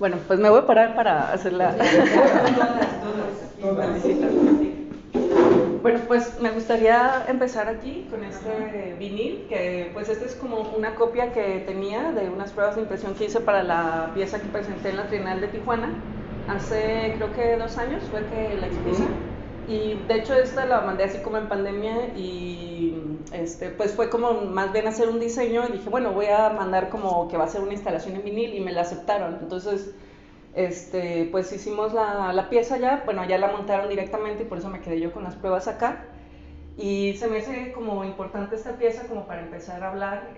Bueno, pues me voy a parar para hacer la... Todas. Bueno, pues me gustaría empezar aquí con este vinil, que pues este es como una copia que tenía de unas pruebas de impresión que hice para la pieza que presenté en la Trienal de Tijuana. Hace creo que 2 años fue que la expuse. Y de hecho esta la mandé así como en pandemia y pues fue como más bien hacer un diseño y dije, bueno, voy a mandar como que va a ser una instalación en vinil y me la aceptaron. Entonces pues hicimos la pieza ya, bueno, ya la montaron directamente y por eso me quedé yo con las pruebas acá. Y se me hace como importante esta pieza como para empezar a hablar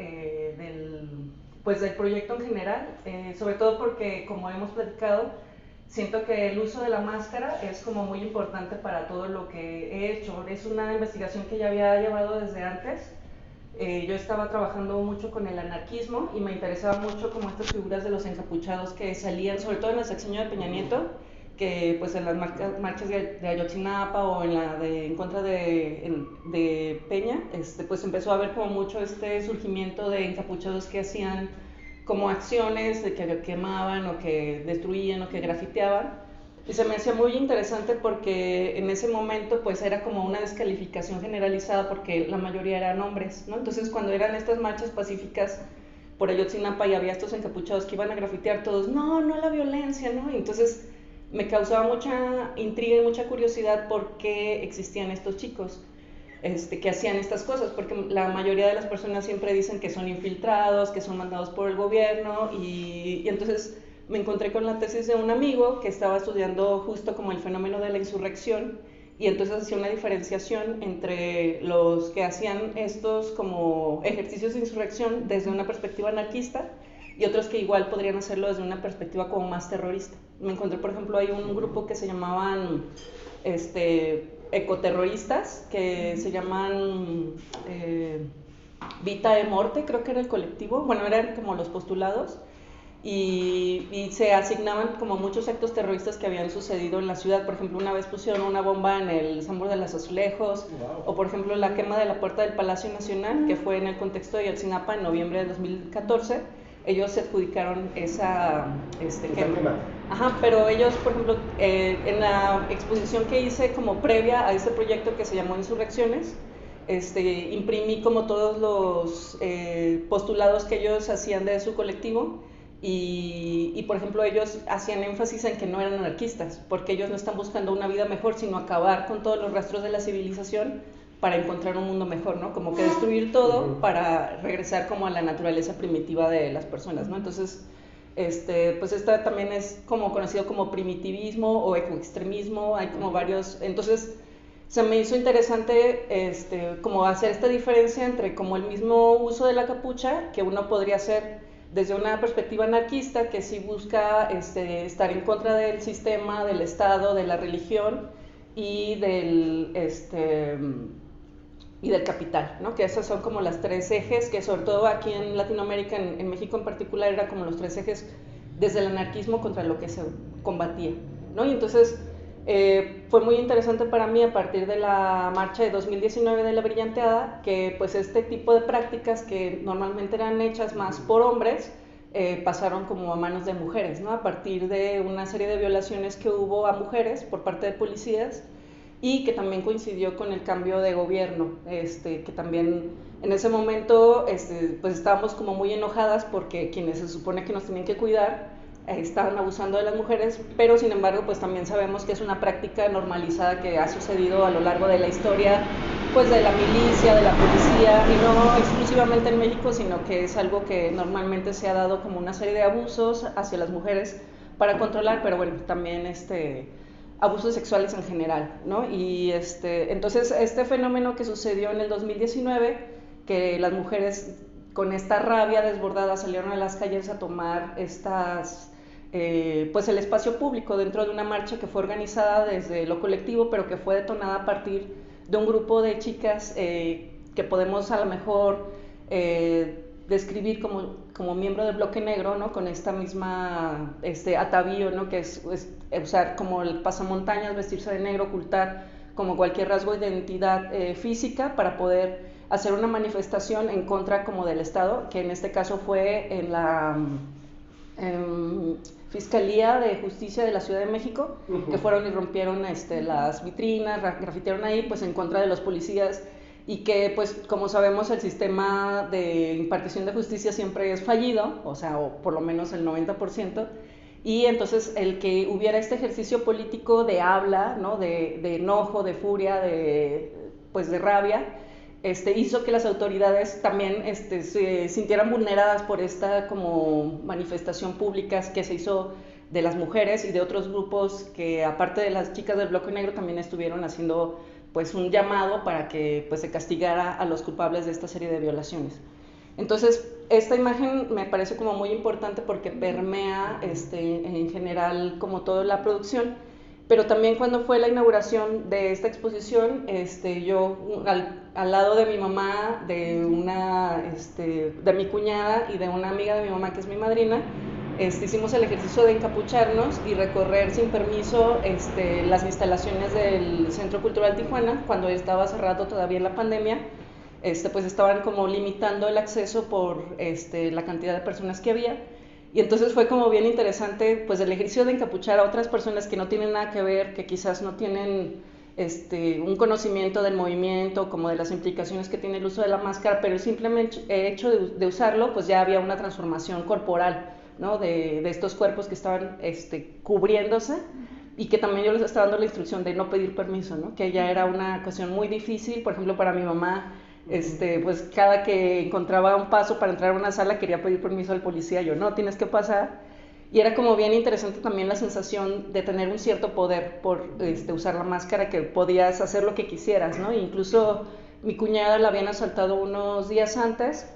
pues del proyecto en general, sobre todo porque como hemos platicado, siento que el uso de la máscara es como muy importante para todo lo que he hecho. Es una investigación que ya había llevado desde antes. Yo estaba trabajando mucho con el anarquismo y me interesaba mucho como estas figuras de los encapuchados que salían, sobre todo en el sexenio de Peña Nieto, que pues en las marchas de Ayotzinapa o en contra de Peña, pues empezó a haber como mucho este surgimiento de encapuchados que hacían como acciones de que quemaban o que destruían o que grafiteaban. Y se me hacía muy interesante porque en ese momento pues era como una descalificación generalizada porque la mayoría eran hombres, ¿no? Entonces cuando eran estas marchas pacíficas por Ayotzinapa y había estos encapuchados que iban a grafitear todos, no, no la violencia, ¿no? Y entonces me causaba mucha intriga y mucha curiosidad por qué existían estos chicos que hacían estas cosas, porque la mayoría de las personas siempre dicen que son infiltrados, que son mandados por el gobierno, y entonces me encontré con la tesis de un amigo que estaba estudiando justo como el fenómeno de la insurrección, y entonces hacía una diferenciación entre los que hacían estos como ejercicios de insurrección desde una perspectiva anarquista y otros que igual podrían hacerlo desde una perspectiva como más terrorista. Me encontré, por ejemplo, hay un grupo que se llamaban ecoterroristas, que se llaman Vita e Morte, creo que era el colectivo, bueno, eran como los postulados, y se asignaban como muchos actos terroristas que habían sucedido en la ciudad. Por ejemplo, una vez pusieron una bomba en el Sambor de los Azulejos, o por ejemplo la quema de la puerta del Palacio Nacional, que fue en el contexto de Ayotzinapa en noviembre de 2014. Ellos se adjudicaron esa quema. Ajá, pero ellos, por ejemplo, en la exposición que hice como previa a este proyecto que se llamó Insurrecciones, imprimí como todos los postulados que ellos hacían de su colectivo y, por ejemplo, ellos hacían énfasis en que no eran anarquistas, porque ellos no están buscando una vida mejor, sino acabar con todos los rastros de la civilización para encontrar un mundo mejor, ¿no? Como que destruir todo para regresar como a la naturaleza primitiva de las personas, ¿no? Entonces, pues esta también es como conocido como primitivismo o ecoextremismo, hay como varios, entonces se me hizo interesante como hacer esta diferencia entre como el mismo uso de la capucha que uno podría hacer desde una perspectiva anarquista que sí busca estar en contra del sistema, del Estado, de la religión y del capital, ¿no? Que esos son como las tres ejes que sobre todo aquí en Latinoamérica, en México en particular, era como los tres ejes desde el anarquismo contra lo que se combatía, ¿no? Y entonces fue muy interesante para mí a partir de la marcha de 2019 de la Brillanteada que pues este tipo de prácticas que normalmente eran hechas más por hombres pasaron como a manos de mujeres, ¿no? A partir de una serie de violaciones que hubo a mujeres por parte de policías y que también coincidió con el cambio de gobierno, que también en ese momento pues estábamos como muy enojadas porque quienes se supone que nos tenían que cuidar estaban abusando de las mujeres, pero sin embargo pues también sabemos que es una práctica normalizada que ha sucedido a lo largo de la historia pues de la milicia, de la policía, y no exclusivamente en México, sino que es algo que normalmente se ha dado como una serie de abusos hacia las mujeres para controlar, pero bueno, también abusos sexuales en general, ¿no? Y entonces este fenómeno que sucedió en el 2019, que las mujeres con esta rabia desbordada salieron a las calles a tomar pues el espacio público dentro de una marcha que fue organizada desde lo colectivo, pero que fue detonada a partir de un grupo de chicas que podemos a lo mejor describir como miembro del bloque negro, ¿no? Con esta misma atavío, ¿no? Que es usar como el pasamontañas, vestirse de negro, ocultar como cualquier rasgo de identidad física para poder hacer una manifestación en contra como del Estado, que en este caso fue en la Fiscalía de Justicia de la Ciudad de México, que fueron y rompieron las vitrinas, grafitearon ahí, pues en contra de los policías, y que pues como sabemos el sistema de impartición de justicia siempre es fallido, o sea, o por lo menos el 90%, y entonces el que hubiera este ejercicio político de habla, ¿no? de enojo, de furia, pues de rabia, hizo que las autoridades también se sintieran vulneradas por esta como manifestación pública que se hizo de las mujeres y de otros grupos que, aparte de las chicas del bloque negro, también estuvieron haciendo pues un llamado para que pues se castigara a los culpables de esta serie de violaciones. Entonces, esta imagen me parece como muy importante porque permea en general como toda la producción, pero también cuando fue la inauguración de esta exposición, yo al lado de mi mamá, de mi cuñada y de una amiga de mi mamá que es mi madrina, hicimos el ejercicio de encapucharnos y recorrer sin permiso las instalaciones del Centro Cultural Tijuana cuando estaba cerrado todavía en la pandemia. Pues estaban como limitando el acceso por la cantidad de personas que había, y entonces fue como bien interesante pues el ejercicio de encapuchar a otras personas que no tienen nada que ver, que quizás no tienen un conocimiento del movimiento, como de las implicaciones que tiene el uso de la máscara, pero el simple hecho de usarlo, pues ya había una transformación corporal, ¿no? de estos cuerpos que estaban cubriéndose, y que también yo les estaba dando la instrucción de no pedir permiso, ¿no? Que ya era una cuestión muy difícil. Por ejemplo, para mi mamá, pues cada que encontraba un paso para entrar a una sala quería pedir permiso al policía, yo no, tienes que pasar, y era como bien interesante también la sensación de tener un cierto poder por usar la máscara, que podías hacer lo que quisieras, ¿no? Incluso mi cuñada la habían asaltado unos días antes,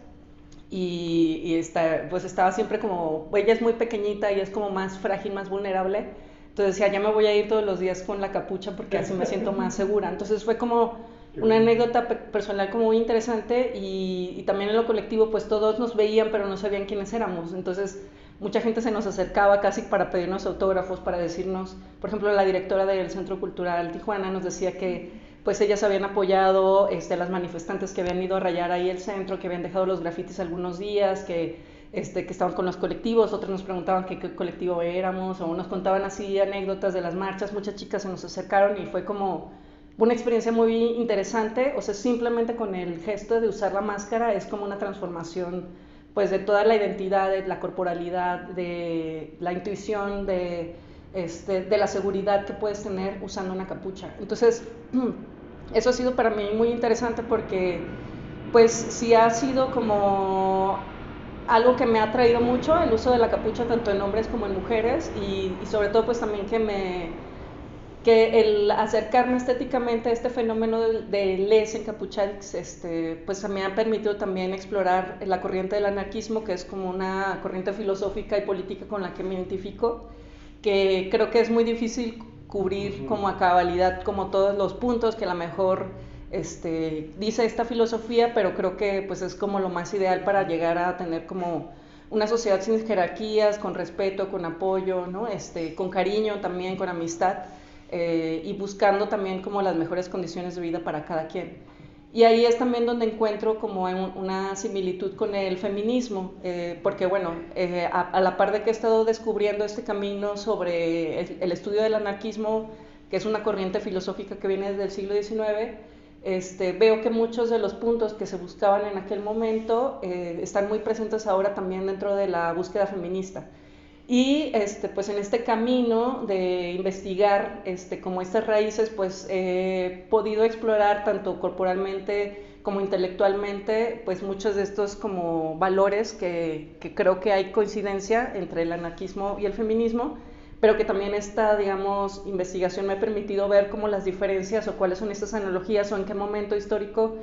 y pues estaba siempre como, ella es muy pequeñita y es como más frágil, más vulnerable, entonces decía, ya me voy a ir todos los días con la capucha porque así me siento más segura. Entonces fue como una anécdota personal como muy interesante, y también en lo colectivo pues todos nos veían pero no sabían quiénes éramos, entonces mucha gente se nos acercaba casi para pedirnos autógrafos, para decirnos, por ejemplo la directora del Centro Cultural Tijuana nos decía que pues ellas habían apoyado a las manifestantes que habían ido a rayar ahí el centro, que habían dejado los grafitis algunos días, que estaban con los colectivos, otros nos preguntaban qué colectivo éramos, o nos contaban así anécdotas de las marchas, muchas chicas se nos acercaron y fue como una experiencia muy interesante. O sea, simplemente con el gesto de usar la máscara es como una transformación pues de toda la identidad, de la corporalidad, de la intuición, de la seguridad que puedes tener usando una capucha. Entonces, eso ha sido para mí muy interesante porque pues sí ha sido como algo que me ha traído mucho el uso de la capucha tanto en hombres como en mujeres, y sobre todo pues también que el acercarme estéticamente a este fenómeno de les encapuchados, pues me ha permitido también explorar la corriente del anarquismo, que es como una corriente filosófica y política con la que me identifico, que creo que es muy difícil cubrir como a cabalidad como todos los puntos que a lo mejor dice esta filosofía, pero creo que pues es como lo más ideal para llegar a tener como una sociedad sin jerarquías, con respeto, con apoyo, ¿no? Con cariño también, con amistad, y buscando también como las mejores condiciones de vida para cada quien. Y ahí es también donde encuentro como una similitud con el feminismo, porque bueno, a la par de que he estado descubriendo este camino sobre el estudio del anarquismo, que es una corriente filosófica que viene desde el siglo XIX, veo que muchos de los puntos que se buscaban en aquel momento están muy presentes ahora también dentro de la búsqueda feminista. Y pues en este camino de investigar como estas raíces, pues he podido explorar tanto corporalmente como intelectualmente pues muchos de estos como valores que creo que hay coincidencia entre el anarquismo y el feminismo, pero que también esta, digamos, investigación me ha permitido ver cómo las diferencias o cuáles son estas analogías o en qué momento histórico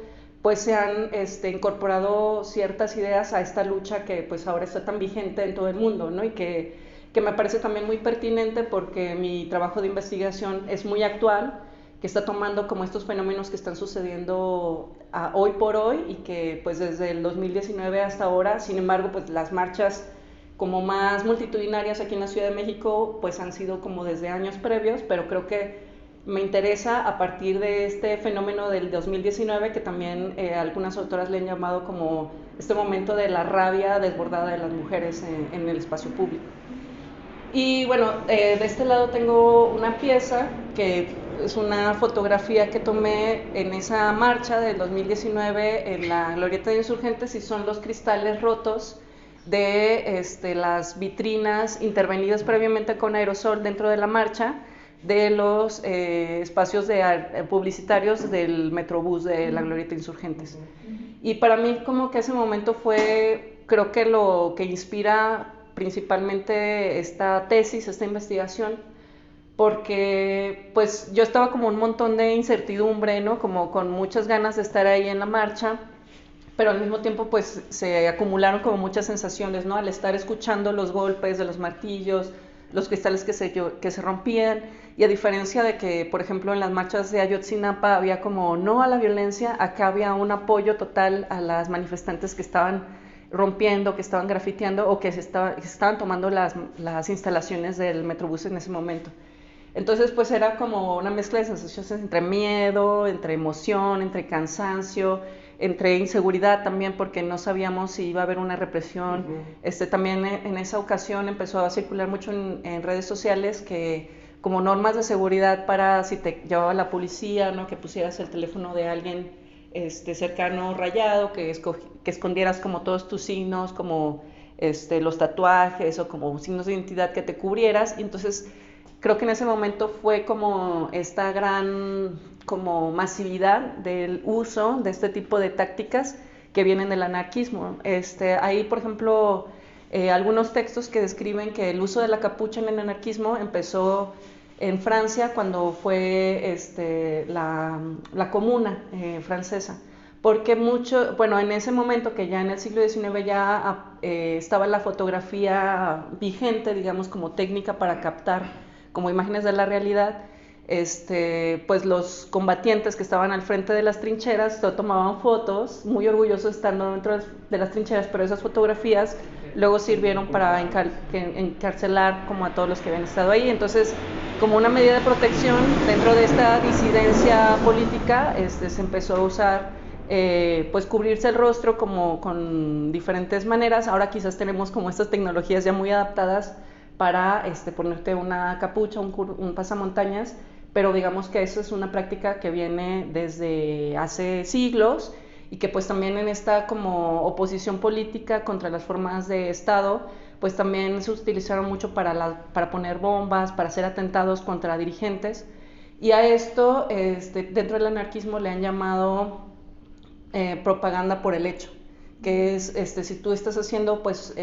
pues se han incorporado ciertas ideas a esta lucha que pues ahora está tan vigente en todo el mundo, ¿no? Y que me parece también muy pertinente porque mi trabajo de investigación es muy actual, que está tomando como estos fenómenos que están sucediendo hoy por hoy, y que pues desde el 2019 hasta ahora, sin embargo, pues las marchas como más multitudinarias aquí en la Ciudad de México pues han sido como desde años previos, pero creo que me interesa a partir de este fenómeno del 2019, que también algunas autoras le han llamado como este momento de la rabia desbordada de las mujeres en el espacio público. Y bueno, de este lado tengo una pieza que es una fotografía que tomé en esa marcha del 2019 en la Glorieta de Insurgentes, y son los cristales rotos de las vitrinas intervenidas previamente con aerosol dentro de la marcha de los espacios publicitarios del Metrobús de la Glorieta de Insurgentes. Y para mí como que ese momento fue, creo que lo que inspira principalmente esta tesis, esta investigación, porque pues yo estaba como un montón de incertidumbre, ¿no? Como con muchas ganas de estar ahí en la marcha, pero al mismo tiempo pues se acumularon como muchas sensaciones, ¿no? Al estar escuchando los golpes de los martillos, los cristales que se rompían, y a diferencia de que, por ejemplo, en las marchas de Ayotzinapa había como no a la violencia, acá había un apoyo total a las manifestantes que estaban rompiendo, que estaban grafiteando o que se estaban tomando las instalaciones del Metrobús en ese momento. Entonces, pues era como una mezcla de sensaciones entre miedo, entre emoción, entre cansancio, entre inseguridad también, porque no sabíamos si iba a haber una represión. También en esa ocasión empezó a circular mucho en redes sociales que como normas de seguridad para si te llevaba la policía, ¿no? Que pusieras el teléfono de alguien cercano rayado, que escondieras como todos tus signos, como los tatuajes o como signos de identidad que te cubrieras. Y entonces creo que en ese momento fue como esta gran como masividad del uso de este tipo de tácticas que vienen del anarquismo. Hay, por ejemplo, algunos textos que describen que el uso de la capucha en el anarquismo empezó en Francia cuando fue la Comuna francesa, porque bueno, en ese momento que ya en el siglo XIX ya estaba la fotografía vigente, digamos, como técnica para captar como imágenes de la realidad, pues los combatientes que estaban al frente de las trincheras tomaban fotos, muy orgullosos estando dentro de las trincheras, pero esas fotografías luego sirvieron para encarcelar como a todos los que habían estado ahí. Entonces, como una medida de protección dentro de esta disidencia política, se empezó a usar pues cubrirse el rostro como con diferentes maneras. Ahora quizás tenemos como estas tecnologías ya muy adaptadas para ponerte una capucha, un pasamontañas, pero digamos que eso es una práctica que viene desde hace siglos y que pues también en esta como oposición política contra las formas de Estado, pues también se utilizaron mucho para poner bombas, para hacer atentados contra dirigentes, y a esto dentro del anarquismo le han llamado propaganda por el hecho, que es si tú estás haciendo pues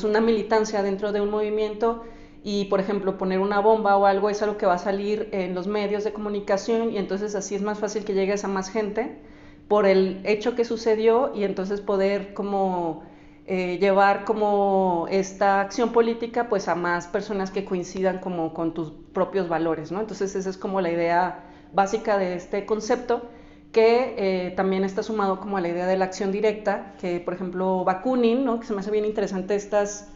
una militancia dentro de un movimiento y por ejemplo poner una bomba o algo es algo que va a salir en los medios de comunicación, y entonces así es más fácil que llegues a más gente por el hecho que sucedió, y entonces poder como llevar como esta acción política pues a más personas que coincidan como con tus propios valores, ¿no? Entonces esa es como la idea básica de este concepto, que también está sumado como a la idea de la acción directa, que por ejemplo Bakunin, ¿no? Que se me hace bien interesante estas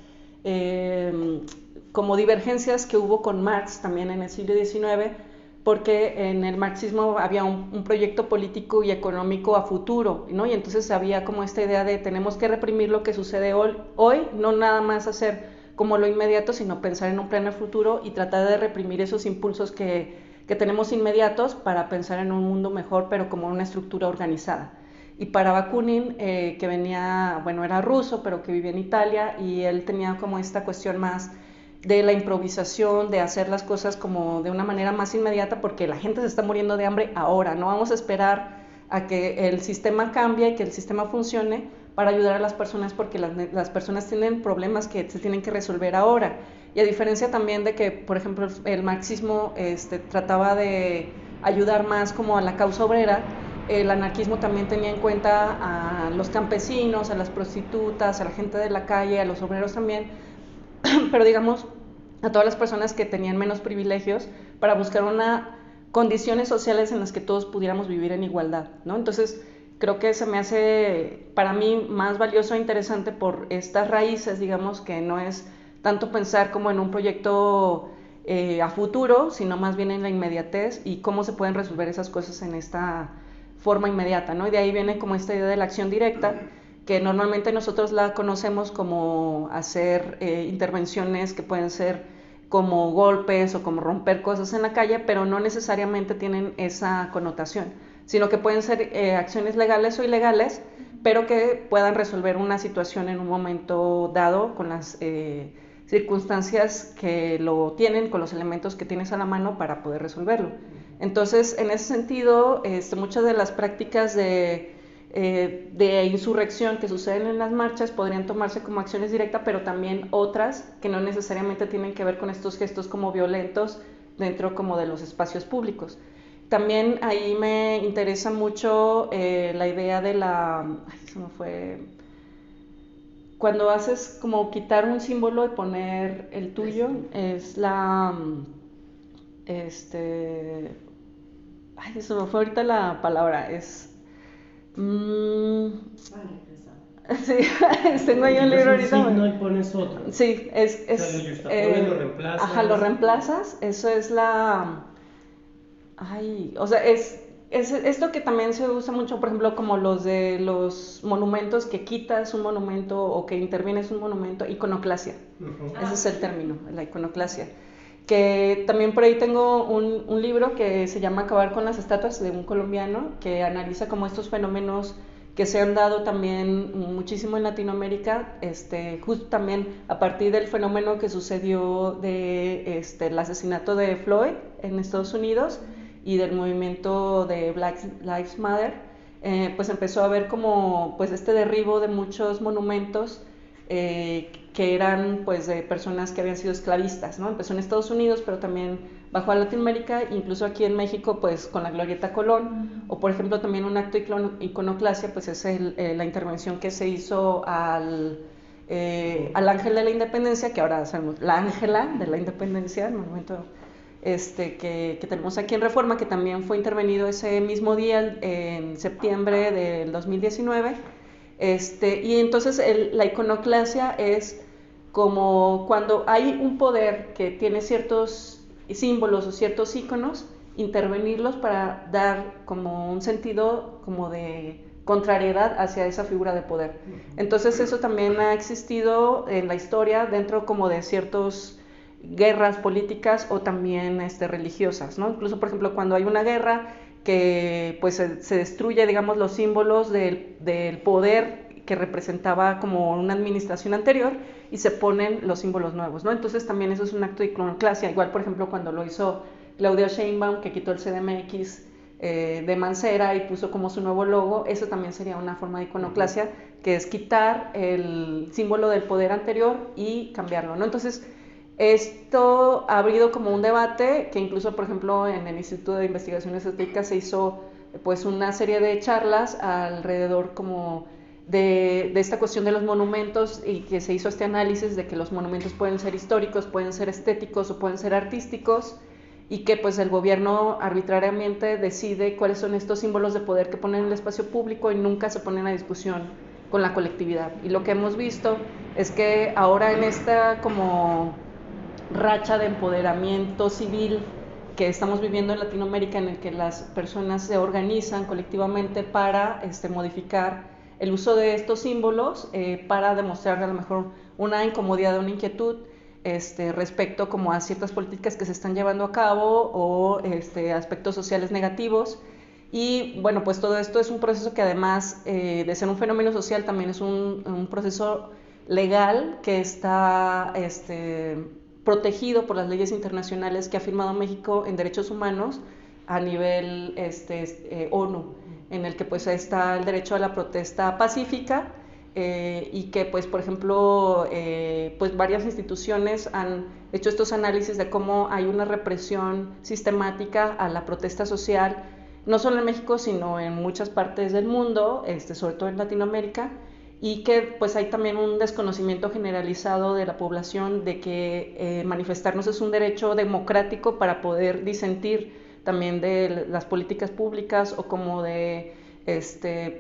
como divergencias que hubo con Marx también en el siglo XIX, porque en el marxismo había un proyecto político y económico a futuro, ¿no? Y entonces había como esta idea de tenemos que reprimir lo que sucede hoy, no nada más hacer como lo inmediato, sino pensar en un plano futuro y tratar de reprimir esos impulsos que tenemos inmediatos para pensar en un mundo mejor, pero como una estructura organizada. Y para Bakunin, que venía, bueno, era ruso, pero que vivía en Italia, y él tenía como esta cuestión más de la improvisación, de hacer las cosas como de una manera más inmediata, porque la gente se está muriendo de hambre ahora, no vamos a esperar a que el sistema cambie y que el sistema funcione para ayudar a las personas, porque las personas tienen problemas que se tienen que resolver ahora. Y a diferencia también de que, por ejemplo, el marxismo trataba de ayudar más como a la causa obrera, el anarquismo también tenía en cuenta a los campesinos, a las prostitutas, a la gente de la calle, a los obreros también, pero digamos a todas las personas que tenían menos privilegios, para buscar condiciones sociales en las que todos pudiéramos vivir en igualdad, ¿no? Entonces creo que se me hace para mí más valioso e interesante por estas raíces, digamos, que no es tanto pensar como en un proyecto a futuro, sino más bien en la inmediatez y cómo se pueden resolver esas cosas en esta forma inmediata, ¿no? Y de ahí viene como esta idea de la acción directa, que normalmente nosotros la conocemos como hacer intervenciones que pueden ser como golpes o como romper cosas en la calle, pero no necesariamente tienen esa connotación, sino que pueden ser acciones legales o ilegales, pero que puedan resolver una situación en un momento dado con las circunstancias que lo tienen, con los elementos que tienes a la mano para poder resolverlo. Entonces, en ese sentido, muchas de las prácticas de insurrección que suceden en las marchas podrían tomarse como acciones directas, pero también otras que no necesariamente tienen que ver con estos gestos como violentos dentro como de los espacios públicos. También ahí me interesa mucho la idea de se me fue, cuando haces como quitar un símbolo y poner el tuyo, es se me fue ahorita la palabra, sí, tengo ahí un libro ahorita. Un signo y pones otro. Sí, lo reemplazas. Ajá, lo reemplazas, eso es o sea, es esto que también se usa mucho, por ejemplo, como los de los monumentos, que quitas un monumento o que intervienes un monumento, iconoclasia. Ese es el término, la iconoclasia. Que también por ahí tengo un libro que se llama Acabar con las estatuas, de un colombiano, que analiza como estos fenómenos que se han dado también muchísimo en Latinoamérica, justo también a partir del fenómeno que sucedió de el asesinato de Floyd en Estados Unidos y del movimiento de Black Lives Matter, pues empezó a haber como pues derribo de muchos monumentos que eran pues de personas que habían sido esclavistas, ¿no? Empezó en Estados Unidos, pero también bajó a Latinoamérica, incluso aquí en México pues con la Glorieta Colón, o por ejemplo también un acto iconoclasia, pues es la intervención que se hizo al Ángel de la Independencia, que ahora sabemos, la Ángela de la Independencia, el monumento que tenemos aquí en Reforma, que también fue intervenido ese mismo día, en septiembre del 2019. Y entonces la iconoclasia es como cuando hay un poder que tiene ciertos símbolos o ciertos íconos, intervenirlos para dar como un sentido como de contrariedad hacia esa figura de poder. Entonces eso también ha existido en la historia dentro como de ciertos guerras políticas o también religiosas, ¿no? Incluso, por ejemplo, cuando hay una guerra que pues se destruye, digamos, los símbolos del poder que representaba como una administración anterior y se ponen los símbolos nuevos, ¿no? Entonces también eso es un acto de iconoclasia, igual por ejemplo cuando lo hizo Claudia Sheinbaum, que quitó el CDMX de Mancera y puso como su nuevo logo, eso también sería una forma de iconoclasia, que es quitar el símbolo del poder anterior y cambiarlo, ¿no? Entonces esto ha habido como un debate que incluso, por ejemplo, en el Instituto de Investigaciones Estéticas se hizo pues una serie de charlas alrededor como de esta cuestión de los monumentos, y que se hizo este análisis de que los monumentos pueden ser históricos, pueden ser estéticos o pueden ser artísticos, y que pues el gobierno arbitrariamente decide cuáles son estos símbolos de poder que ponen en el espacio público y nunca se ponen a discusión con la colectividad. Y lo que hemos visto es que ahora en esta como racha de empoderamiento civil que estamos viviendo en Latinoamérica, en el que las personas se organizan colectivamente para modificar el uso de estos símbolos para demostrar a lo mejor una incomodidad, una inquietud respecto como a ciertas políticas que se están llevando a cabo o aspectos sociales negativos. Y bueno, pues todo esto es un proceso que además de ser un fenómeno social, también es un proceso legal que está protegido por las leyes internacionales que ha firmado México en derechos humanos a nivel ONU, en el que pues está el derecho a la protesta pacífica y que pues por ejemplo pues varias instituciones han hecho estos análisis de cómo hay una represión sistemática a la protesta social, no solo en México sino en muchas partes del mundo, sobre todo en Latinoamérica, y que pues hay también un desconocimiento generalizado de la población de que manifestarnos es un derecho democrático para poder disentir también de las políticas públicas o como de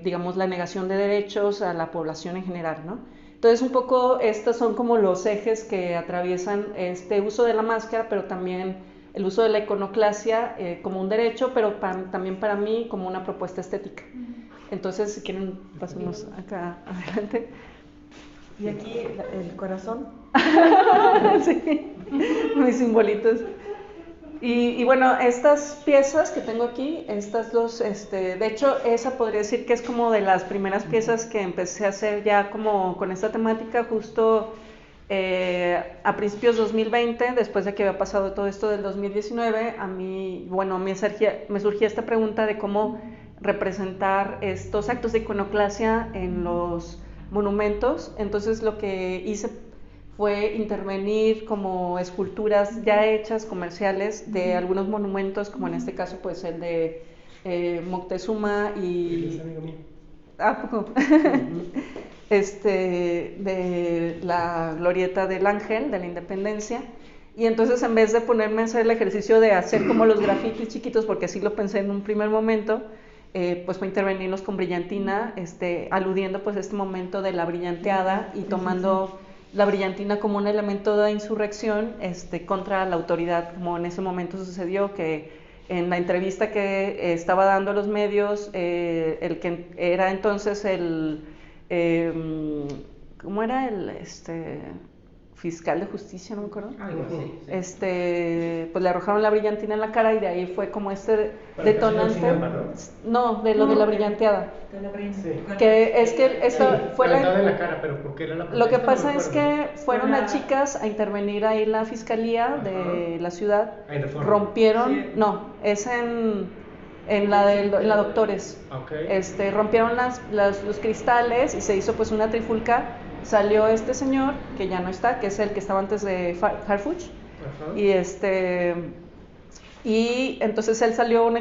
digamos la negación de derechos a la población en general, ¿no? Entonces un poco estos son como los ejes que atraviesan este uso de la máscara, pero también el uso de la iconoclasia como un derecho, pero también para mí como una propuesta estética. Entonces, si quieren, pasemos acá adelante. Y aquí el corazón. Sí, mis simbolitos. Y bueno, estas piezas que tengo aquí, estas dos, de hecho, esa podría decir que es como de las primeras piezas que empecé a hacer ya como con esta temática, justo a principios 2020, después de que había pasado todo esto del 2019, a mí, bueno, me surgía esta pregunta de cómo representar estos actos de iconoclasia en los monumentos. Entonces lo que hice fue intervenir como esculturas ya hechas, comerciales, de algunos monumentos, como en este caso pues el de Moctezuma y... ¿A poco? De la glorieta del Ángel, de la Independencia. Y entonces en vez de ponerme a hacer el ejercicio de hacer como los grafitis chiquitos, porque así lo pensé en un primer momento, pues fue intervenirlos con brillantina, aludiendo pues a este momento de la brillanteada y tomando la brillantina como un elemento de insurrección contra la autoridad, como en ese momento sucedió, que en la entrevista que estaba dando a los medios, el que era entonces el, ¿cómo era? El fiscal de justicia, no me acuerdo. Algo así, sí. Pues le arrojaron la brillantina en la cara y de ahí fue como detonante. No, de lo de la brillanteada. De la brillanteada. Sí. Que es que esto fue la... en la cara, pero ¿por qué era la Lo que pasa es que fueron las chicas a intervenir ahí la fiscalía de la ciudad. Rompieron, sí. No, es en la Doctores. Okay. Rompieron los cristales y se hizo pues una trifulca. Salió este señor, que ya no está, que es el que estaba antes de Harfuch, y entonces él salió a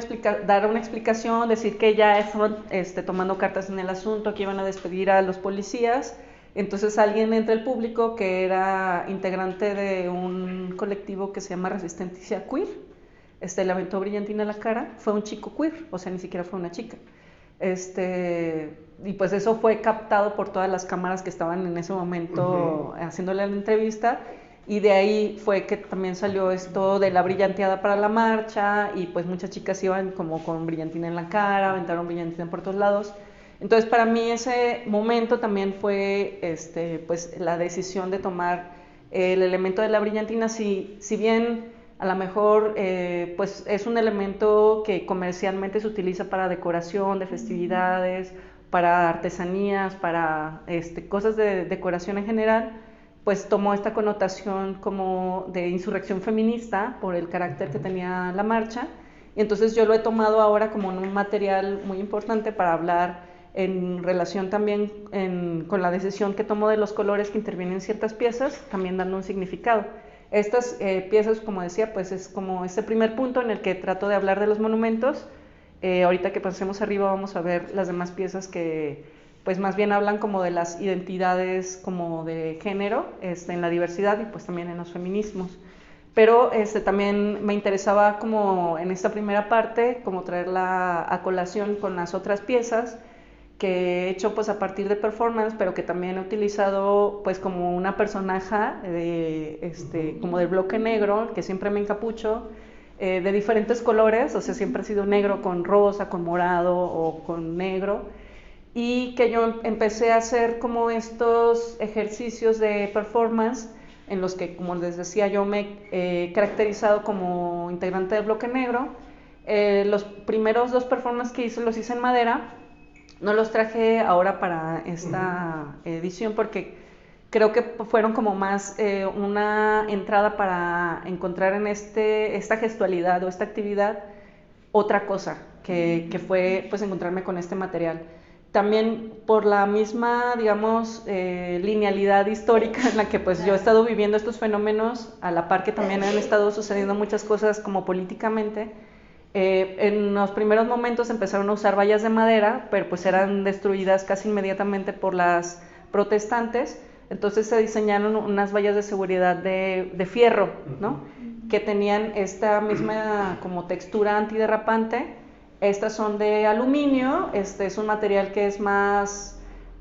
dar una explicación, decir que ya estaban tomando cartas en el asunto, que iban a despedir a los policías. Entonces alguien entre el público, que era integrante de un colectivo que se llama Resistencia Queer, le aventó brillantina a la cara. Fue un chico queer, o sea, ni siquiera fue una chica. Y pues eso fue captado por todas las cámaras que estaban en ese momento haciéndole la entrevista, y de ahí fue que también salió esto de la brillanteada para la marcha, y pues muchas chicas iban como con brillantina en la cara, aventaron brillantina por todos lados. Entonces para mí ese momento también fue pues la decisión de tomar el elemento de la brillantina, si bien a lo mejor pues es un elemento que comercialmente se utiliza para decoración de festividades, para artesanías, para cosas de decoración en general, pues tomó esta connotación como de insurrección feminista por el carácter que tenía la marcha, y entonces yo lo he tomado ahora como un material muy importante para hablar en relación también con la decisión que tomo de los colores que intervienen en ciertas piezas, también dando un significado. Estas piezas, como decía, pues es como este primer punto en el que trato de hablar de los monumentos. Ahorita que pasemos arriba vamos a ver las demás piezas que pues más bien hablan como de las identidades como de género en la diversidad y pues también en los feminismos. Pero también me interesaba como en esta primera parte como traerla a colación con las otras piezas que he hecho pues a partir de performance, pero que también he utilizado pues como una personaje como del bloque negro, que siempre me encapucho, de diferentes colores, o sea, siempre ha sido negro con rosa, con morado o con negro, y que yo empecé a hacer como estos ejercicios de performance en los que, como les decía, yo me he caracterizado como integrante del bloque negro. Los primeros 2 performances que hice los hice en madera. No los traje ahora para esta edición porque creo que fueron como más una entrada para encontrar en esta gestualidad o esta actividad otra cosa, que fue pues encontrarme con este material. También por la misma, digamos, linealidad histórica en la que pues yo he estado viviendo estos fenómenos, a la par que también han estado sucediendo muchas cosas como políticamente. En los primeros momentos empezaron a usar vallas de madera, pero pues eran destruidas casi inmediatamente por las protestantes. Entonces se diseñaron unas vallas de seguridad de fierro, ¿no? Que tenían esta misma como textura antiderrapante. Estas son de aluminio, es un material que es más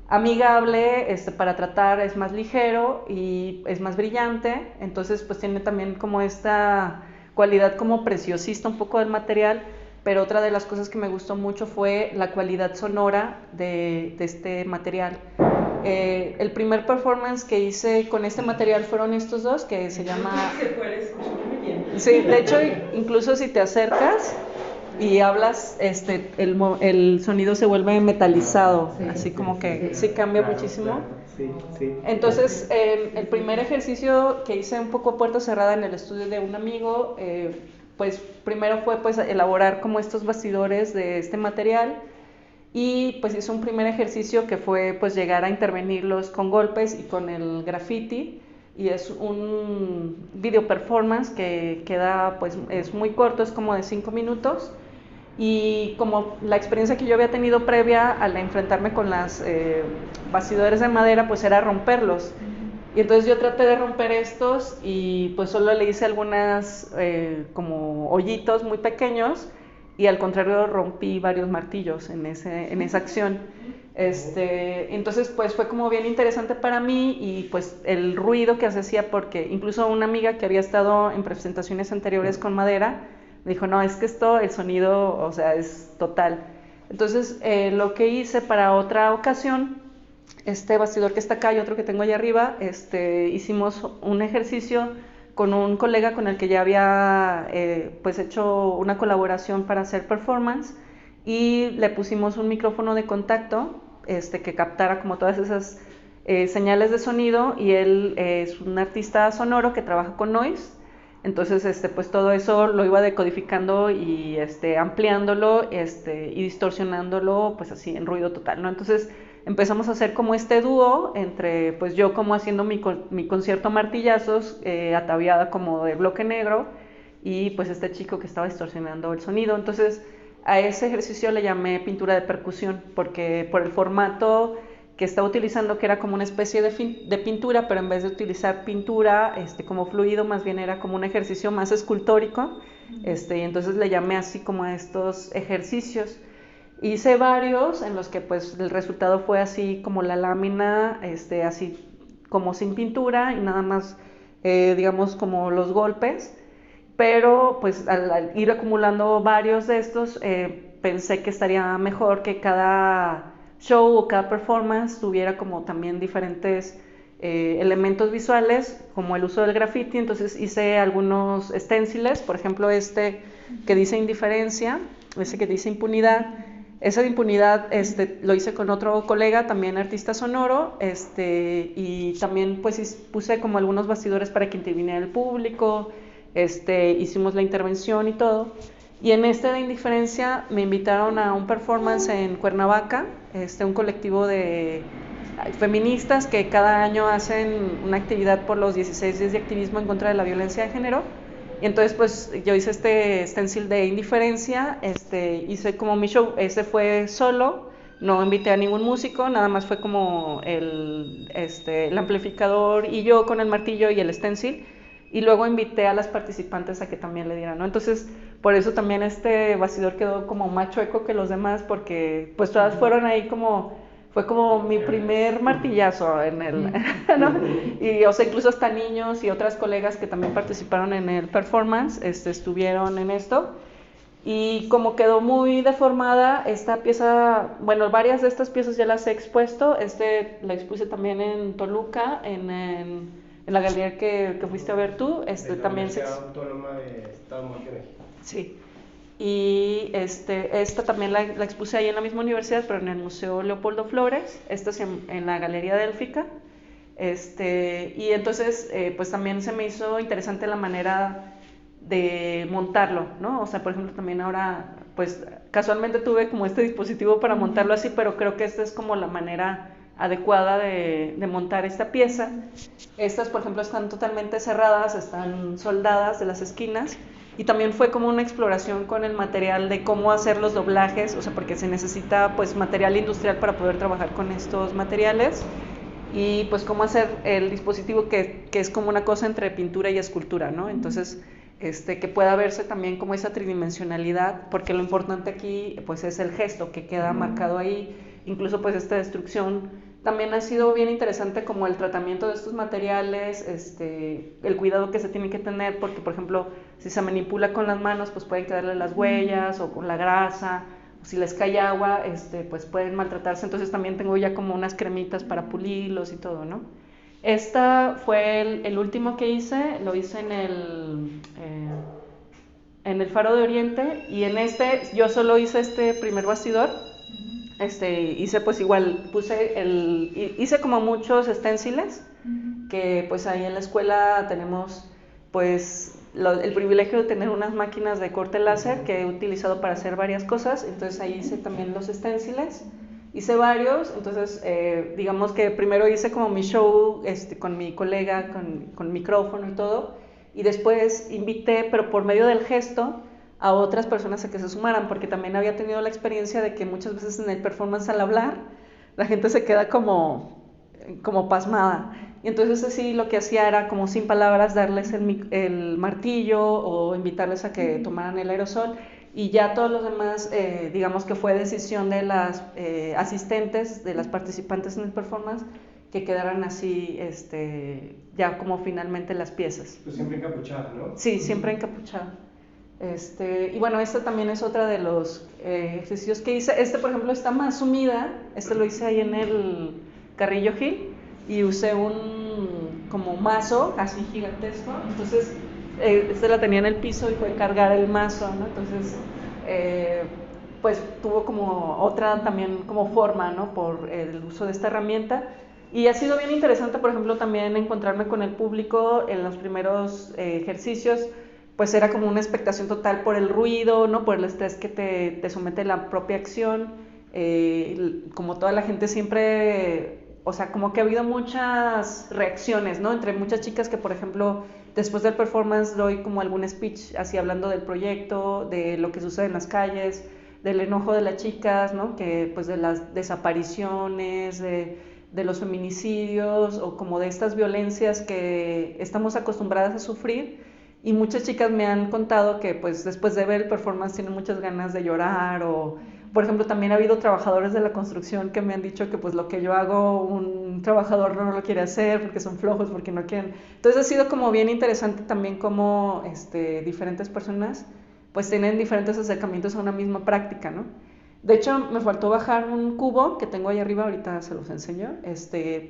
amigable para tratar, es más ligero y es más brillante. Entonces pues tiene también como esta cualidad como preciosista un poco del material, pero otra de las cosas que me gustó mucho fue la cualidad sonora de este material. El primer performance que hice con este material fueron estos dos, que se llama... Se puede escuchar muy bien. Sí, de hecho, incluso si te acercas y hablas, el sonido se vuelve metalizado, así como que sí cambia muchísimo. Entonces, el primer ejercicio que hice un poco a puerta cerrada en el estudio de un amigo, pues primero fue pues elaborar como estos bastidores de este material, y pues hice un primer ejercicio que fue pues llegar a intervenirlos con golpes y con el graffiti, y es un video performance que queda pues es muy corto, es como de 5 minutos, y como la experiencia que yo había tenido previa al enfrentarme con las bastidores de madera pues era romperlos, y entonces yo traté de romper estos y pues solo le hice algunas como hoyitos muy pequeños, y al contrario rompí varios martillos en esa acción. Entonces pues fue como bien interesante para mí, y pues el ruido que se hacía, porque incluso una amiga que había estado en presentaciones anteriores con madera me dijo, no, es que esto, el sonido, o sea, es total. Entonces lo que hice para otra ocasión, este bastidor que está acá y otro que tengo allá arriba, hicimos un ejercicio con un colega con el que ya había pues hecho una colaboración para hacer performance, y le pusimos un micrófono de contacto que captara como todas esas señales de sonido, y él es un artista sonoro que trabaja con noise. Entonces pues todo eso lo iba decodificando y ampliándolo y distorsionándolo pues así en ruido total, ¿no? Entonces empezamos a hacer como este dúo entre pues yo como haciendo mi concierto a martillazos, ataviada como de bloque negro, y pues este chico que estaba distorsionando el sonido. Entonces a ese ejercicio le llamé pintura de percusión, porque por el formato que estaba utilizando, que era como una especie de pintura, pero en vez de utilizar pintura como fluido, más bien era como un ejercicio más escultórico, y entonces le llamé así como a estos ejercicios. Hice varios en los que pues el resultado fue así como la lámina, así como sin pintura y nada más, digamos como los golpes, pero pues al ir acumulando varios de estos, pensé que estaría mejor que cada show o cada performance tuviera como también diferentes elementos visuales, como el uso del graffiti. Entonces hice algunos stenciles, por ejemplo que dice indiferencia, ese que dice impunidad. Esa de impunidad lo hice con otro colega, también artista sonoro, y también pues puse como algunos bastidores para que interviniera el público, hicimos la intervención y todo. Y en de indiferencia me invitaron a un performance en Cuernavaca, un colectivo de feministas que cada año hacen una actividad por los 16 días de activismo en contra de la violencia de género. Y entonces pues yo hice stencil de indiferencia, hice como mi show. Ese fue solo, no invité a ningún músico, nada más fue como el amplificador y yo con el martillo y el stencil, y luego invité a las participantes a que también le dieran, ¿no? Entonces por eso también este bastidor quedó como más chueco que los demás, porque pues todas fueron ahí como... Fue como mi primer martillazo en ¿no? Y o sea, incluso hasta niños y otras colegas que también participaron en el performance, estuvieron en esto. Y como quedó muy deformada esta pieza, bueno, varias de estas piezas ya las he expuesto. La expuse también en Toluca, en la galería que fuiste a ver tú. También se... Autónoma de Estado Mayor de México. Sí. Y esta también la expuse ahí en la misma universidad, pero en el Museo Leopoldo Flores. Esta es en la Galería Délfica. Y entonces pues también se me hizo interesante la manera de montarlo, ¿no? O sea, por ejemplo, también ahora pues casualmente tuve como este dispositivo para montarlo así, pero creo que esta es como la manera adecuada de montar esta pieza. Estas, por ejemplo, están totalmente cerradas, están soldadas de las esquinas. Y también fue como una exploración con el material de cómo hacer los doblajes, o sea, porque se necesita pues material industrial para poder trabajar con estos materiales, y pues cómo hacer el dispositivo que es como una cosa entre pintura y escultura, ¿no? Entonces, que pueda verse también como esa tridimensionalidad, porque lo importante aquí pues es el gesto que queda marcado ahí. Incluso pues esta destrucción también ha sido bien interesante, como el tratamiento de estos materiales, el cuidado que se tiene que tener, porque por ejemplo si se manipula con las manos pues pueden quedarle las huellas, o con la grasa. O si les cae agua, pues pueden maltratarse, entonces también tengo ya como unas cremitas para pulirlos y todo, ¿no? Esta fue el último que hice, lo hice en el Faro de Oriente, y en yo solo hice este primer bastidor. Hice pues igual, hice como muchos esténciles, que pues ahí en la escuela tenemos pues el privilegio de tener unas máquinas de corte láser que he utilizado para hacer varias cosas, entonces ahí hice también los esténciles, hice varios, entonces digamos que primero hice como mi show con mi colega, con micrófono y todo, y después invité, pero por medio del gesto, a otras personas a que se sumaran, porque también había tenido la experiencia de que muchas veces en el performance al hablar, la gente se queda como pasmada, y entonces así lo que hacía era como sin palabras darles el martillo o invitarles a que tomaran el aerosol, y ya todos los demás, digamos que fue decisión de las asistentes, de las participantes en el performance, que quedaran así, ya como finalmente las piezas. Pues siempre encapuchada, ¿no? Sí, siempre encapuchada. Y bueno, esta también es otra de los ejercicios que hice. Por ejemplo, está más sumida. Lo hice ahí en el Carrillo Gil y usé un como mazo así gigantesco. Entonces, la tenía en el piso y fue cargar el mazo, ¿no? Entonces, pues tuvo como otra también como forma, ¿no? Por el uso de esta herramienta. Y ha sido bien interesante, por ejemplo, también encontrarme con el público en los primeros ejercicios. Pues era como una expectación total por el ruido, ¿no? Por el estrés que te somete la propia acción, como toda la gente siempre, o sea, como que ha habido muchas reacciones, ¿no? Entre muchas chicas que, por ejemplo, después del performance doy como algún speech así hablando del proyecto, de lo que sucede en las calles, del enojo de las chicas, ¿no? Que pues de las desapariciones, de los feminicidios o como de estas violencias que estamos acostumbradas a sufrir. Y muchas chicas me han contado que pues después de ver el performance tienen muchas ganas de llorar, o por ejemplo también ha habido trabajadores de la construcción que me han dicho que pues lo que yo hago un trabajador no lo quiere hacer porque son flojos, porque no quieren. Entonces ha sido como bien interesante también cómo diferentes personas pues tienen diferentes acercamientos a una misma práctica, ¿no? De hecho me faltó bajar un cubo que tengo ahí arriba, ahorita se los enseño,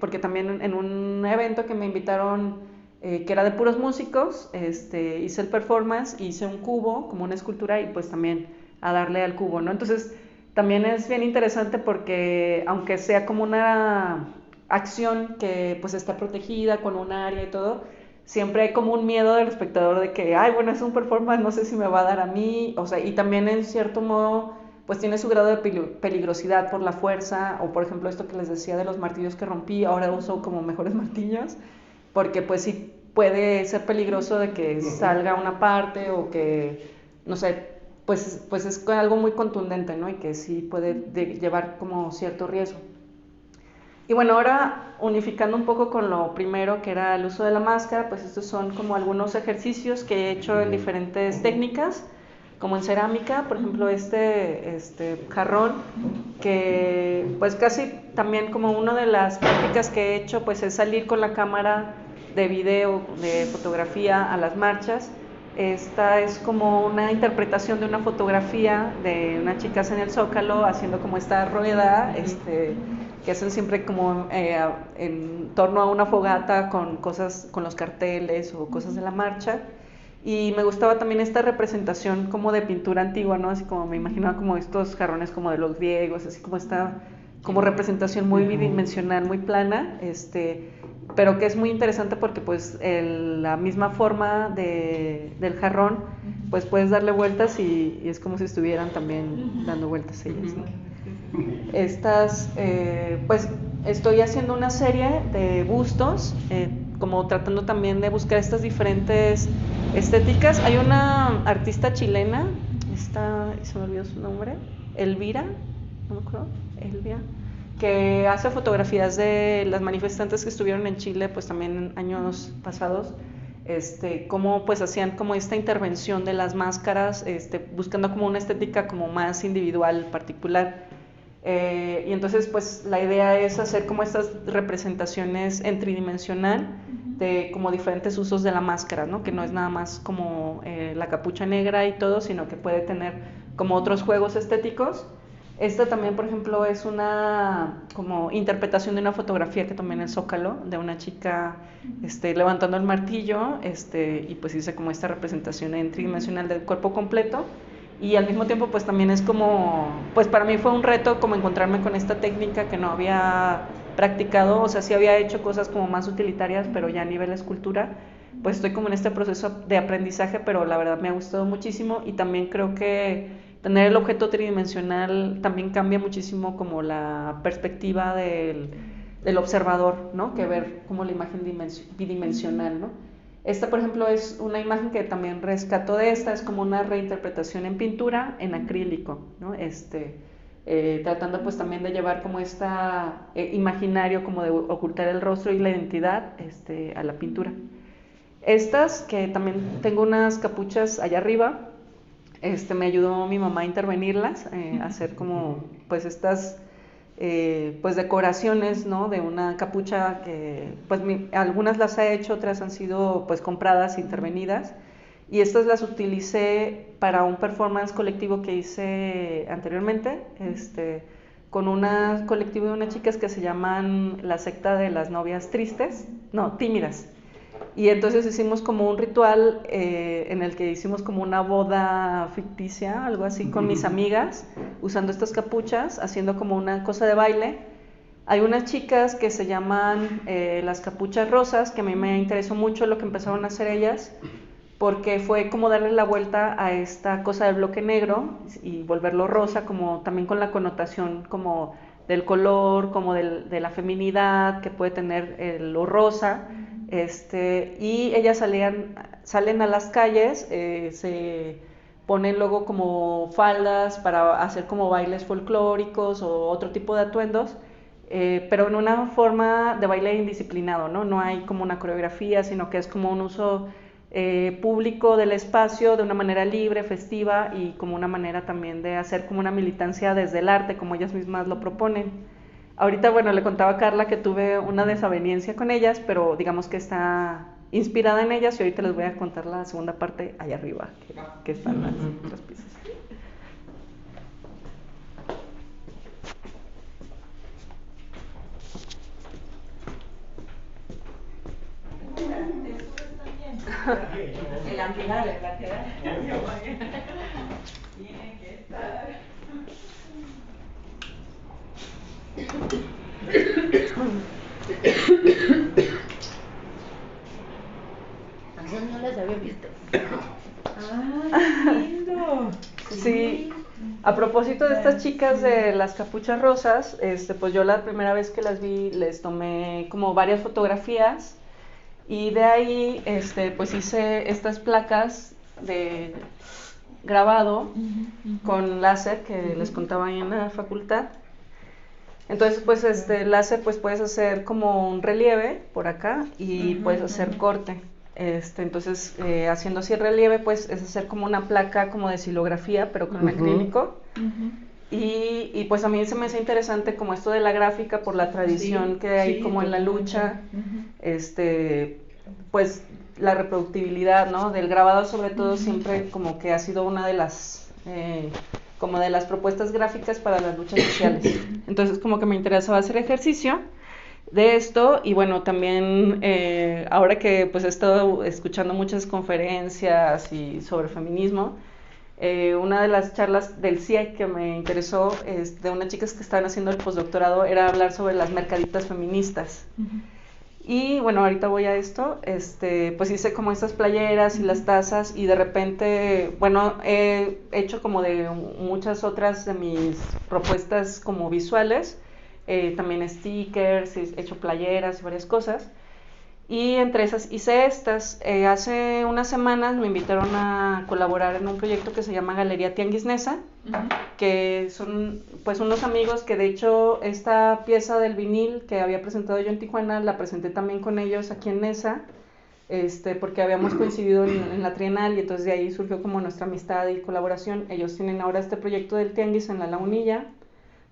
porque también en un evento que me invitaron, que era de puros músicos, hice el performance, hice un cubo como una escultura y pues también a darle al cubo, ¿no? Entonces también es bien interesante porque aunque sea como una acción que pues está protegida con un área y todo, siempre hay como un miedo del espectador de que, ay, bueno, es un performance, no sé si me va a dar a mí, o sea, y también en cierto modo pues tiene su grado de peligrosidad por la fuerza, o por ejemplo esto que les decía de los martillos que rompí, ahora uso como mejores martillos, porque pues sí puede ser peligroso de que salga una parte o que, no sé, pues es algo muy contundente, ¿no? Y que sí puede llevar como cierto riesgo. Y bueno, ahora unificando un poco con lo primero que era el uso de la máscara, pues estos son como algunos ejercicios que he hecho en diferentes técnicas, como en cerámica, por ejemplo este jarrón, que pues casi también como una de las prácticas que he hecho pues es salir con la cámara de video, de fotografía a las marchas. Esta es como una interpretación de una fotografía de unas chicas en el Zócalo haciendo como esta rueda, que hacen siempre como en torno a una fogata con cosas, con los carteles o cosas de la marcha. Y me gustaba también esta representación como de pintura antigua, ¿no? Así como me imaginaba como estos jarrones como de los griegos, así como esta como representación muy bidimensional, muy plana, pero que es muy interesante porque pues la misma forma del jarrón, pues puedes darle vueltas y es como si estuvieran también dando vueltas ellas, ¿no? Estas, pues estoy haciendo una serie de bustos, como tratando también de buscar estas diferentes estéticas. Hay una artista chilena, se me olvidó su nombre, Elvira, no me acuerdo, Elvia, que hace fotografías de las manifestantes que estuvieron en Chile, pues también en años pasados, cómo pues hacían como esta intervención de las máscaras, buscando como una estética como más individual, particular. Y entonces pues la idea es hacer como estas representaciones en tridimensional de como diferentes usos de la máscara, ¿no? Que no es nada más como la capucha negra y todo, sino que puede tener como otros juegos estéticos. Esta también, por ejemplo, es una como interpretación de una fotografía que tomé en el Zócalo de una chica levantando el martillo, y pues hice como esta representación en tridimensional del cuerpo completo. Y al mismo tiempo pues también es como, pues para mí fue un reto como encontrarme con esta técnica que no había practicado, o sea, sí había hecho cosas como más utilitarias, pero ya a nivel escultura, pues estoy como en este proceso de aprendizaje, pero la verdad me ha gustado muchísimo y también creo que tener el objeto tridimensional también cambia muchísimo como la perspectiva del observador, ¿no? Que ver como la imagen bidimensional, ¿no? Esta, por ejemplo, es una imagen que también rescato de esta, es como una reinterpretación en pintura, en acrílico, ¿no? Tratando pues también de llevar como esta imaginario, como de ocultar el rostro y la identidad a la pintura. Estas, que también tengo unas capuchas allá arriba, me ayudó mi mamá a intervenirlas, a hacer como pues estas pues decoraciones, ¿no? De una capucha que pues algunas las he hecho, otras han sido pues compradas, intervenidas, y estas las utilicé para un performance colectivo que hice anteriormente, con un colectivo de unas chicas que se llaman la secta de las novias tristes, no, tímidas. Y entonces hicimos como un ritual en el que hicimos como una boda ficticia, algo así, con mis amigas, usando estas capuchas, haciendo como una cosa de baile. Hay unas chicas que se llaman las capuchas rosas, que a mí me interesó mucho lo que empezaron a hacer ellas, porque fue como darle la vuelta a esta cosa del bloque negro y volverlo rosa, como también con la connotación como del color, como de la feminidad que puede tener lo rosa. Y ellas salen a las calles, se ponen luego como faldas para hacer como bailes folclóricos o otro tipo de atuendos, pero en una forma de baile indisciplinado, ¿no? No hay como una coreografía, sino que es como un uso público del espacio de una manera libre, festiva y como una manera también de hacer como una militancia desde el arte, como ellas mismas lo proponen. Ahorita, bueno, le contaba a Carla que tuve una desaveniencia con ellas, pero digamos que está inspirada en ellas y ahorita les voy a contar la segunda parte allá arriba, que están las otras piezas. El lateral. Tiene que estar. Esas no las había visto. ¡Ah, qué lindo! Sí, a propósito de estas chicas de las capuchas rosas, pues yo la primera vez que las vi les tomé como varias fotografías y de ahí pues hice estas placas de grabado con láser que les contaba ahí en la facultad. Entonces pues láser pues puedes hacer como un relieve por acá y puedes hacer corte. Entonces haciendo así el relieve pues es hacer como una placa como de xilografía pero con acrílico. Y pues a mí se me hace interesante como esto de la gráfica por la tradición que hay como en la lucha, pues la reproductibilidad, ¿no? Del grabado sobre todo siempre como que ha sido una de las como de las propuestas gráficas para las luchas sociales. Entonces como que me interesaba hacer ejercicio de esto y bueno, también ahora que pues he estado escuchando muchas conferencias y sobre feminismo, una de las charlas del CIEC que me interesó de unas chicas que estaban haciendo el postdoctorado era hablar sobre las mercaditas feministas. Y bueno, ahorita voy a esto, pues hice como estas playeras y las tazas y de repente, bueno, he hecho como de muchas otras de mis propuestas como visuales, también stickers, he hecho playeras y varias cosas. Y entre esas hice estas. Hace unas semanas me invitaron a colaborar en un proyecto que se llama Galería Tianguis Nesa, que son pues unos amigos que de hecho esta pieza del vinil que había presentado yo en Tijuana la presenté también con ellos aquí en Nesa, porque habíamos coincidido en la Trienal y entonces de ahí surgió como nuestra amistad y colaboración. Ellos tienen ahora este proyecto del Tianguis en La Lagunilla.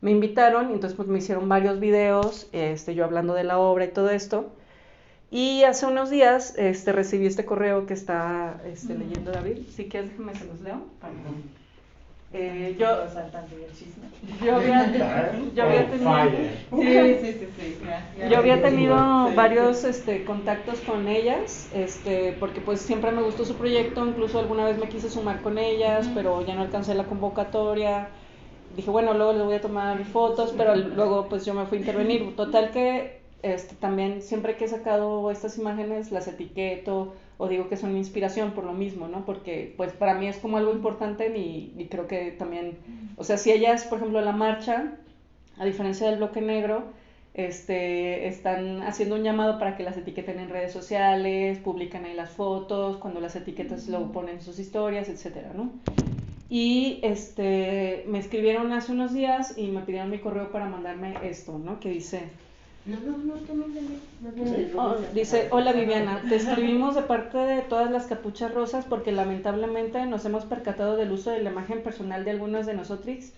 Me invitaron y entonces pues me hicieron varios videos, yo hablando de la obra y todo esto. Y hace unos días recibí este correo que está leyendo David. Si quieres, déjame se los leo. Yo Saltando y el chisme. había tenido... Sí. Yo había tenido varios contactos con ellas, porque pues siempre me gustó su proyecto, incluso alguna vez me quise sumar con ellas, pero ya no alcancé la convocatoria. Dije, bueno, luego les voy a tomar fotos, pero luego pues yo me fui a intervenir. Total que también siempre que he sacado estas imágenes las etiqueto o digo que son mi inspiración por lo mismo, ¿no? Porque pues para mí es como algo importante y creo que también, o sea, si ellas, por ejemplo, la marcha, a diferencia del bloque negro, están haciendo un llamado para que las etiqueten en redes sociales, publican ahí las fotos, cuando las etiquetas luego ponen sus historias, etcétera, ¿no? Y me escribieron hace unos días y me pidieron mi correo para mandarme esto, ¿no? Que dice... No, tú no entendí. Dice, hola Viviana, te escribimos de parte de todas las capuchas rosas porque lamentablemente nos hemos percatado del uso de la imagen personal de algunos de nosotros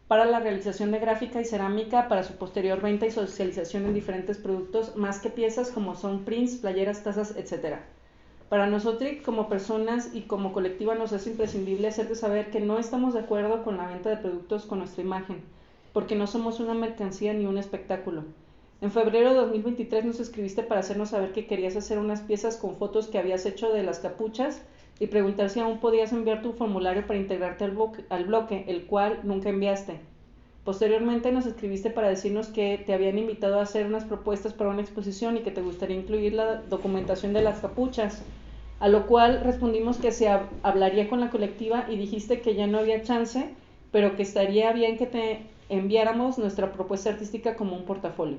para la realización de gráfica y cerámica para su posterior venta y socialización en diferentes productos, más que piezas como son prints, playeras, tazas, etc. Para nosotros, como personas y como colectiva, nos es imprescindible hacerte saber que no estamos de acuerdo con la venta de productos con nuestra imagen, porque no somos una mercancía ni un espectáculo. En febrero de 2023 nos escribiste para hacernos saber que querías hacer unas piezas con fotos que habías hecho de las capuchas y preguntar si aún podías enviar tu formulario para integrarte al bloque, el cual nunca enviaste. Posteriormente nos escribiste para decirnos que te habían invitado a hacer unas propuestas para una exposición y que te gustaría incluir la documentación de las capuchas, a lo cual respondimos que se hablaría con la colectiva y dijiste que ya no había chance, pero que estaría bien que te enviáramos nuestra propuesta artística como un portafolio.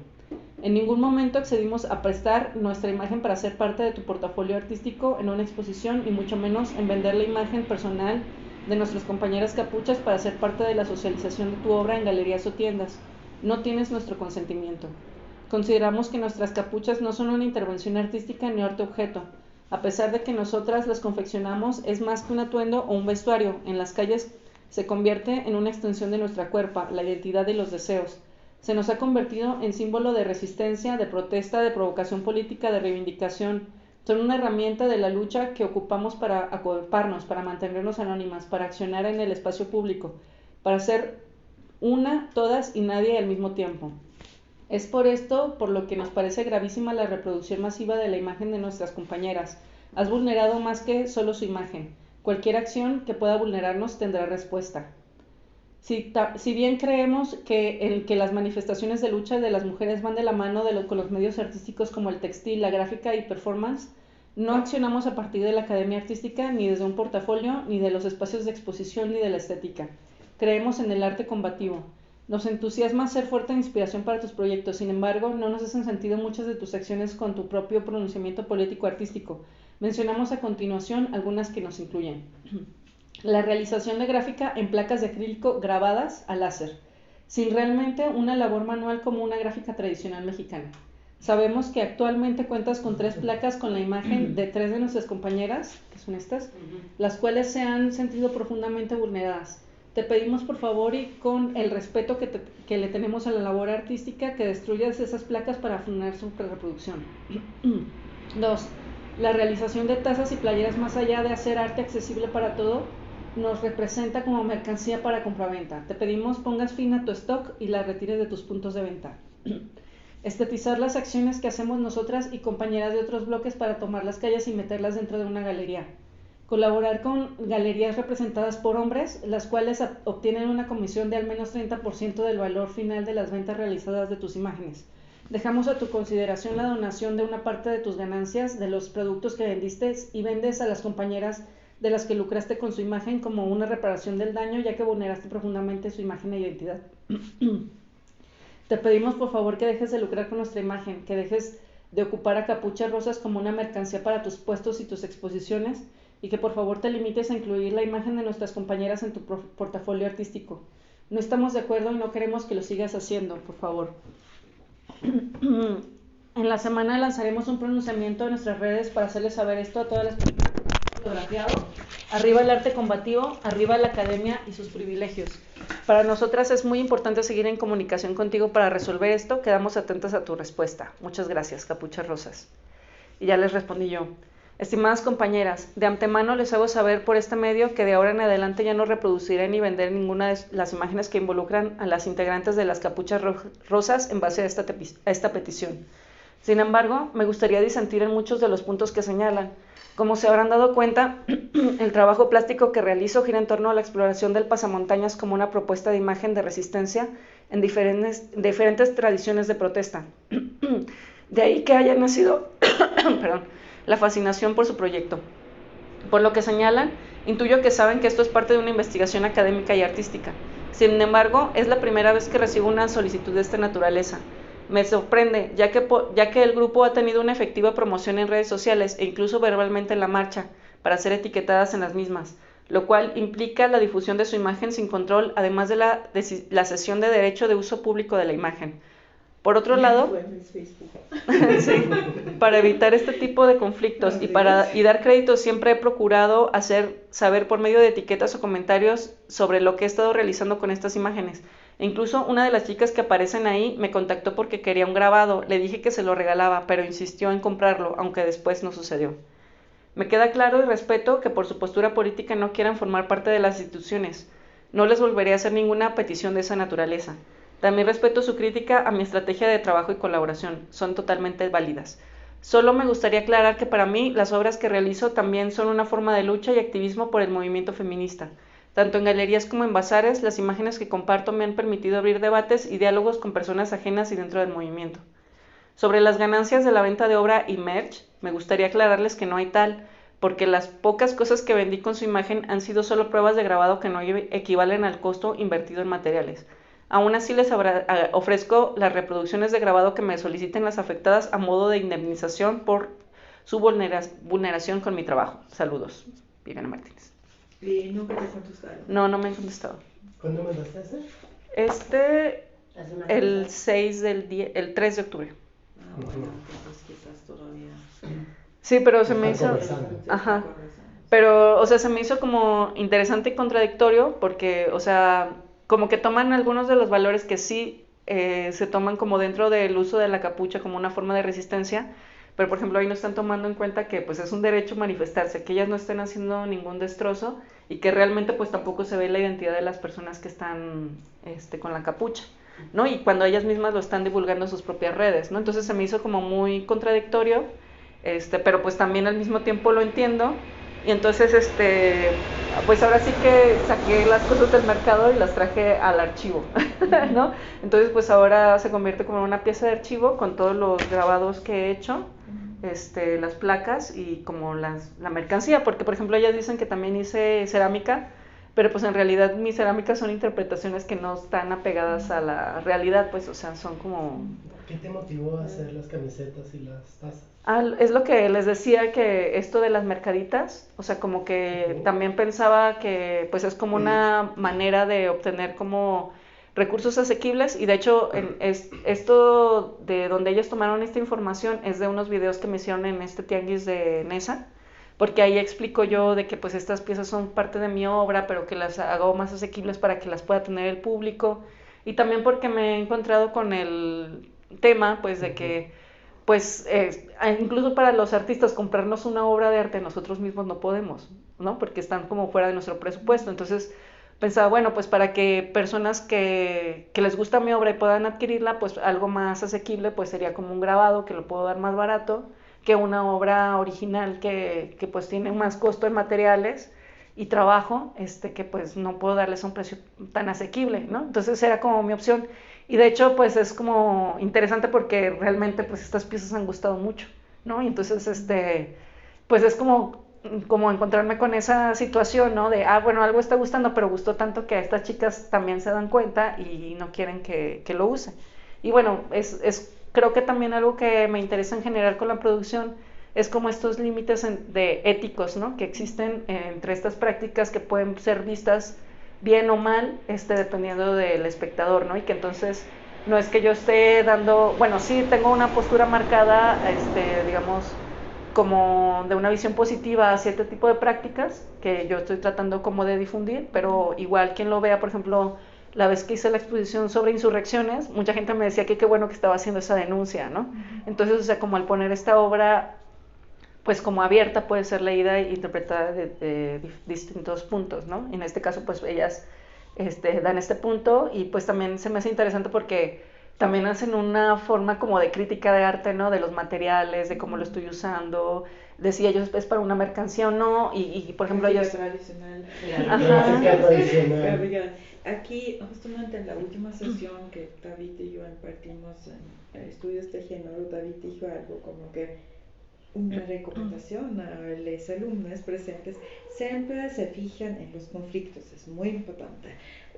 En ningún momento accedimos a prestar nuestra imagen para ser parte de tu portafolio artístico en una exposición y mucho menos en vender la imagen personal de nuestras compañeras capuchas para ser parte de la socialización de tu obra en galerías o tiendas. No tienes nuestro consentimiento. Consideramos que nuestras capuchas no son una intervención artística ni arte objeto. A pesar de que nosotras las confeccionamos, es más que un atuendo o un vestuario. En las calles se convierte en una extensión de nuestra cuerpa, la identidad y los deseos. Se nos ha convertido en símbolo de resistencia, de protesta, de provocación política, de reivindicación. Son una herramienta de la lucha que ocupamos para acoparnos, para mantenernos anónimas, para accionar en el espacio público, para ser una, todas y nadie al mismo tiempo. Es por esto por lo que nos parece gravísima la reproducción masiva de la imagen de nuestras compañeras. Has vulnerado más que solo su imagen. Cualquier acción que pueda vulnerarnos tendrá respuesta. Si bien creemos que las manifestaciones de lucha de las mujeres van de la mano con los medios artísticos como el textil, la gráfica y performance, no accionamos a partir de la academia artística, ni desde un portafolio, ni de los espacios de exposición, ni de la estética. Creemos en el arte combativo. Nos entusiasma ser fuerte de inspiración para tus proyectos, sin embargo, no nos hacen sentido muchas de tus acciones con tu propio pronunciamiento político-artístico. Mencionamos a continuación algunas que nos incluyen. La realización de gráfica en placas de acrílico grabadas a láser, sin realmente una labor manual como una gráfica tradicional mexicana. Sabemos que actualmente cuentas con 3 placas con la imagen de 3 de nuestras compañeras, que son estas, las cuales se han sentido profundamente vulneradas. Te pedimos por favor y con el respeto que le tenemos a la labor artística que destruyas esas placas para frenar su reproducción. 2. La realización de tazas y playeras, más allá de hacer arte accesible para todo, nos representa como mercancía para compraventa. Te pedimos pongas fin a tu stock y la retires de tus puntos de venta. Estetizar las acciones que hacemos nosotras y compañeras de otros bloques para tomar las calles y meterlas dentro de una galería. Colaborar con galerías representadas por hombres, las cuales obtienen una comisión de al menos 30% del valor final de las ventas realizadas de tus imágenes. Dejamos a tu consideración la donación de una parte de tus ganancias de los productos que vendiste y vendes a las compañeras de las que lucraste con su imagen como una reparación del daño, ya que vulneraste profundamente su imagen e identidad. Te pedimos por favor que dejes de lucrar con nuestra imagen, que dejes de ocupar a Capuchas Rosas como una mercancía para tus puestos y tus exposiciones, y que por favor te limites a incluir la imagen de nuestras compañeras en tu portafolio artístico. No estamos de acuerdo y no queremos que lo sigas haciendo, por favor. En la semana lanzaremos un pronunciamiento en nuestras redes para hacerles saber esto a todas las personas que han fotografiado. Arriba el arte combativo, arriba la academia y sus privilegios. Para nosotras es muy importante seguir en comunicación contigo para resolver esto. Quedamos atentas a tu respuesta. Muchas gracias, Capuchas Rosas. Y ya les respondí yo. Estimadas compañeras, de antemano les hago saber por este medio que de ahora en adelante ya no reproduciré ni vender ninguna de las imágenes que involucran a las integrantes de las Capuchas Rosas en base a esta petición. Sin embargo, me gustaría disentir en muchos de los puntos que señalan. Como se habrán dado cuenta, el trabajo plástico que realizo gira en torno a la exploración del pasamontañas como una propuesta de imagen de resistencia en diferentes tradiciones de protesta. De ahí que haya nacido la fascinación por su proyecto. Por lo que señalan, intuyo que saben que esto es parte de una investigación académica y artística. Sin embargo, es la primera vez que recibo una solicitud de esta naturaleza. Me sorprende, ya que el grupo ha tenido una efectiva promoción en redes sociales e incluso verbalmente en la marcha, para ser etiquetadas en las mismas, lo cual implica la difusión de su imagen sin control, además de la cesión de derecho de uso público de la imagen. Por otro lado, sí, para evitar este tipo de conflictos y dar crédito, siempre he procurado hacer saber por medio de etiquetas o comentarios sobre lo que he estado realizando con estas imágenes. E incluso una de las chicas que aparecen ahí me contactó porque quería un grabado. Le dije que se lo regalaba, pero insistió en comprarlo, aunque después no sucedió. Me queda claro y respeto que por su postura política no quieran formar parte de las instituciones. No les volveré a hacer ninguna petición de esa naturaleza. También respeto su crítica a mi estrategia de trabajo y colaboración. Son totalmente válidas. Solo me gustaría aclarar que para mí las obras que realizo también son una forma de lucha y activismo por el movimiento feminista. Tanto en galerías como en bazares, las imágenes que comparto me han permitido abrir debates y diálogos con personas ajenas y dentro del movimiento. Sobre las ganancias de la venta de obra y merch, me gustaría aclararles que no hay tal, porque las pocas cosas que vendí con su imagen han sido solo pruebas de grabado que no equivalen al costo invertido en materiales. Aún así les ofrezco las reproducciones de grabado que me soliciten las afectadas a modo de indemnización por su vulneración con mi trabajo. Saludos, Viviana Martínez. ¿Y nunca te contestaron? No, no me han contestado. ¿Cuándo mandaste ese? El 3 de octubre. Ah, bueno, entonces quizás todavía. Sí, pero se me hizo... Conversando. Ajá. Pero, o sea, se me hizo como interesante y contradictorio porque, o sea, como que toman algunos de los valores que sí se toman como dentro del uso de la capucha como una forma de resistencia, pero por ejemplo ahí no están tomando en cuenta que pues es un derecho manifestarse, que ellas no estén haciendo ningún destrozo y que realmente pues tampoco se ve la identidad de las personas que están con la capucha, ¿no? Y cuando ellas mismas lo están divulgando en sus propias redes, ¿no? Entonces se me hizo como muy contradictorio, pero pues también al mismo tiempo lo entiendo. Y entonces, pues ahora sí que saqué las cosas del mercado y las traje al archivo, ¿no? Entonces, pues ahora se convierte como en una pieza de archivo con todos los grabados que he hecho, las placas y como la mercancía, porque por ejemplo ellas dicen que también hice cerámica, pero pues en realidad mis cerámicas son interpretaciones que no están apegadas a la realidad, pues, o sea, son como... ¿Qué te motivó a hacer las camisetas y las tazas? Es lo que les decía, que esto de las mercaditas, o sea, como que también pensaba que pues es como una manera de obtener como recursos asequibles, y de hecho esto de donde ellos tomaron esta información es de unos videos que me hicieron en este tianguis de Nesa, porque ahí explico yo de que pues estas piezas son parte de mi obra, pero que las hago más asequibles para que las pueda tener el público, y también porque me he encontrado con el tema pues de que pues incluso para los artistas comprarnos una obra de arte nosotros mismos no podemos, ¿no? Porque están como fuera de nuestro presupuesto. Entonces pensaba, bueno, pues para que personas que les gusta mi obra y puedan adquirirla, pues algo más asequible pues sería como un grabado que lo puedo dar más barato que una obra original que pues tiene más costo en materiales y trabajo, que pues no puedo darles un precio tan asequible, ¿no? Entonces era como mi opción. Y de hecho, pues es como interesante porque realmente pues estas piezas han gustado mucho, ¿no? Y entonces, pues es como encontrarme con esa situación, ¿no? De, bueno, algo está gustando, pero gustó tanto que a estas chicas también se dan cuenta y no quieren que lo use. Y bueno, creo que también algo que me interesa en general con la producción es como estos límites de éticos, ¿no? Que existen entre estas prácticas que pueden ser vistas bien o mal, dependiendo del espectador, ¿no? Y que entonces no es que yo esté dando, bueno, sí tengo una postura marcada, digamos, como de una visión positiva hacia este tipo de prácticas que yo estoy tratando como de difundir, pero igual quien lo vea, por ejemplo, la vez que hice la exposición sobre insurrecciones, mucha gente me decía que qué bueno que estaba haciendo esa denuncia, ¿no? Entonces, o sea, como al poner esta obra pues como abierta puede ser leída e interpretada de distintos puntos, ¿no? En este caso, pues ellas dan este punto y pues también se me hace interesante porque también hacen una forma como de crítica de arte, ¿no? De los materiales, de cómo lo estoy usando, de si ellos es para una mercancía o no, y por ejemplo ellos... tradicional. Gráfica tradicional. Aquí, justamente en la última sesión que David y yo impartimos en estudios de género, David dijo algo como que una recomendación a los alumnos presentes: siempre se fijan en los conflictos, es muy importante,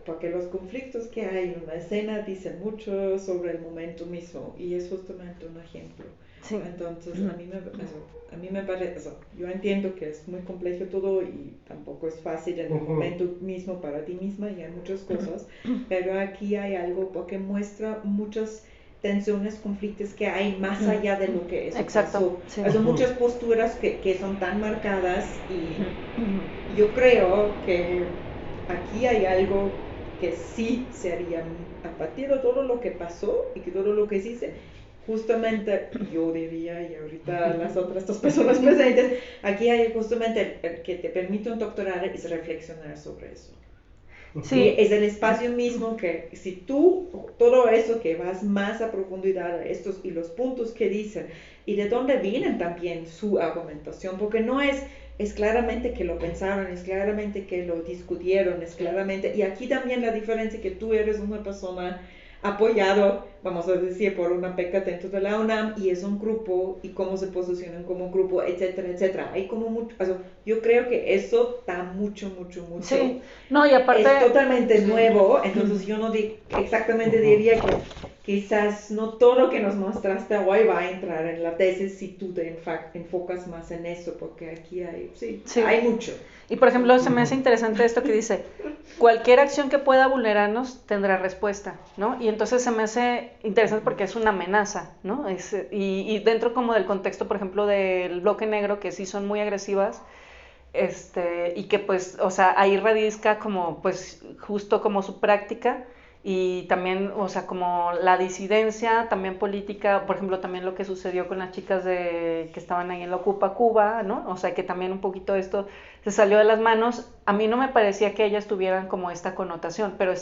porque los conflictos que hay en una escena dicen mucho sobre el momento mismo, y es justamente un ejemplo. Sí. Entonces, a mí me parece, yo entiendo que es muy complejo todo y tampoco es fácil en el momento mismo para ti misma, y hay muchas cosas, pero aquí hay algo porque muestra muchas tensiones, conflictos que hay más allá de lo que es. Exacto. Sí. Muchas posturas que son tan marcadas, y yo creo que aquí hay algo que sí se haría a partir de todo lo que pasó y que todo lo que se justamente yo diría, y ahorita las otras dos personas presentes, aquí hay justamente el que te permite un doctorado es reflexionar sobre eso. Sí. Es el espacio mismo que si tú, todo eso que vas más a profundidad, estos y los puntos que dicen, y de dónde vienen también su argumentación, porque no es claramente que lo pensaron, es claramente que lo discutieron, es claramente, y aquí también la diferencia que tú eres una persona apoyado, vamos a decir, por una beca dentro de la UNAM, y es un grupo, y cómo se posicionan como grupo, etcétera, etcétera. Hay como mucho, yo creo que eso da mucho. Sí, no, y aparte... Es totalmente nuevo, entonces yo no exactamente diría que quizás no todo lo que nos mostraste hoy va a entrar en la tesis si tú te enfocas más en eso, porque aquí hay, hay mucho. Y por ejemplo, se me hace interesante esto que dice: cualquier acción que pueda vulnerarnos tendrá respuesta, ¿no? Y entonces se me hace interesante porque es una amenaza, ¿no? Y dentro como del contexto, por ejemplo, del bloque negro, que sí son muy agresivas, y que pues, o sea, ahí radizca como, pues, justo como su práctica, y también, o sea, como la disidencia también política, por ejemplo, también lo que sucedió con las chicas que estaban ahí en la Ocupa Cuba, ¿no? O sea, que también un poquito esto se salió de las manos. A mí no me parecía que ellas tuvieran como esta connotación, pero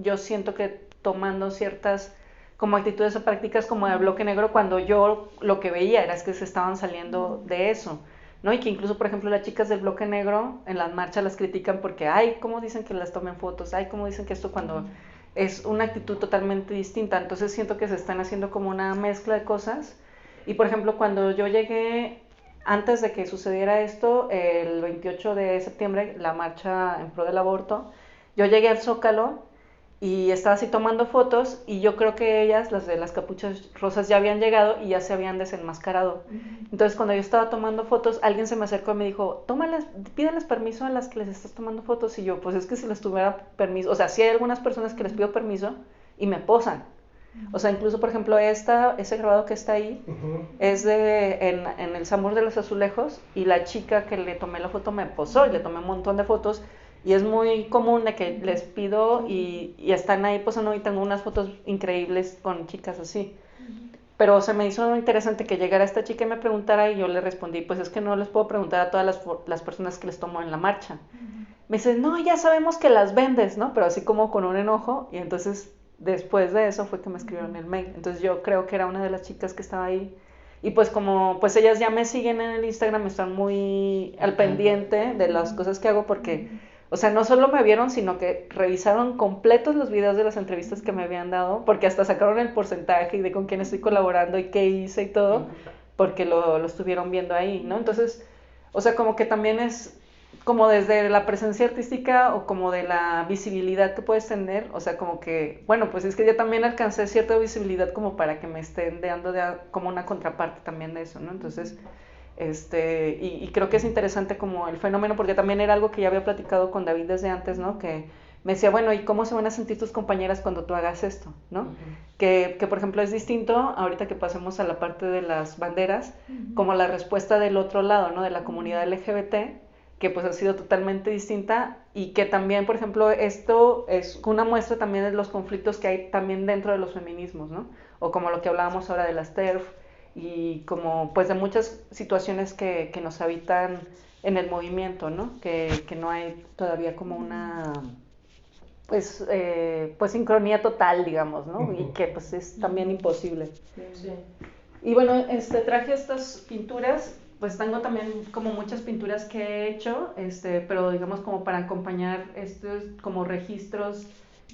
yo siento que tomando ciertas como actitudes o prácticas como del bloque negro, cuando yo lo que veía era que se estaban saliendo de eso, ¿no? Y que incluso, por ejemplo, las chicas del bloque negro en las marchas las critican porque, ay, ¿cómo dicen que las tomen fotos? Ay, ¿cómo dicen que esto? Cuando es una actitud totalmente distinta. Entonces siento que se están haciendo como una mezcla de cosas. Y por ejemplo, cuando yo llegué, antes de que sucediera esto, el 28 de septiembre, la marcha en pro del aborto, yo llegué al Zócalo y estaba así tomando fotos, y yo creo que ellas, las de las capuchas rosas, ya habían llegado y ya se habían desenmascarado. Entonces cuando yo estaba tomando fotos, alguien se me acercó y me dijo: pídeles permiso a las que les estás tomando fotos. Y yo, pues es que si les tuviera permiso, o sea, sí hay algunas personas que les pido permiso y me posan. O sea, incluso por ejemplo ese grabado que está ahí es en el Zamor de los Azulejos, y la chica que le tomé la foto me posó y le tomé un montón de fotos. Y es muy común de que les pido y están ahí posando, y tengo unas fotos increíbles con chicas así. Pero se me hizo interesante que llegara esta chica y me preguntara, y yo le respondí: pues es que no les puedo preguntar a todas las personas que les tomo en la marcha. Me dice: no, ya sabemos que las vendes, ¿no? Pero así como con un enojo. Y entonces después de eso fue que me escribieron el mail. Entonces yo creo que era una de las chicas que estaba ahí. Y pues como pues ellas ya me siguen en el Instagram, están muy al pendiente de las cosas que hago, porque, o sea, no solo me vieron, sino que revisaron completos los videos de las entrevistas que me habían dado, porque hasta sacaron el porcentaje y de con quién estoy colaborando y qué hice y todo, porque lo estuvieron viendo ahí, ¿no? Entonces, o sea, como que también es como desde la presencia artística o como de la visibilidad que puedes tener, o sea, como que, bueno, pues es que yo también alcancé cierta visibilidad como para que me estén dando como una contraparte también de eso, ¿no? Entonces, y creo que es interesante como el fenómeno, porque también era algo que ya había platicado con David desde antes, ¿no? Que me decía: bueno, ¿y cómo se van a sentir tus compañeras cuando tú hagas esto, ¿no? Que por ejemplo es distinto, ahorita que pasemos a la parte de las banderas, como la respuesta del otro lado, ¿no? De la comunidad LGBT, que pues ha sido totalmente distinta, y que también, por ejemplo, esto es una muestra también de los conflictos que hay también dentro de los feminismos, ¿no? O como lo que hablábamos ahora de las TERF, y como pues de muchas situaciones que nos habitan en el movimiento, ¿no? Que no hay todavía como una pues sincronía total, digamos, ¿no? Y que pues es también imposible. Sí. Y bueno, traje estas pinturas, pues tengo también como muchas pinturas que he hecho, pero digamos como para acompañar estos como registros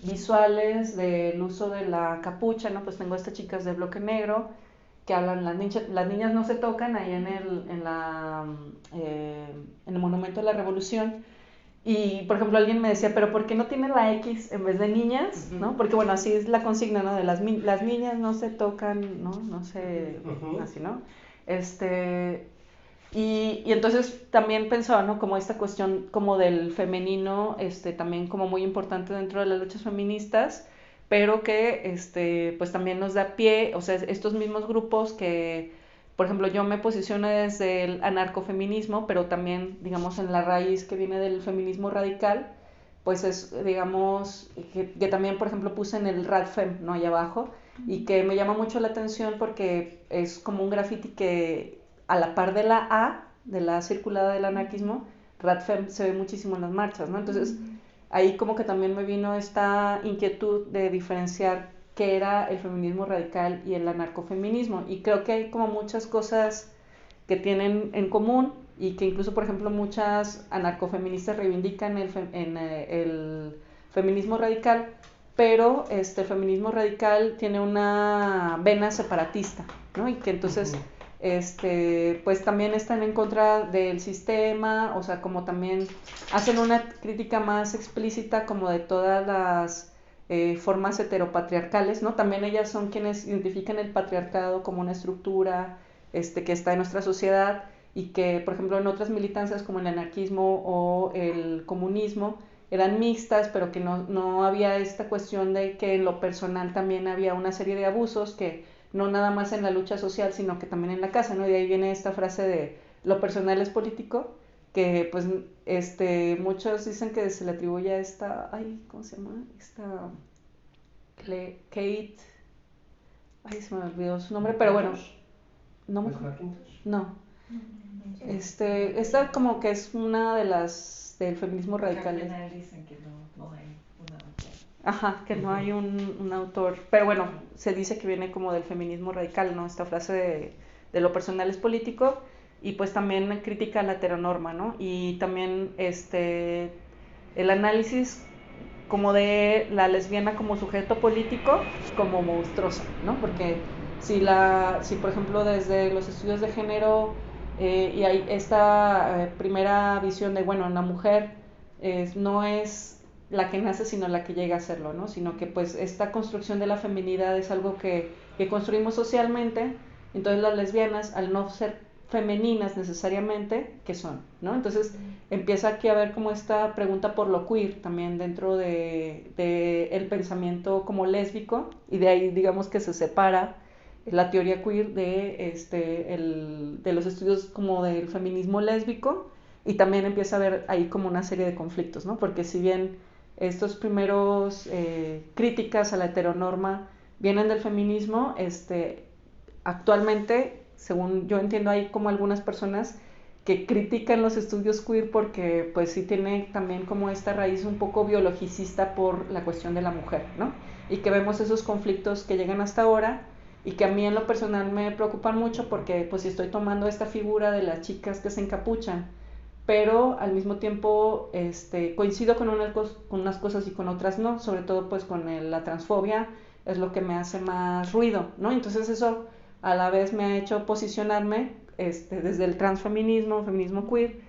visuales del uso de la capucha, ¿no? Pues tengo estas chicas de bloque negro que hablan, las niñas no se tocan ahí en el Monumento a la Revolución. Y, por ejemplo, alguien me decía, pero ¿por qué no tiene la X en vez de niñas? ¿No? Porque, bueno, así es la consigna, ¿no? De las niñas no se tocan, ¿no? No sé, así, ¿no? Y entonces también pensaba, ¿no? Como esta cuestión como del femenino, también como muy importante dentro de las luchas feministas, pero que, pues también nos da pie, o sea, estos mismos grupos que, por ejemplo, yo me posiciono desde el anarcofeminismo, pero también, digamos, en la raíz que viene del feminismo radical, pues es, digamos, que también, por ejemplo, puse en el Radfem, ¿no? Ahí abajo, y que me llama mucho la atención porque es como un graffiti que a la par de la A, de la circulada del anarquismo, Radfem se ve muchísimo en las marchas, ¿no? Entonces, ahí como que también me vino esta inquietud de diferenciar qué era el feminismo radical y el anarcofeminismo. Y creo que hay como muchas cosas que tienen en común y que incluso, por ejemplo, muchas anarcofeministas reivindican el feminismo radical, pero el feminismo radical tiene una vena separatista, ¿no? Y que entonces pues también están en contra del sistema, o sea, como también hacen una crítica más explícita como de todas las formas heteropatriarcales, ¿no? También ellas son quienes identifican el patriarcado como una estructura que está en nuestra sociedad y que, por ejemplo, en otras militancias como el anarquismo o el comunismo eran mixtas, pero que no había esta cuestión de que en lo personal también había una serie de abusos que no nada más en la lucha social, sino que también en la casa, ¿no? Y de ahí viene esta frase de lo personal es político, que pues muchos dicen que se le atribuye a esta, ¿cómo se llama? Kate, se me olvidó su nombre, pero bueno, no. Esta como que es una de las del feminismo radical. Dicen que no hay un autor. Ajá, que no hay un autor, pero bueno, se dice que viene como del feminismo radical, ¿no? Esta frase de lo personal es político y pues también critica la heteronorma, ¿no? Y también el análisis como de la lesbiana como sujeto político como monstruosa, ¿no? Porque si por ejemplo desde los estudios de género y hay esta primera visión de, bueno, la mujer no es la que nace sino la que llega a serlo, ¿no? Sino que pues esta construcción de la feminidad es algo que construimos socialmente, entonces las lesbianas al no ser femeninas necesariamente, ¿qué son? ¿No? Entonces empieza aquí a haber como esta pregunta por lo queer también dentro de el pensamiento como lésbico, y de ahí digamos que se separa la teoría queer de los estudios como del feminismo lésbico, y también empieza a haber ahí como una serie de conflictos, ¿no? Porque si bien estos primeros críticas a la heteronorma vienen del feminismo, actualmente, según yo entiendo, hay como algunas personas que critican los estudios queer porque pues sí tiene también como esta raíz un poco biologicista por la cuestión de la mujer, ¿no? Y que vemos esos conflictos que llegan hasta ahora y que a mí en lo personal me preocupan mucho porque pues si estoy tomando esta figura de las chicas que se encapuchan, pero al mismo tiempo coincido con unas cosas y con otras no, sobre todo pues con la transfobia es lo que me hace más ruido, ¿no? Entonces eso a la vez me ha hecho posicionarme desde el transfeminismo, feminismo queer,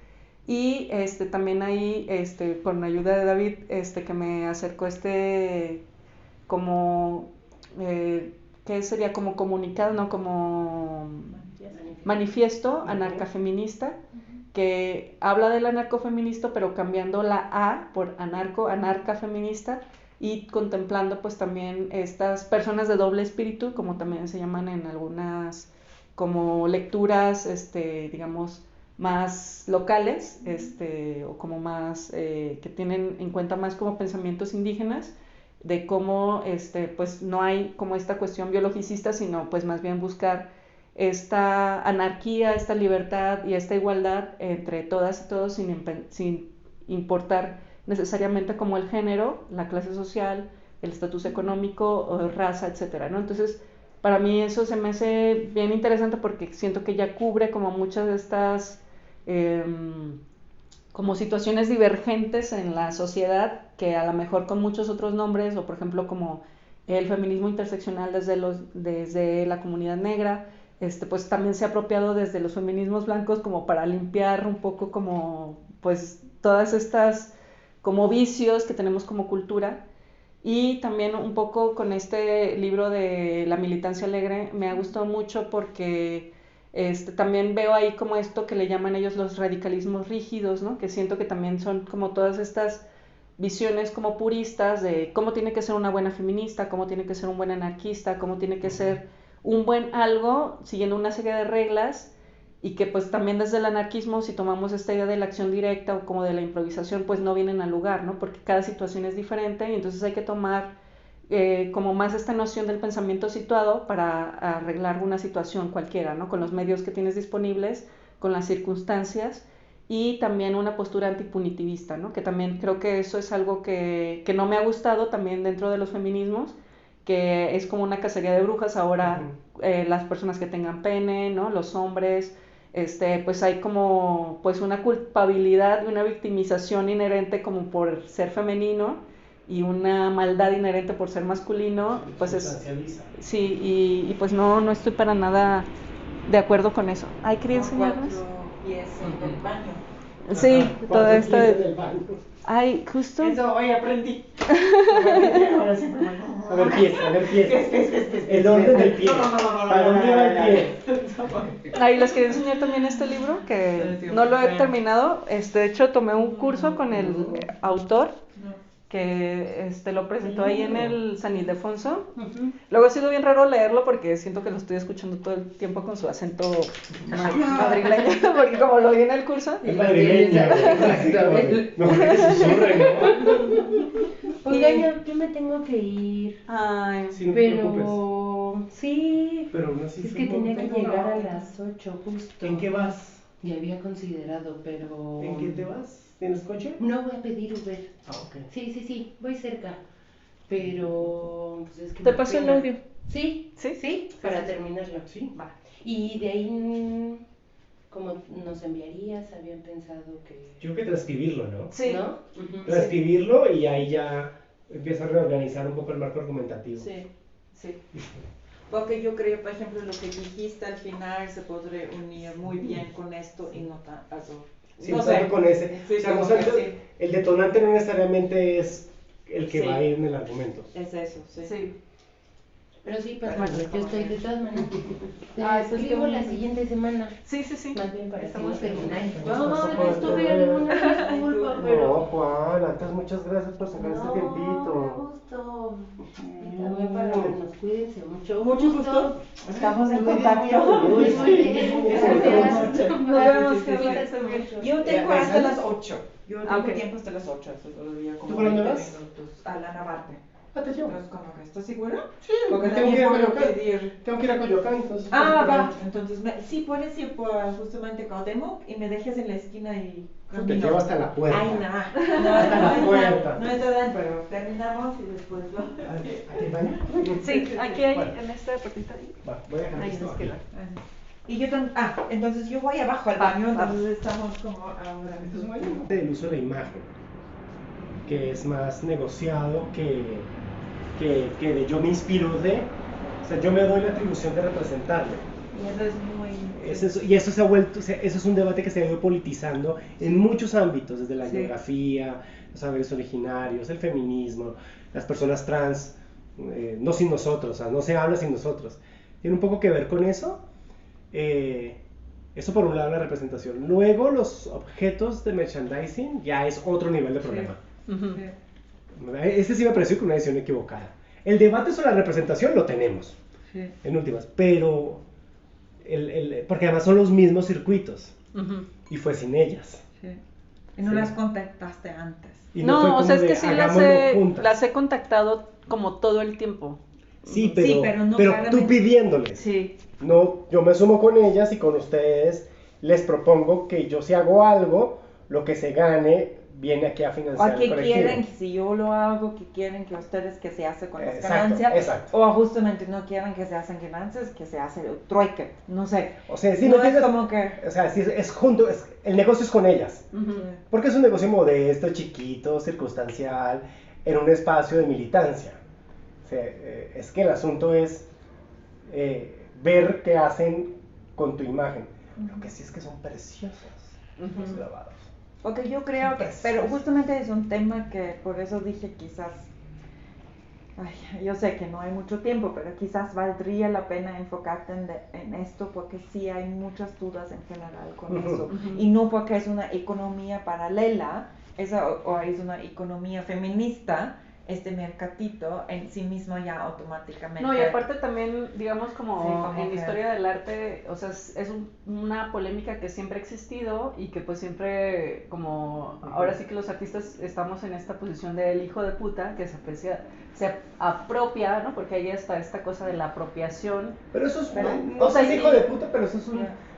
y también ahí con la ayuda de David que me acercó como ¿qué sería? Como comunicado, no, como manifiesto anarcafeminista, que habla del anarcofeminista pero cambiando la A por anarcafeminista, y contemplando pues también estas personas de doble espíritu, como también se llaman en algunas como lecturas, digamos, más locales, o como más, que tienen en cuenta más como pensamientos indígenas, de cómo pues no hay como esta cuestión biologicista, sino pues más bien buscar esta anarquía, esta libertad y esta igualdad entre todas y todos sin importar necesariamente como el género, la clase social, el estatus económico, o raza, etcétera, ¿no? Entonces, para mí eso se me hace bien interesante porque siento que ya cubre como muchas de estas como situaciones divergentes en la sociedad que a lo mejor con muchos otros nombres, o por ejemplo como el feminismo interseccional desde la comunidad negra, pues también se ha apropiado desde los feminismos blancos como para limpiar un poco como pues todas estas como vicios que tenemos como cultura. Y también un poco con este libro de La militancia alegre me ha gustado mucho porque también veo ahí como esto que le llaman ellos los radicalismos rígidos, ¿no? Que siento que también son como todas estas visiones como puristas de cómo tiene que ser una buena feminista, cómo tiene que ser un buen anarquista, cómo tiene que ser un buen algo siguiendo una serie de reglas, y que pues también desde el anarquismo, si tomamos esta idea de la acción directa o como de la improvisación, pues no vienen al lugar, ¿no? Porque cada situación es diferente y entonces hay que tomar como más esta noción del pensamiento situado para arreglar una situación cualquiera, ¿no? Con los medios que tienes disponibles, con las circunstancias, y también una postura antipunitivista, ¿no? Que también creo que eso es algo que no me ha gustado también dentro de los feminismos, que es como una cacería de brujas ahora. Las personas que tengan pene, ¿no? Los hombres, pues hay como pues una culpabilidad y una victimización inherente como por ser femenino y una maldad inherente por ser masculino, pues sí, y pues no estoy para nada de acuerdo con eso. Ay, quería enseñarles. 4 pies en el baño. Sí, todo esto del baño. Ay, justo. Eso hoy aprendí. Ahora siempre me... A ver, pies. Pies. El orden del pie. No. ¿Para dónde va el pie? Ahí les quería enseñar también este libro, que no lo he terminado. De hecho, tomé un curso con el autor, que lo presentó ahí en el San Ildefonso. Luego ha sido bien raro leerlo porque siento que lo estoy escuchando todo el tiempo con su acento madrileño, porque como lo vi en el curso. Es madrileño. No, que se susurre, ¿no? Oigan, yo me tengo que ir. Ay, Sí, no te preocupes. Pero sí, Pero aún así es que tenía que llegar a las 8 justo. ¿En qué vas? Y había considerado, pero... ¿En qué te vas? ¿Tienes coche? No voy a pedir Uber. Ah, ok. Sí, voy cerca. Pero... Pues es que ¿te me pasó el pena. audio? Sí, para terminarlo. Sí. Va. Y de ahí, como nos enviarías, habían pensado que... Yo creo que transcribirlo, ¿no? Sí. ¿No? Ujú. Transcribirlo y ahí ya empieza a reorganizar un poco el marco argumentativo. Sí. Porque yo creo, por ejemplo, lo que dijiste al final se podría unir muy bien con esto y no tanto. Sí, no tanto con ese. Sí, o sea, como nosotros, que sí. el detonante no necesariamente es el que Sí. va a ir en el argumento. Es eso, sí. Sí. Pero sí, pues Bueno, yo estoy de todas maneras. Te Ah, pues escribo qué la bueno. siguiente semana. Sí. Más bien para Estamos que terminar. Estamos No, pasando no estuve de- alguna disculpa, No, pero... Juan, antes muchas gracias por sacar este Me tiempito. gustó. Y también para vernos, cuídense mucho. Mucho gusto. Estamos en contacto. Muy bien, gracias. Nos vemos, Sí, sí, Carla. sí. Estás mucho. Yo tengo ¿Ya hasta sales? las 8. Yo tengo ok. tiempo hasta las 8, eso todavía como ¿Tú por dónde 20 vas? minutos. A la Navarte. Atención. Entonces, como que, ¿estás segura? Sí, Porque tengo que ir a también puedo Coyoacán. pedir. Tengo que ir a Coyoacán, entonces. Ah, va. Entonces, sí, puedes ir por justamente Cuauhtémoc y me dejes en la esquina y Te camino. llevo hasta la puerta. Ay, no. Hasta la puerta. No está bien, pero terminamos y después lo... ¿Aquí el baño? Sí, aquí hay, Bueno, en esta puertita ahí. va, voy a dejar Ahí esto nos aquí. queda. Y yo también, entonces yo voy abajo al baño, entonces estamos como ahora. Este es un baño del uso de la imagen, que es más negociado que de yo me inspiro de, o sea, yo me doy la atribución de representarlo. Y eso es muy... Y eso se ha vuelto, o sea, eso es un debate que se ha ido politizando en muchos ámbitos, desde la Sí. geografía, los saberes originarios, el feminismo, las personas trans, no sin nosotros, o sea, no se habla sin nosotros. Tiene un poco que ver con eso. Eso por un lado la representación. Luego los objetos de merchandising ya es otro nivel de problema. Ujú. Este sí me pareció que una decisión equivocada. El debate sobre la representación lo tenemos, Sí. en últimas, pero porque además son los mismos circuitos Ujú. y fue sin ellas. Sí. Y no Sí. las contactaste antes. Y no fue No, o como sea, es de, que sí hagámoslo juntas. las he contactado como todo el tiempo. Sí, Sí, pero no tú claramente. pidiéndoles. Sí. No, yo me sumo con ellas y con ustedes les propongo que yo si hago algo, lo que se gane viene aquí a O financiar el que colectivo. quieren que si yo lo hago, que quieren que ustedes que se hace con las Exacto, ganancias, exacto. o justamente no quieren que se hacen ganancias, que se hace el trueque, no sé. O sea, sí, no ¿me es entiendes? como que... O sea, sí, es junto, el negocio es con ellas. Porque es un negocio modesto, chiquito, circunstancial, en un espacio de militancia. O sea, es que el asunto es ver qué hacen con tu imagen. Lo que sí es que son preciosos los grabados. Porque yo creo que, pero justamente es un tema que por eso dije quizás, ay, yo sé que no hay mucho tiempo, pero quizás valdría la pena enfocarte en esto porque sí hay muchas dudas en general con eso. Y no porque es una economía paralela, o es una economía feminista, este mercatito en sí mismo ya automáticamente. No, y aparte también, digamos, como, Sí, como en que... historia del arte, o sea, es una polémica que siempre ha existido y que pues siempre, como, ahora sí que los artistas estamos en esta posición del hijo de puta, que se apropia, ¿no? Porque ahí está esta cosa de la apropiación. Pero eso es, Pero, no o sea, sé si y- hijo de puta, pero eso es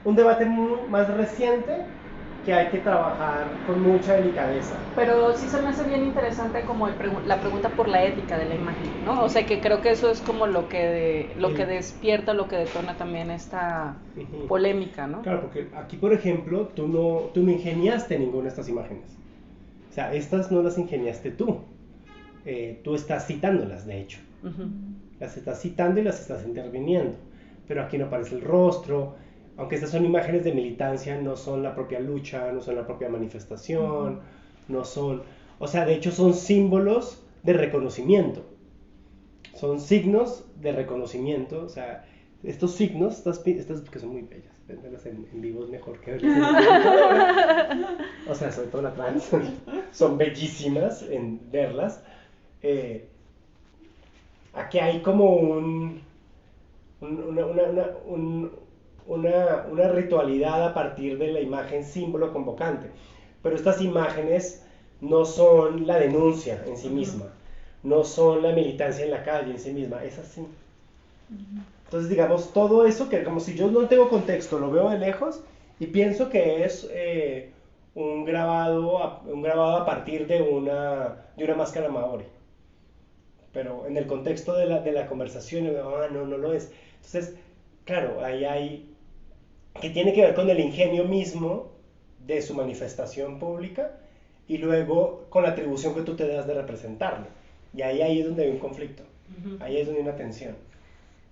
un debate más reciente que hay que trabajar con mucha delicadeza. Pero sí se me hace bien interesante como la pregunta por la ética de la imagen, ¿no? O sea, que creo que eso es como lo que despierta, lo que detona también esta polémica, ¿no? Claro, porque aquí, por ejemplo, tú no ingeniaste ninguna de estas imágenes. O sea, estas no las ingeniaste tú. Tú estás citándolas, de hecho. Las estás citando y las estás interviniendo. Pero aquí no aparece el rostro. Aunque estas son imágenes de militancia, no son la propia lucha, no son la propia manifestación, no son... O sea, de hecho son símbolos de reconocimiento. Son signos de reconocimiento. O sea, estos signos, estas que son muy bellas, verlas en vivo es mejor que verlas en video. O sea, sobre todo la trans, son bellísimas en verlas. Aquí hay como una ritualidad a partir de la imagen símbolo convocante. Pero estas imágenes no son la denuncia en sí misma, no son la militancia en la calle en sí misma, es así. Entonces, digamos, todo eso que como si yo no tengo contexto, lo veo de lejos y pienso que es un grabado a partir de una máscara maori. Pero en el contexto de la conversación, no lo es. Entonces, claro, ahí hay que tiene que ver con el ingenio mismo de su manifestación pública y luego con la atribución que tú te das de representarlo. Y ahí es donde hay un conflicto, ahí es donde hay una tensión.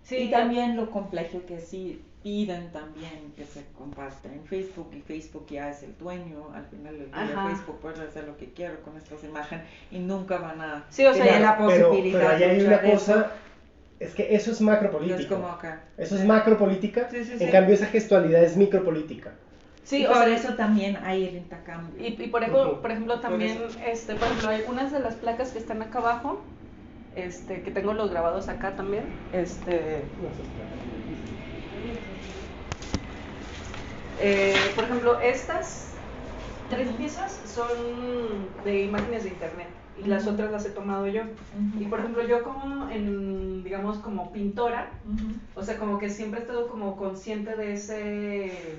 Sí, y también lo complejo que sí piden también que se comparte en Facebook y Facebook ya es el dueño, al final del día Facebook puede hacer lo que quiera con estas imágenes y nunca van a Sí, o sea, tener la pero posibilidad ahí hay de una usar eso. cosa, es que eso es macropolítica. Es como acá. Eso es macropolítica, Sí, en cambio esa gestualidad es micropolítica. Sí, y o por sea, eso también hay el intercambio. y por ejemplo también, por ejemplo, hay unas de las placas que están acá abajo, que tengo los grabados acá también, por ejemplo, estas 3 piezas son de imágenes de internet y las otras las he tomado yo. Y por ejemplo, yo como digamos como pintora, o sea, como que siempre he estado como consciente de esa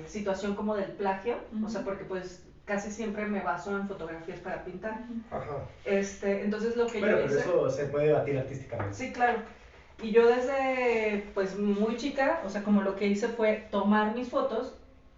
situación como del plagio, o sea, porque pues casi siempre me baso en fotografías para pintar. Ajá. Entonces lo que Bueno, yo pero hice... eso se puede debatir artísticamente. Sí, claro. Y yo desde pues muy chica, o sea, como lo que hice fue tomar mis fotos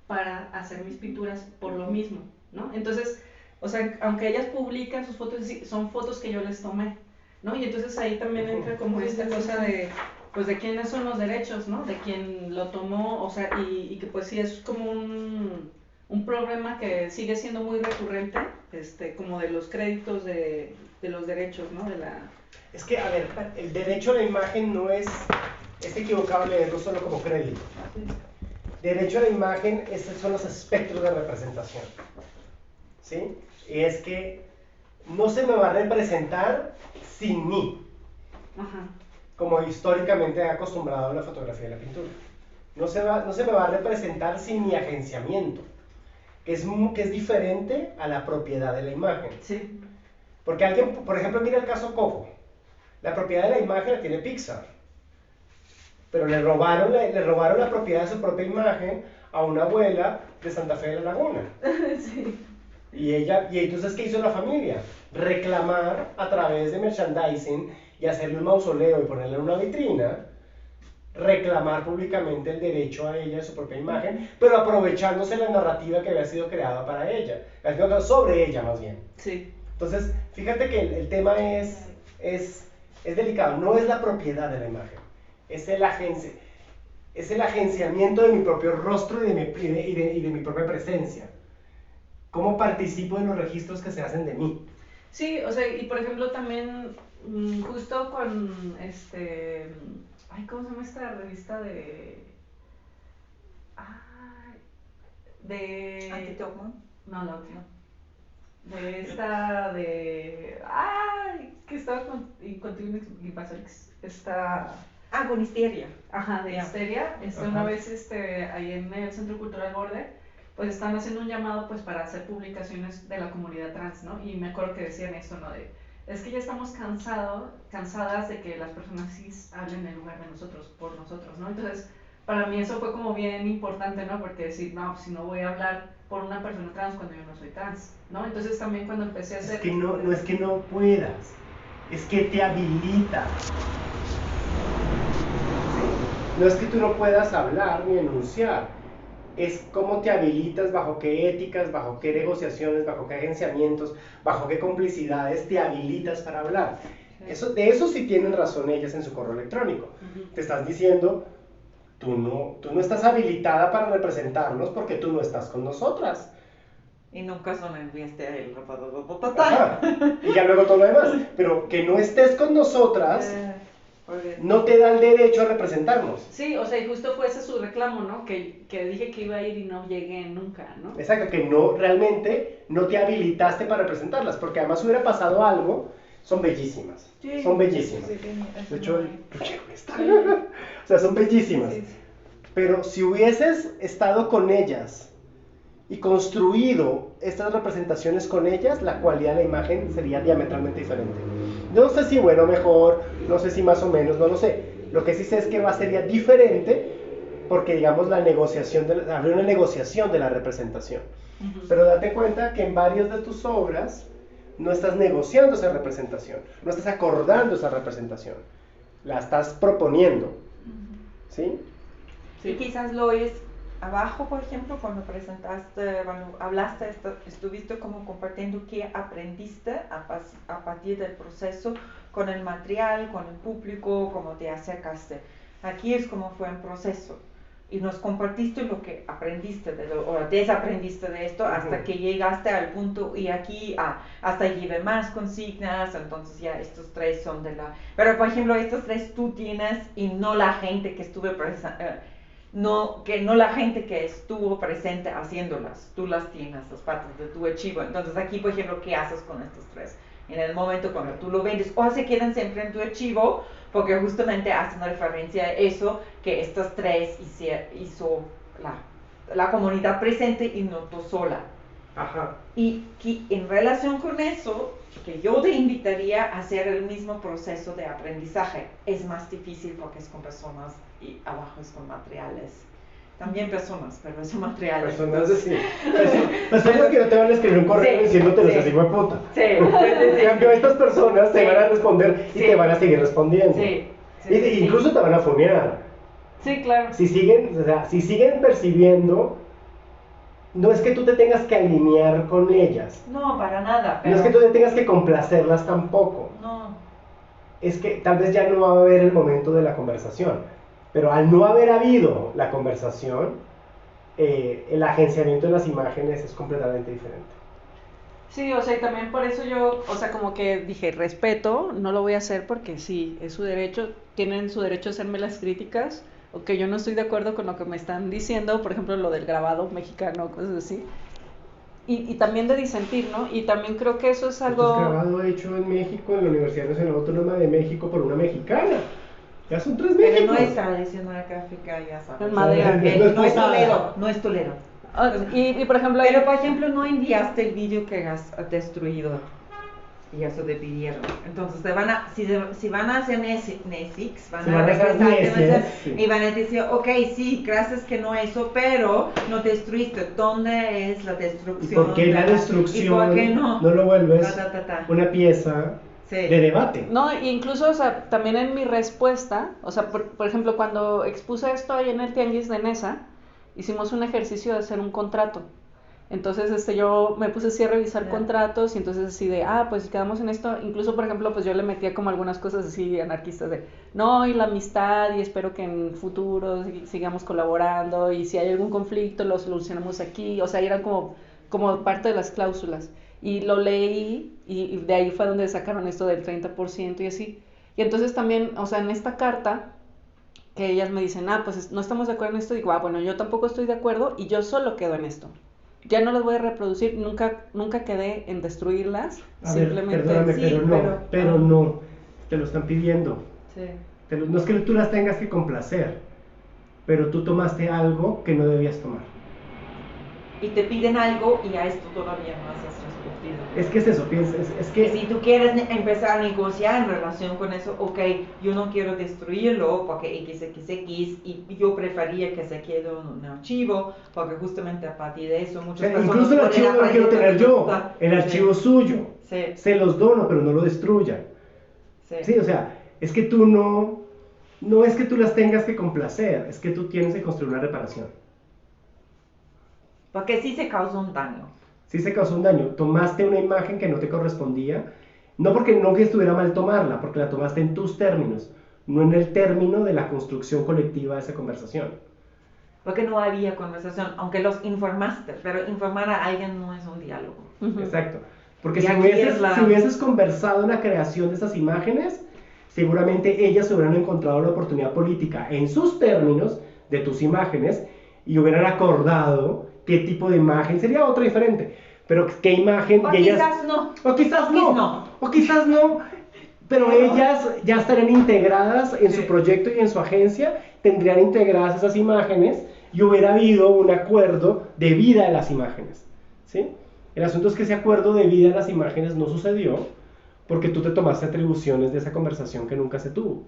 para hacer mis pinturas por lo mismo, ¿no? Entonces, o sea, aunque ellas publican sus fotos, son fotos que yo les tomé, ¿no? Y entonces ahí también entra como esta cosa de, pues de quiénes son los derechos, ¿no? De quien lo tomó, o sea, y que pues sí es como un problema que sigue siendo muy recurrente, como de los créditos de los derechos, ¿no? Es que, a ver, el derecho a la imagen no es equivocado leerlo solo como crédito. Derecho a la imagen, estos son los espectros de representación. ¿Sí? Y es que no se me va a representar sin mí. Ajá. Como históricamente ha acostumbrado la fotografía y la pintura. No se me va a representar sin mi agenciamiento, que es diferente a la propiedad de la imagen. Sí. Porque alguien, por ejemplo, mira el caso Coco. La propiedad de la imagen la tiene Pixar. pero le robaron la propiedad de su propia imagen a una abuela de Santa Fe de la Laguna. Sí. Y entonces, ¿qué hizo la familia? Reclamar a través de merchandising y hacerle un mausoleo y ponerle en una vitrina, reclamar públicamente el derecho a ella, a su propia imagen, pero aprovechándose la narrativa que había sido creada para ella, sobre ella más bien. Sí. Entonces, fíjate que el tema es delicado, no es la propiedad de la imagen, es el agenciamiento de mi propio rostro y de mi propia presencia. ¿Cómo participo en los registros que se hacen de mí? Sí, o sea, y por ejemplo también justo con ¿cómo se llama esta revista ¿Antitopman? No, la otra. Que estaba contigo y Pasarix, Con Histeria. Ajá, de Ya. Histeria. Ajá. Una vez ahí en el Centro Cultural Borde, pues están haciendo un llamado pues para hacer publicaciones de la comunidad trans, ¿no? Y me acuerdo que decían esto, ¿no? Es que ya estamos cansadas de que las personas cis hablen en lugar de nosotros, por nosotros, ¿no? Entonces, para mí eso fue como bien importante, ¿no? Porque decir, no, si no voy a hablar por una persona trans cuando yo no soy trans, ¿no? Entonces también cuando empecé a hacer... Es que no es que no puedas, es que te habilita. ¿Sí? No es que tú no puedas hablar ni enunciar, es cómo te habilitas, bajo qué éticas, bajo qué negociaciones, bajo qué agenciamientos, bajo qué complicidades te habilitas para hablar. De eso sí tienen razón ellas en su correo electrónico. Te estás diciendo, tú no estás habilitada para representarnos porque tú no estás con nosotras. Y nunca son enviaste a él. Ajá. Y ya luego todo lo demás. Pero que no estés con nosotras no te da el derecho a representarnos. Sí, o sea, y justo fue ese su reclamo, ¿no? Que dije que iba a ir y no llegué nunca, ¿no? Exacto, que realmente no te habilitaste para representarlas, porque además hubiera pasado algo, son bellísimas. Sí, son bellísimas. sí, De hecho, o sea, son bellísimas. Sí. Pero si hubieses estado con ellas y construido estas representaciones con ellas, la cualidad de la imagen sería diametralmente diferente. No sé si bueno o mejor, no sé si más o menos, no lo sé. Lo que sí sé es que sería diferente porque, digamos, habría una negociación de la representación. Pero date cuenta que en varias de tus obras no estás negociando esa representación, no estás acordando esa representación, la estás proponiendo. ¿Sí? Sí. Quizás lo es abajo, por ejemplo, cuando hablaste, estuviste como compartiendo qué aprendiste a partir del proceso con el material, con el público, cómo te acercaste. Aquí es como fue un proceso y nos compartiste lo que aprendiste o desaprendiste de esto hasta que llegaste al punto y aquí hasta llevé más consignas, entonces ya estos tres son pero por ejemplo estos tres tú tienes y no la gente que estuvo la gente que estuvo presente haciéndolas, tú las tienes, las partes de tu archivo. Entonces aquí, por ejemplo, ¿qué haces con estos tres? En el momento cuando tú lo vendes, o se quedan siempre en tu archivo, porque justamente hacen referencia a eso, que estos tres hizo la comunidad presente y no tú sola. Ajá. Y en relación con eso, que yo te invitaría a hacer el mismo proceso de aprendizaje. Es más difícil porque es con personas y abajo es con materiales. También personas, pero son materiales. Personas, sí. Personas que no te van a escribir un correo diciéndote los así, puta. Sí. En cambio, estas personas te van a responder y te van a seguir respondiendo. Incluso te van a funear. Sí, claro. Si siguen percibiendo, no es que tú te tengas que alinear con ellas. No, para nada. No es que tú te tengas que complacerlas tampoco. No. Es que tal vez ya no va a haber el momento de la conversación. Pero al no haber habido la conversación, el agenciamiento de las imágenes es completamente diferente. Sí, o sea, y también por eso yo, o sea, como que dije, respeto, no lo voy a hacer porque sí, es su derecho, tienen su derecho a hacerme las críticas, o que yo no estoy de acuerdo con lo que me están diciendo, por ejemplo, lo del grabado mexicano, cosas así. Y también de disentir, ¿no? Y también creo que eso es algo... Esto es grabado hecho en México, en la Universidad Nacional Autónoma de México, por una mexicana. Ya son 3 Méxicos. Pero no es tradicional gráfica, ya sabes. En madera. No es Toledo, no es Toledo. Y por ejemplo... Pero por ejemplo, no enviaste el vídeo que has destruido. Y eso te pidieron. Entonces, si van a hacer NESIX, van Si a van a hacer regresar NESIX, sí. y van a decir, ok, sí, gracias que no eso, pero no destruiste. ¿Dónde es la ¿Y destrucción? por qué la destrucción ¿Y por qué no? lo vuelves Ta. una pieza Sí. de debate? No, e incluso, o sea, también en mi respuesta, o sea, por ejemplo, cuando expuse esto ahí en el Tianguis de Nesa, hicimos un ejercicio de hacer un contrato. Entonces, yo me puse así a revisar contratos y entonces así de, pues quedamos en esto. Incluso, por ejemplo, pues yo le metía como algunas cosas así anarquistas de, no, y la amistad y espero que en futuro sigamos colaborando y si hay algún conflicto lo solucionamos aquí. O sea, eran como parte de las cláusulas. Y lo leí y de ahí fue donde sacaron esto del 30% y así. Y entonces también, o sea, en esta carta que ellas me dicen, pues no estamos de acuerdo en esto, digo, bueno, yo tampoco estoy de acuerdo y yo solo quedo en esto. Ya no las voy a reproducir, nunca quedé en destruirlas, simplemente... Perdóname, sí, pero no, te lo están pidiendo. Sí. No es que tú las tengas que complacer, pero tú tomaste algo que no debías tomar. Y te piden algo y a esto todavía no has respondido. Es que es eso, es que... Si tú quieres empezar a negociar en relación con eso, ok, yo no quiero destruirlo porque XXX y yo prefería que se quede un archivo porque justamente a partir de eso muchas personas incluso el archivo no lo quiero tener yo, el archivo suyo. Sí. Se los dono, pero no lo destruyan. Sí, o sea, es que tú no es que tú las tengas que complacer, es que tú tienes que construir una reparación. Porque sí se causó un daño. Sí se causó un daño, tomaste una imagen que no te correspondía, no porque no que estuviera mal tomarla, porque la tomaste en tus términos, no en el término de la construcción colectiva de esa conversación. Porque no había conversación, aunque los informaste, pero informar a alguien no es un diálogo. Exacto, porque Y si aquí hubieses conversado en la creación de esas imágenes, seguramente ellas hubieran encontrado la oportunidad política en sus términos de tus imágenes y hubieran acordado qué tipo de imagen, sería otra diferente, pero qué imagen... O y ellas, quizás no. O quizás no, pero ellas ya estarían integradas en su proyecto y en su agencia, tendrían integradas esas imágenes y hubiera habido un acuerdo de vida de las imágenes, ¿sí? El asunto es que ese acuerdo de vida de las imágenes no sucedió porque tú te tomaste atribuciones de esa conversación que nunca se tuvo,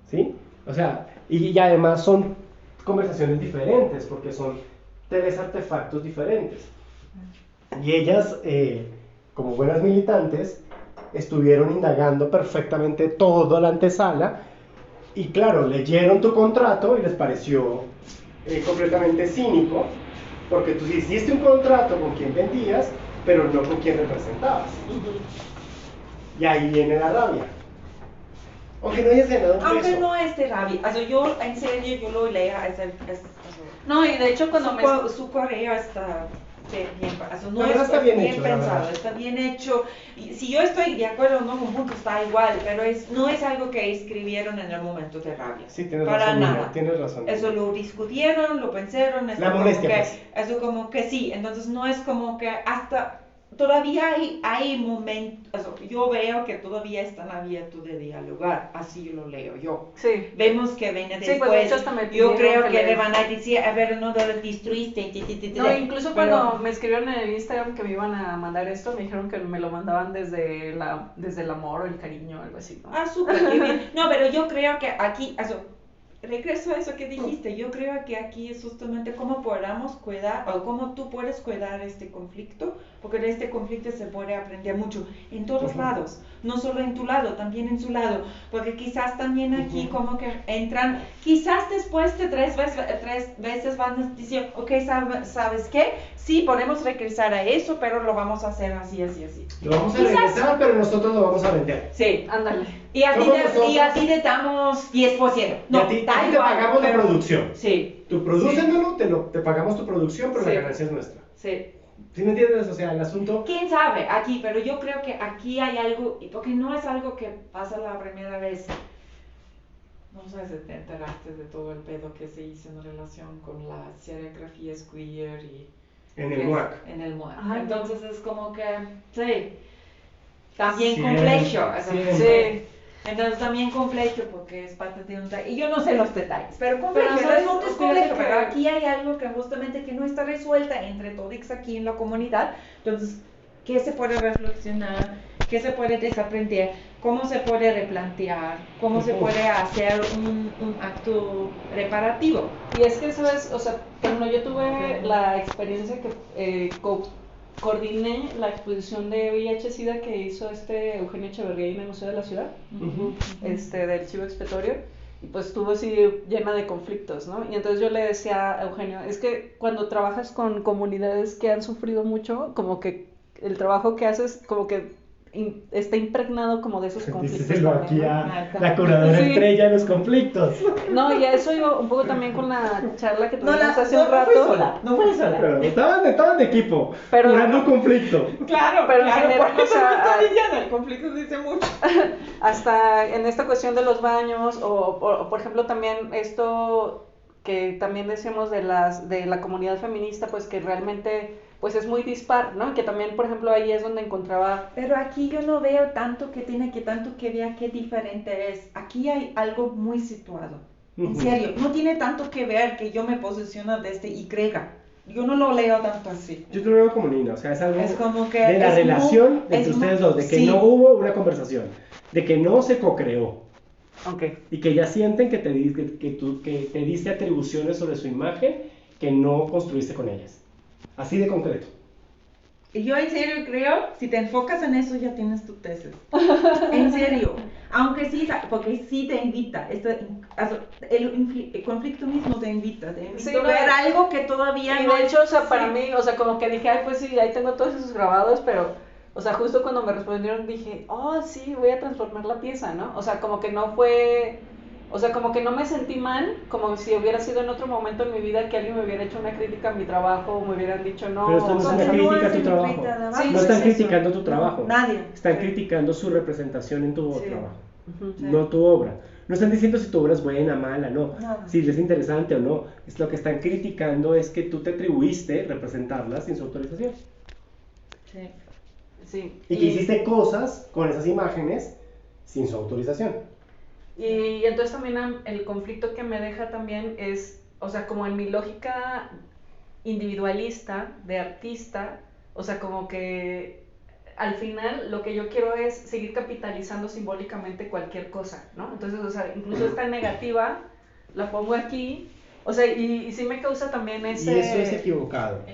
¿sí? O sea, y además son conversaciones diferentes porque son 3 artefactos diferentes. Y ellas, como buenas militantes, estuvieron indagando perfectamente toda la antesala y claro, leyeron tu contrato y les pareció completamente cínico porque tú hiciste un contrato con quien vendías, pero no con quien representabas. Y ahí viene la rabia. Aunque no hayas ganado un Aunque peso. no es de rabia. Yo, en serio, yo lo leo. No, y de hecho cuando Su correo está bien, no verdad está bien bien hecho, la pensado, verdad. está bien hecho. Y si yo estoy de acuerdo o no con punto, está igual, pero no es algo que escribieron en el momento de rabia. Sí, tienes para razón, nada. Nina, tienes razón. Eso lo discutieron, lo pensaron, La molestia, pues. eso como que sí, entonces no es como que hasta todavía hay momentos, yo veo que todavía están abiertos de dialogar, así lo leo yo. Sí. Vemos que viene Sí, después, pues de hecho hasta me yo pidieron creo que les- le van a decir, a ver, no lo destruiste, No, incluso pero- cuando me escribieron en el Instagram que me iban a mandar esto, me dijeron que me lo mandaban desde el amor o el cariño, algo así, ¿no? súper, qué bien. No, pero yo creo que aquí, regreso a eso que dijiste, yo creo que aquí es justamente cómo podamos cuidar, o cómo tú puedes cuidar este conflicto, porque de este conflicto se puede aprender mucho, en todos lados, no solo en tu lado, también en su lado, porque quizás también aquí como que entran, quizás después de tres veces van a decir, ok, ¿sabes qué? Sí, podemos regresar a eso, pero lo vamos a hacer así. Lo vamos a Quizás- regresar, pero nosotros lo vamos a vender. Sí, Ándale. y a Somos nosotros. ti te damos 10%. Y a ti da te igual, pagamos la pero- producción. Sí. Tú prodúcemelo, te pagamos tu producción, pero Sí. la ganancia es nuestra. Sí. ¿Sí me entiendes? O sea, el asunto... ¿Quién sabe aquí? Pero yo creo que aquí hay algo, porque no es algo que pasa la primera vez. No sé si te enteraste de todo el pedo que se hizo en relación con las serigrafías queer y... En el MUAC. En el MUAC. Ay, Entonces es como que, sí, también Siempre, complejo. siempre. Sí. Entonces también complejo porque es parte de un... Y yo no sé los detalles, pero complejo, Pero, el ¿sabes? asunto es Fíjate complejo, que- pero aquí hay algo que justamente que no está resuelta entre todos aquí en la comunidad. Entonces, ¿qué se puede reflexionar? qué se puede desaprender, cómo se puede replantear, cómo se puede hacer un acto reparativo. Y es que, ¿sabes? O sea, bueno, yo tuve la experiencia que coordiné la exposición de VIH-Sida que hizo Eugenio Echeverría en el Museo de la Ciudad, del Chivo Expiatorio, y pues estuvo así llena de conflictos, ¿no? Y entonces yo le decía a Eugenio, es que cuando trabajas con comunidades que han sufrido mucho, como que el trabajo que haces, como que está impregnado como de esos conflictos. Díselo también, aquí ¿no? a la curadora estrella de los conflictos. No, y a eso iba un poco también con la charla que tuvimos hace un no rato. fue sola. Pero estaban de equipo, Pero- curando conflicto. Claro, Pero en claro, general, por eso o sea, no está Liliana, el conflicto dice mucho. Hasta en esta cuestión de los baños, o por ejemplo también esto que también decíamos de la comunidad feminista, pues que realmente pues es muy dispar, ¿no? Que también, por ejemplo, ahí es donde encontraba... Pero aquí yo no veo tanto que vea qué diferente es. Aquí hay algo muy situado. En serio, no tiene tanto que ver que yo me posiciono desde Y. Yo no lo leo tanto así. Yo te lo veo como Nina, o sea, es algo Es como que de la es relación muy- entre es ustedes muy- dos, de que sí. no hubo una conversación, de que no se co-creó Ok. y que ya sienten que te diste atribuciones sobre su imagen que no construiste con ellas. Así de concreto. Y yo en serio creo, si te enfocas en eso ya tienes tu tesis. En serio. Aunque sí, porque sí te invita. El conflicto mismo te invita. Te invita Sí, a no, ver algo que todavía Y no de hecho, o sea, sí. para mí, o sea, como que dije, ay, pues sí, ahí tengo todos esos grabados, pero, o sea, justo cuando me respondieron dije, oh, sí, voy a transformar la pieza, ¿no? O sea, como que no fue, o sea, como que no me sentí mal, como si hubiera sido en otro momento en mi vida que alguien me hubiera hecho una crítica a mi trabajo, o me hubieran dicho, no, Pero esto no o es sea, una no crítica a es tu una trabajo. crítica de Sí, No sí, están sí, criticando tu trabajo. Nadie. Están Sí. criticando su representación en tu Sí. trabajo. Ujú. No tu obra. No están diciendo si tu obra es buena, mala, no. Nada. Si es interesante o no. Es lo que están criticando es que tú te atribuiste representarla sin su autorización. Sí. Sí. Y que hiciste cosas con esas imágenes sin su autorización. Y entonces también el conflicto que me deja también es, o sea, como en mi lógica individualista, de artista, o sea, como que al final lo que yo quiero es seguir capitalizando simbólicamente cualquier cosa, ¿no? Entonces, o sea, incluso esta negativa la pongo aquí, o sea, y sí me causa también ese... Y eso es equivocado. Sí.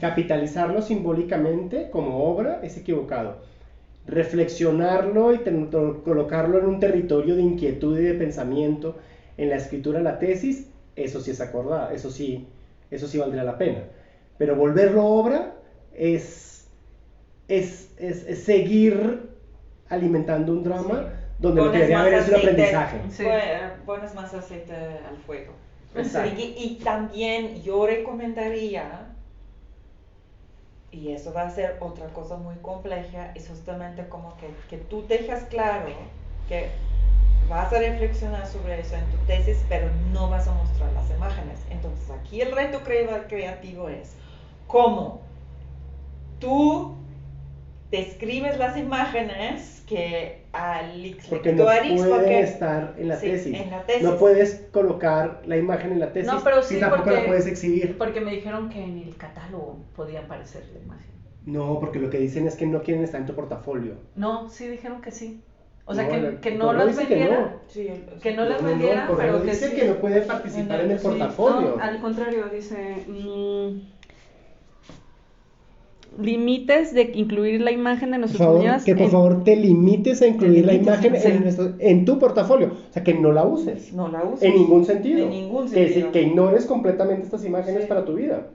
Capitalizarlo simbólicamente como obra es equivocado. Reflexionarlo y colocarlo en un territorio de inquietud y de pensamiento en la escritura de la tesis, eso sí es acordado, eso sí valdría la pena. Pero volverlo obra es seguir alimentando un drama donde lo que debería haber es un aprendizaje. Sí. Pones más aceite al fuego. Exacto. Y también yo recomendaría, y eso va a ser otra cosa muy compleja, es justamente como que tú dejas claro que vas a reflexionar sobre eso en tu tesis, pero no vas a mostrar las imágenes. Entonces aquí el reto creativo es cómo tú describes las imágenes que al Porque no pueden estar en la tesis. en la tesis. No puedes colocar la imagen en la tesis No, pero sí, y tampoco porque- la puedes exhibir. Porque me dijeron que en el catálogo podía aparecer la imagen. No, porque lo que dicen es que no quieren estar en tu portafolio. No, sí dijeron que sí. O sea, No, que el no correo las dice que vendiera. no. Sí, Que no las el vendiera, correo pero que dice sí. que no puede participar en el Sí, portafolio. No, al contrario, dice límites de incluir la imagen de Por nuestras favor, comunidades que por en- favor te limites a incluir la limites, imagen sí. en tu portafolio. O sea, que no la uses. No la uses. En ningún sentido. En ningún Que, sentido. que ignores completamente estas imágenes Sí. para tu vida.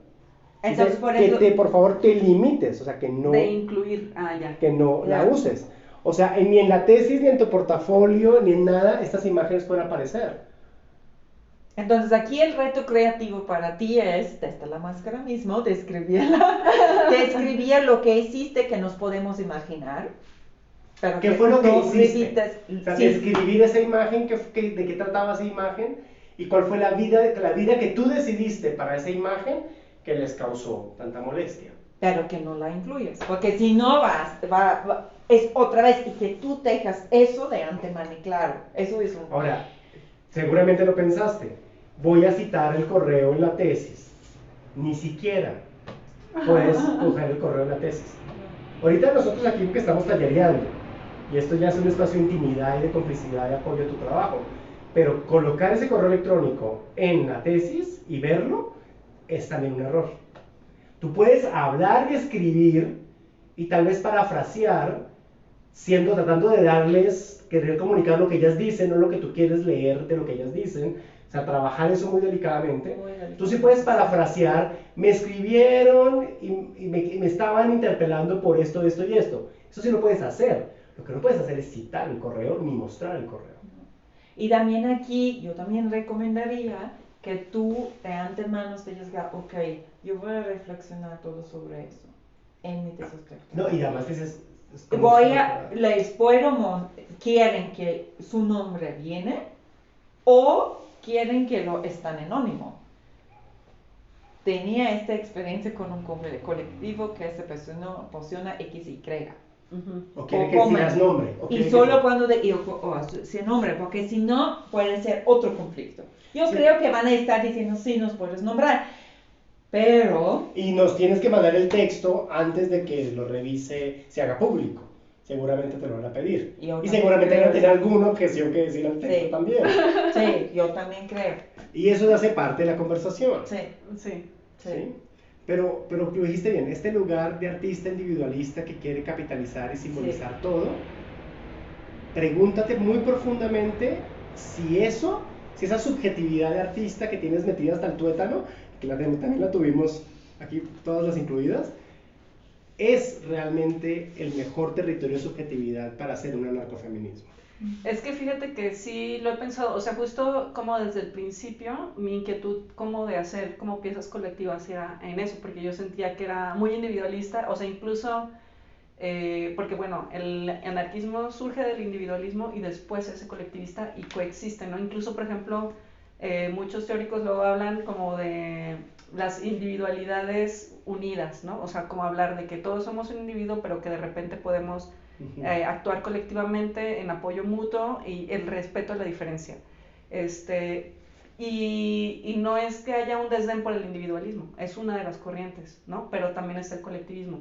Entonces, Dice por que eso- por favor te limites, o sea, que no, de incluir. Ya. que no Ya. la uses. O sea, ni en la tesis, ni en tu portafolio, ni en nada, estas imágenes pueden aparecer. Entonces aquí el reto creativo para ti es, desde la máscara mismo, describir lo que hiciste que nos podemos imaginar. Pero ¿Qué fue lo que no hiciste? repites- O sea, sí. describir esa imagen, de qué trataba esa imagen y cuál fue la vida que tú decidiste para esa imagen que les causó tanta molestia. Pero que no la incluyes, porque si no es otra vez, y que tú dejas eso de antemano y claro, eso es un... Ahora, seguramente lo pensaste, voy a citar el correo en la tesis. Ni siquiera puedes coger el correo en la tesis. Ahorita nosotros aquí que estamos tallereando, y esto ya es un espacio de intimidad y de complicidad y apoyo a tu trabajo, pero colocar ese correo electrónico en la tesis y verlo es también un error. Tú puedes hablar y escribir y tal vez parafrasear, tratando de darles, querer comunicar lo que ellas dicen, no lo que tú quieres leer de lo que ellas dicen, o sea, trabajar eso muy delicadamente. Tú sí puedes parafrasear, me escribieron y me estaban interpelando por esto, esto y esto. Eso sí lo puedes hacer. Lo que no puedes hacer es citar el correo ni mostrar el correo. Y también aquí, yo también recomendaría que tú de antemano te digas, ok, yo voy a reflexionar todo sobre eso en mi tesis doctoral. No, y además dices... ¿Quieren que su nombre viene o quieren que lo estén anónimo? Tenía esta experiencia con un colectivo que se posiciona X y Y. O quieren que sigas nombre. Y solo cuando sin nombre, porque si no puede ser otro conflicto. Yo creo que van a estar diciendo, sí, nos puedes nombrar, pero... Y nos tienes que mandar el texto antes de que lo revise, se haga público. Seguramente te lo van a pedir. Y seguramente van a tener alguna objeción que decir al texto también. Sí, yo también creo. Y eso hace parte de la conversación. Sí. Pero lo dijiste bien, este lugar de artista individualista que quiere capitalizar y simbolizar todo, pregúntate muy profundamente si esa subjetividad de artista que tienes metida hasta el tuétano, que también la tuvimos aquí, todas las incluidas, es realmente el mejor territorio de subjetividad para hacer un anarcofeminismo. Es que fíjate que sí lo he pensado, o sea, justo como desde el principio, mi inquietud como de hacer como piezas colectivas era en eso, porque yo sentía que era muy individualista, o sea, incluso, porque bueno, el anarquismo surge del individualismo y después se hace colectivista y coexiste, ¿no? Incluso, por ejemplo, muchos teóricos luego hablan como de las individualidades unidas, ¿no? O sea, como hablar de que todos somos un individuo, pero que de repente podemos actuar colectivamente en apoyo mutuo y el respeto a la diferencia. Y no es que haya un desdén por el individualismo, es una de las corrientes, ¿no? Pero también está el colectivismo.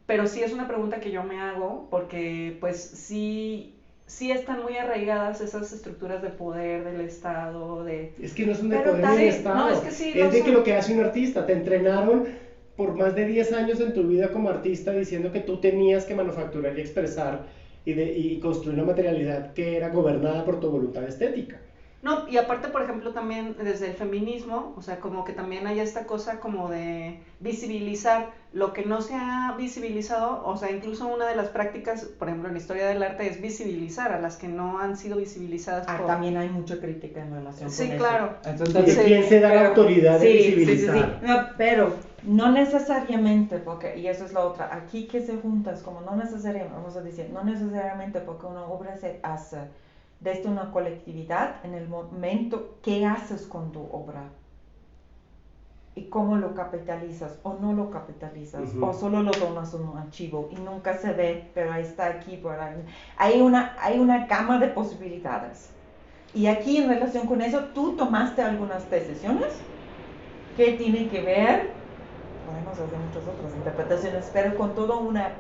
Pero sí es una pregunta que yo me hago, porque pues sí están muy arraigadas esas estructuras de poder del Estado, Es que no es un de poder del Estado, no, es que sí, es de que lo que hace un artista, te entrenaron por más de 10 años en tu vida como artista diciendo que tú tenías que manufacturar y expresar y construir una materialidad que era gobernada por tu voluntad estética. No, y aparte, por ejemplo, también desde el feminismo, o sea, como que también hay esta cosa como de visibilizar lo que no se ha visibilizado, o sea, incluso una de las prácticas, por ejemplo, en la historia del arte es visibilizar a las que no han sido visibilizadas. También hay mucha crítica en relación con eso. Sí, claro. Entonces, ¿quién se da la autoridad de visibilizar? Sí. No, pero no necesariamente, porque, y eso es la otra, aquí que se junta, es como no necesariamente, vamos a decir, no necesariamente porque una obra se hace desde una colectividad, en el momento, ¿qué haces con tu obra? ¿Y cómo lo capitalizas o no lo capitalizas? O solo lo tomas en un archivo y nunca se ve, pero ahí está aquí por ahí. Hay una gama de posibilidades. Y aquí en relación con eso, tú tomaste algunas decisiones que tienen que ver, podemos hacer muchas otras interpretaciones, pero con toda una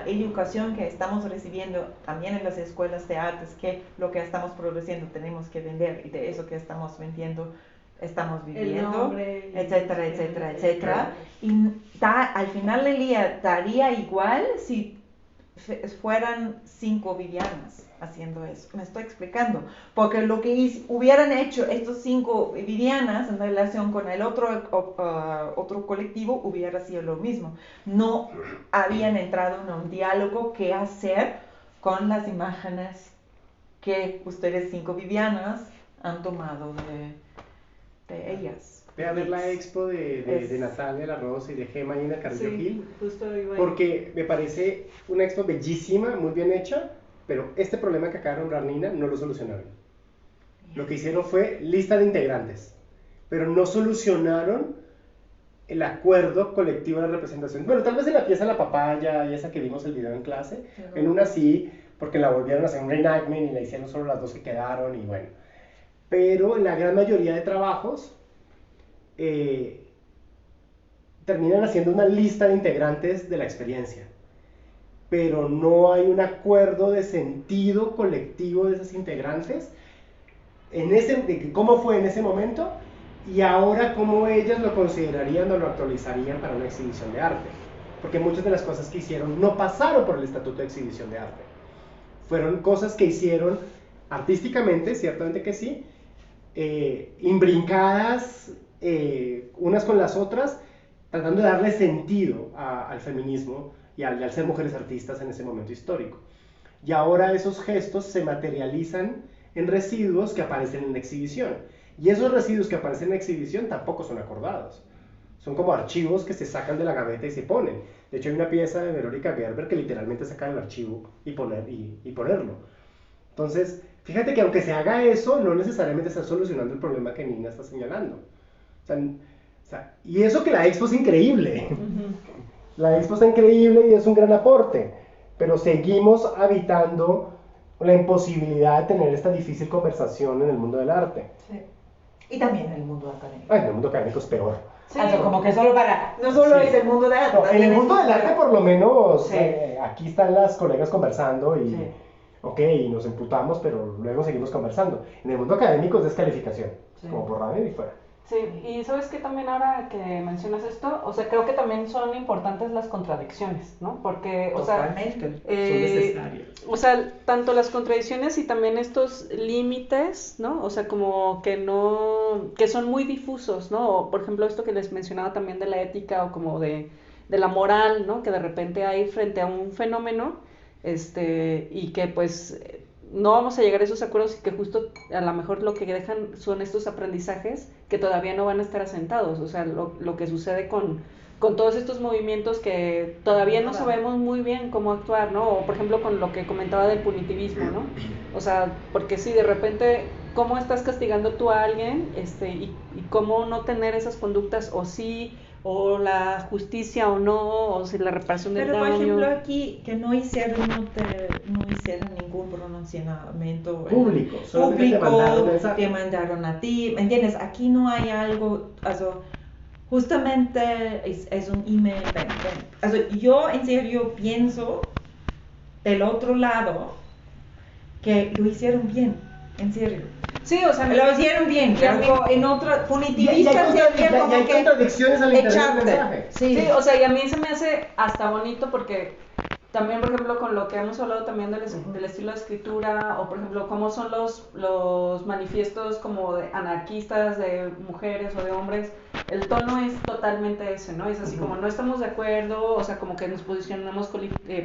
educación que estamos recibiendo también en las escuelas de artes, que lo que estamos produciendo tenemos que vender y de eso que estamos vendiendo estamos viviendo, etcétera, etcétera, etcétera. Y al final del día daría igual si fueran 5 Vivianas haciendo eso. Me estoy explicando, porque lo que hubieran hecho estos 5 Vivianas en relación con el otro colectivo hubiera sido lo mismo. No habían entrado en un diálogo qué hacer con las imágenes que ustedes 5 Vivianas han tomado de ellas. Ve a ver la expo de Natalia La Rosa y de Gemma y de Carrillo Gil, justo iba porque me parece una expo bellísima, muy bien hecha, pero este problema que acaba de nombrar Nina no lo solucionaron. Lo que hicieron fue lista de integrantes, pero no solucionaron el acuerdo colectivo de la representación. Bueno, tal vez en la pieza La Papaya y esa que vimos el video en clase, en una sí, porque la volvieron a hacer un reenactment y la hicieron solo las 2 que quedaron y bueno. Pero en la gran mayoría de trabajos terminan haciendo una lista de integrantes de la experiencia. pero no hay un acuerdo de sentido colectivo de esas integrantes de cómo fue en ese momento y ahora cómo ellas lo considerarían o lo actualizarían para una exhibición de arte. Porque muchas de las cosas que hicieron no pasaron por el estatuto de exhibición de arte. Fueron cosas que hicieron artísticamente, ciertamente que sí, imbrincadas unas con las otras, tratando de darle sentido al feminismo y al ser mujeres artistas en ese momento histórico. Y ahora esos gestos se materializan en residuos que aparecen en la exhibición. Y esos residuos que aparecen en la exhibición tampoco son acordados. Son como archivos que se sacan de la gaveta y se ponen. De hecho, hay una pieza de Verónica Gerber que literalmente saca el archivo y ponerlo. Entonces, fíjate que aunque se haga eso, no necesariamente está solucionando el problema que Nina está señalando. Y eso que la expo es increíble. La expo está increíble y es un gran aporte. Pero seguimos habitando la imposibilidad de tener esta difícil conversación en el mundo del arte. Sí. Y también en el mundo académico. En el mundo académico es peor. Sí. Como que no solo es el mundo del arte. No, en el mundo del arte por lo menos, sí. Aquí están las colegas conversando y, sí. Ok, nos emputamos, pero luego seguimos conversando. En el mundo académico es descalificación, sí. Como por radio y fuera. Sí, y sabes que también ahora que mencionas esto, o sea, creo que también son importantes las contradicciones, ¿no? Porque, o sea, son necesarias. O sea, tanto las contradicciones y también estos límites, ¿no? O sea, como que son muy difusos, ¿no? O, por ejemplo, esto que les mencionaba también de la ética o como de la moral, ¿no? Que de repente hay frente a un fenómeno, y que pues no vamos a llegar a esos acuerdos y que justo a lo mejor lo que dejan son estos aprendizajes que todavía no van a estar asentados, o sea, lo que sucede con todos estos movimientos que todavía no sabemos muy bien cómo actuar, ¿no? O por ejemplo con lo que comentaba del punitivismo, ¿no? O sea, porque si de repente, ¿cómo estás castigando tú a alguien? Y cómo no tener esas conductas, o sí, o la justicia o no, o si la reparación del daño. Pero por ejemplo aquí, que no hicieron ningún pronunciamiento público, te mandaron a ti, ¿me entiendes? Aquí no hay algo, justamente es un email, yo en serio pienso del otro lado que lo hicieron bien, en serio. Sí, o sea, lo hicieron bien, algo en otra punitivista sería como que contradicciones al interior del mensaje. Sí, o sea, y a mí se me hace hasta bonito porque también, por ejemplo, con lo que hemos hablado también del estilo de escritura, o por ejemplo, cómo son los manifiestos como de anarquistas de mujeres o de hombres, el tono es totalmente ese, ¿no? Es así como no estamos de acuerdo, o sea, como que nos posicionamos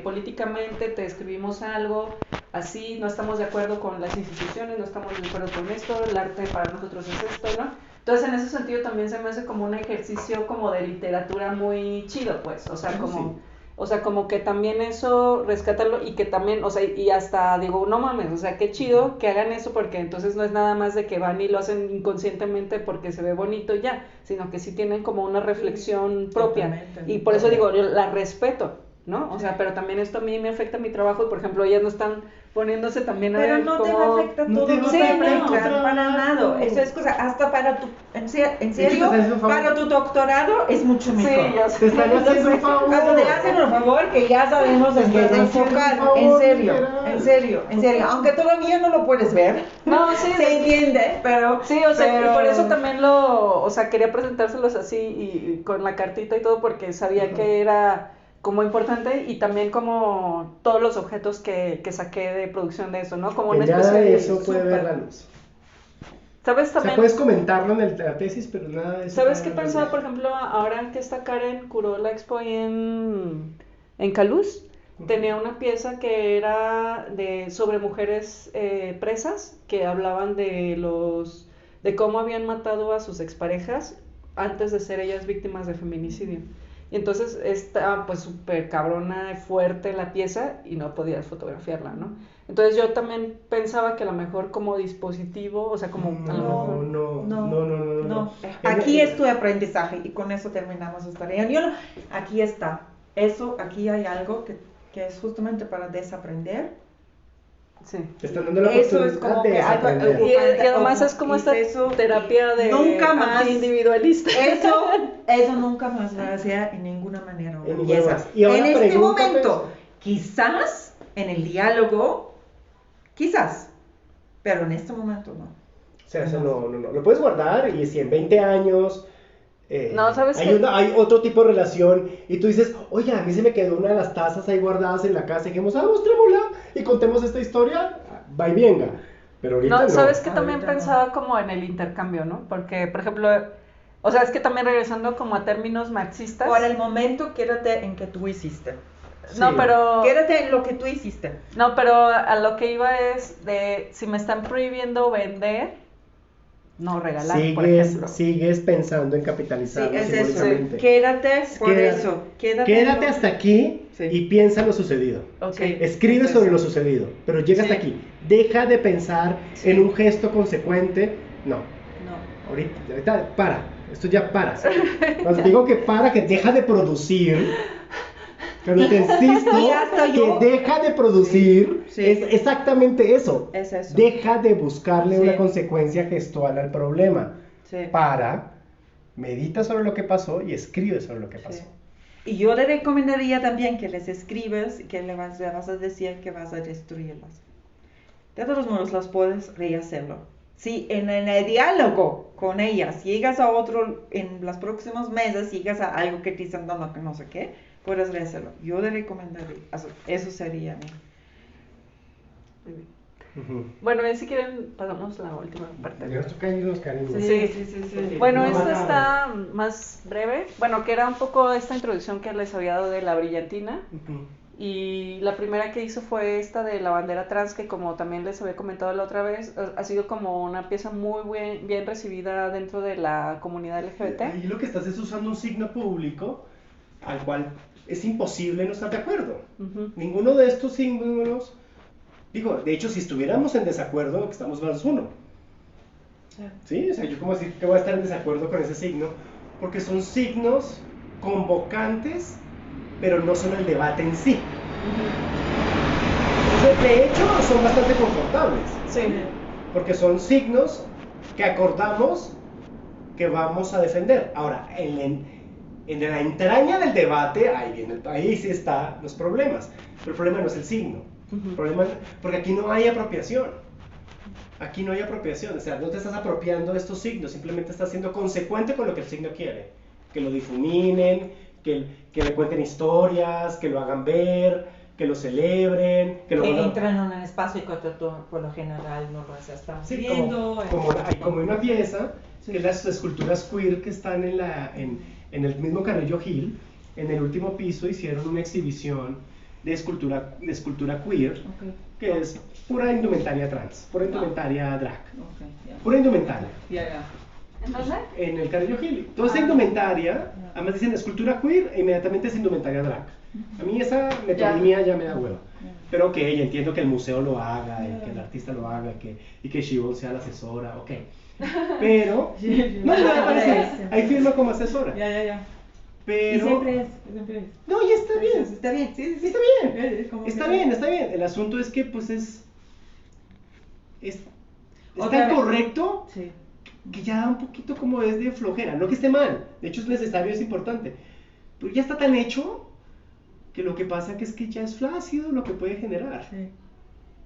políticamente, te escribimos algo, así, no estamos de acuerdo con las instituciones, no estamos de acuerdo con esto, el arte para nosotros es esto, ¿no? Entonces, en ese sentido también se me hace como un ejercicio como de literatura muy chido, pues, o sea, como... Sí. O sea, como que también eso, rescatarlo y que también, o sea, y hasta digo, no mames, o sea, qué chido que hagan eso porque entonces no es nada más de que van y lo hacen inconscientemente porque se ve bonito ya, sino que sí tienen como una reflexión propia. Y por eso digo, yo la respeto, ¿no? O sea, pero también esto a mí me afecta mi trabajo y, por ejemplo, ellas no están poniéndose también a ver no cómo... te afecta todo, no te afecta para nada. Eso es cosa, hasta para tu, en serio, para tu doctorado es mucho mejor. Sí, ya sé. Te están haciendo un favor. Hasta te hacen un favor que ya sabemos en qué enfocar, en serio. Aunque todavía no lo puedes ver. No, sí. Se entiende, pero... Sí, o sea, y por eso también o sea, quería presentárselos así y con la cartita y todo porque sabía que era... como importante y también como todos los objetos que saqué de producción de eso, ¿no? Como una especie de de... eso puede ver la luz. ¿Sabes también? O sea, puedes comentarlo en la tesis, pero nada de eso. ¿Sabes qué pensaba, por ejemplo, ahora que esta Karen curó la expo ahí en Caluz? Tenía una pieza que era sobre mujeres presas que hablaban de cómo habían matado a sus exparejas antes de ser ellas víctimas de feminicidio. Y entonces está pues súper cabrona, fuerte la pieza y no podías fotografiarla, ¿no? Entonces yo también pensaba que a lo mejor como dispositivo, o sea, como... No. Aquí es tu aprendizaje y con eso terminamos esta reunión. Aquí está. Aquí hay algo que es justamente para desaprender. Sí. Te están dando la eso es como de que desaprender. Y además es como esta terapia de nunca más individualista. Eso nunca más va a ser en ninguna manera. Y ahora en este momento, Quizás en el diálogo, quizás, pero en este momento no. O sea, eso no. Lo puedes guardar y si en 20 años No, ¿sabes hay, qué? hay otro tipo de relación y tú dices, oye, a mí se me quedó una de las tazas ahí guardadas en la casa y dijimos, mostrémosla y contemos esta historia, va y venga. Pero ahorita no. ¿Sabes que también Ahorita no. pensaba como en el intercambio, ¿no? Porque, por ejemplo, o sea, es que también regresando como a términos marxistas. Por el momento, quédate en que tú hiciste. No, Sí. pero... Quédate en lo que tú hiciste. No, pero a lo que iba es de si me están prohibiendo vender, no regalar, por ejemplo. Sigues pensando en Sí, capitalizarlo es eso. simbólicamente. Quédate por Quédate- eso. Quédate en lo- hasta aquí Sí. y piensa lo sucedido. Ok. Sí. Escribe Es sobre eso. lo sucedido, pero llega Sí. hasta aquí. Deja de pensar Sí. en un gesto consecuente. No, No. ahorita para. Esto ya para. Cuando digo que para, que deja de producir. Cuando te insisto Y hasta yo- que deja de producir, Sí. es exactamente eso. Es eso. Deja de buscarle Sí. una consecuencia gestual al problema. Sí. Para, medita sobre lo que pasó y escribe sobre lo que pasó. Sí. Y yo le recomendaría también que les escribas y que le vas a decir que vas a destruirlas. De todos modos, las puedes rehacerlo. Si en el diálogo con ellas llegas a otro, en los próximos meses llegas a algo que te dicen no, que no sé qué, puedes rehacerlo. Yo le recomendaría, eso sería Ujú. Bueno, y si quieren, pasamos la última parte. Ya nos toca irnos, cariño. Sí. Bueno, No, esta nada. está más breve. Bueno, que era un poco esta introducción que les había dado de la brillantina. Ujú. Y la primera que hizo fue esta de la bandera trans, que como también les había comentado la otra vez, ha sido como una pieza muy bien recibida dentro de la comunidad LGBT. Ahí lo que estás es usando un signo público al cual es imposible no estar de acuerdo. Ujú. Ninguno de estos símbolos, digo, de hecho, si estuviéramos en desacuerdo, que estamos más uno. ¿Sí? O sea, yo como decir que voy a estar en desacuerdo con ese signo, porque son signos convocantes, pero no son el debate en sí. Entonces, de hecho, son bastante confortables, Sí. porque son signos que acordamos que vamos a defender. Ahora, en la entraña del debate, ahí sí están los problemas. Pero el problema no es el signo. Ujú. El problema, porque aquí no hay apropiación. Aquí no hay apropiación. O sea, no te estás apropiando de estos signos, simplemente estás siendo consecuente con lo que el signo quiere. Que lo difuminen, que le cuenten historias, que lo hagan ver, que lo celebren, que lo que hagan... entran en un espacio que tú, por lo general no lo estás Sí, viendo. como una pieza, que es las esculturas queer que están en el mismo Carrillo Gil. En el último piso hicieron una exhibición de escultura queer, Ok. que es pura indumentaria trans, pura indumentaria drag, Ok, ya. pura indumentaria. Ya. ¿En dónde? En el Carrillo Gil. Toda esa indumentaria, además dicen escultura queer e inmediatamente es indumentaria drag. A mí esa metonimia ya me da huevo. Pero ok, entiendo que el museo lo haga, y que el artista lo haga, y que Shibon sea la asesora, ok. Pero, no, me parece, ahí firma como asesora. Ya. Pero, Y siempre es. no, ya está bien. Está bien, sí. Está bien, Como está que- bien, está bien. El asunto es que, pues, es Otra tan vez. correcto Sí. que ya da un poquito como es de flojera. No que esté mal, de hecho es necesario, es importante. Pero ya está tan hecho que lo que pasa que es que ya es flácido lo que puede generar. Sí.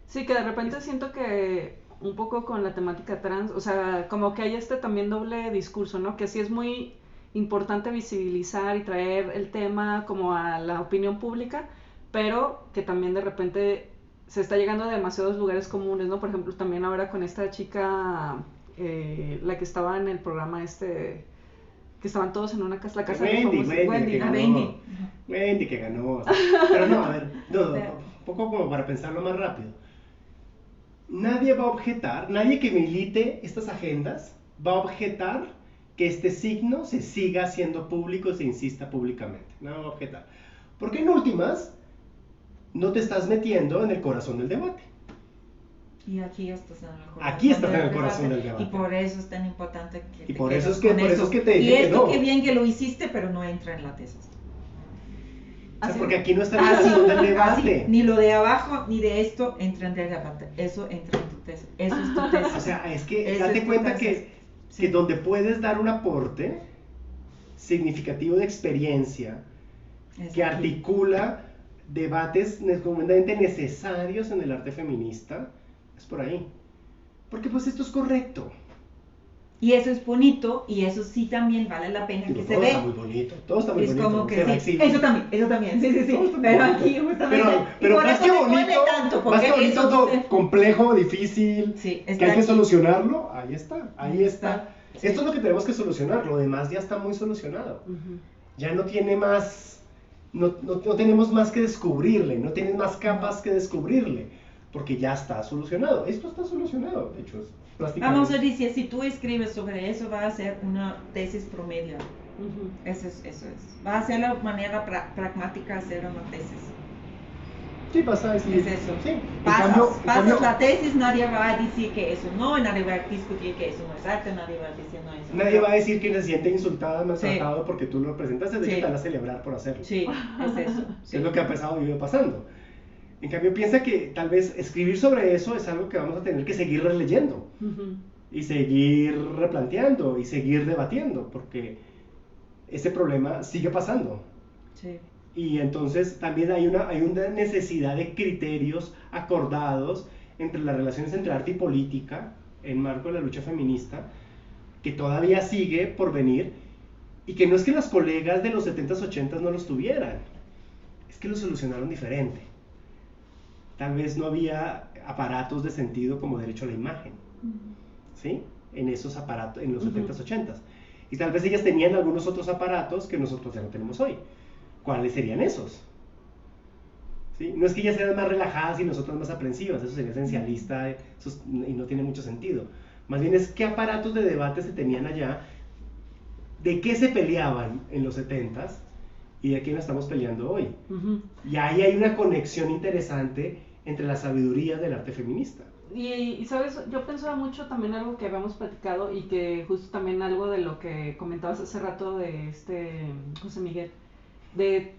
Sí, que de repente siento que un poco con la temática trans, o sea, como que hay este también doble discurso, ¿no? Que sí es muy importante visibilizar y traer el tema como a la opinión pública, pero que también de repente se está llegando a demasiados lugares comunes, ¿no? Por ejemplo, también ahora con esta chica, la que estaba en el programa que estaban todos en una casa, la casa de Wendy, famosos. Wendy, que ganó. Wendy. Wendy que ganó. O sea, pero no, a ver, un poco como para pensarlo más rápido. Nadie va a objetar, nadie que milite estas agendas va a objetar que este signo se siga haciendo público, se insista públicamente. No va a objetar. Porque en últimas, no te estás metiendo en el corazón del debate. Y aquí estás en el corazón. Aquí estás en el corazón del debate. Y por eso es tan importante que Y te por quedes eso es que- con por eso es que te Y dije que esto no. que bien que lo hiciste, pero no entra en la tesis. O sea, Así- porque aquí no está en el corazón del debate. Así, ni lo de abajo ni de esto entra en el debate. Eso entra en tu tesis. Eso es tu tesis. O sea, es que Esa date es tu cuenta tesis. que Sí. donde puedes dar un aporte significativo de experiencia Es que aquí. articula debates completamente necesarios en el arte feminista, es por ahí. Porque pues esto es correcto. Y eso es bonito, y eso sí también vale la pena Digo, que se todo ve. está muy bonito, todo está muy Es bonito. como se que va a sí, exhibir. eso también, sí. Todo está muy Pero bonito. aquí justamente, Pero y por más eso que me duele bonito, tanto, más porque que bonito, eso todo dice- complejo, difícil, Sí, que está hay que aquí. solucionarlo, ahí está. Ahí está. Sí. Esto es lo que tenemos que solucionar, lo demás ya está muy solucionado. Ya no tiene más, no tenemos más que descubrirle, no tienes más capas que descubrirle, porque ya está solucionado. Esto está solucionado, de hecho, es prácticamente. Vamos a decir, si tú escribes sobre eso, va a ser una tesis promedio. Eso es. Va a ser la manera pragmática de hacer una tesis. Sí, vas a decir. Es eso. Sí. Pasas la tesis, nadie va a decir que eso no, nadie va a discutir que eso no es arte, nadie va a decir no eso. Nadie va a decir que se siente insultada, maltratado Sí. porque tú lo presentaste, de Sí. hecho te van a celebrar por hacerlo. Sí, es eso. Sí. Es lo que ha pasado y vive pasando. En cambio, piensa que tal vez escribir sobre eso es algo que vamos a tener que seguir releyendo y seguir replanteando y seguir debatiendo, porque ese problema sigue pasando. Sí. Y entonces también hay una necesidad de criterios acordados entre las relaciones entre arte y política en marco de la lucha feminista, que todavía sigue por venir, y que no es que las colegas de los 70s, 80s no los tuvieran, es que lo solucionaron diferente. Tal vez no había aparatos de sentido como derecho a la imagen, ¿sí? En esos aparatos, en los 70s, 80s. Y tal vez ellas tenían algunos otros aparatos que nosotros ya no tenemos hoy. ¿Cuáles serían esos? ¿Sí? No es que ellas sean más relajadas y nosotros más aprensivas, eso sería esencialista y no tiene mucho sentido. Más bien es qué aparatos de debate se tenían allá, de qué se peleaban en los 70s y de quién estamos peleando hoy. Y ahí hay una conexión interesante entre las sabidurías del arte feminista. Y sabes, yo pensaba mucho también algo que habíamos platicado y que justo también algo de lo que comentabas hace rato de José Miguel, de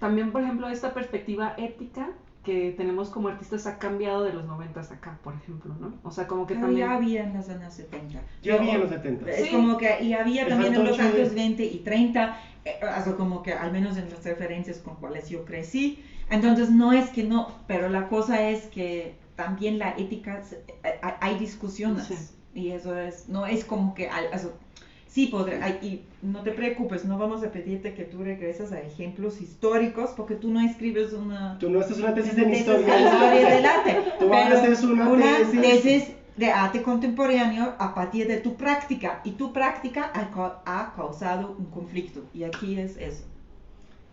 también, por ejemplo, esta perspectiva ética que tenemos como artistas ha cambiado de los 90s acá, por ejemplo, ¿no? O sea, como que Pero también... ya había en los años 70. Ya había en los 70. Es Sí. como que, y había El también en los fantoche de- años 20 y 30, o como que al menos en las referencias con cuales yo crecí. Entonces no es que no, pero la cosa es que también la ética, hay discusiones. Sí. Y eso es, no es como que, sí y no te preocupes, no vamos a pedirte que tú regreses a ejemplos históricos, porque tú no escribes una... Tú no haces una tesis una en tesis historia de historia del arte. Tú pero haces una tesis de arte contemporáneo a partir de tu práctica, y tu práctica ha causado un conflicto, y aquí es eso.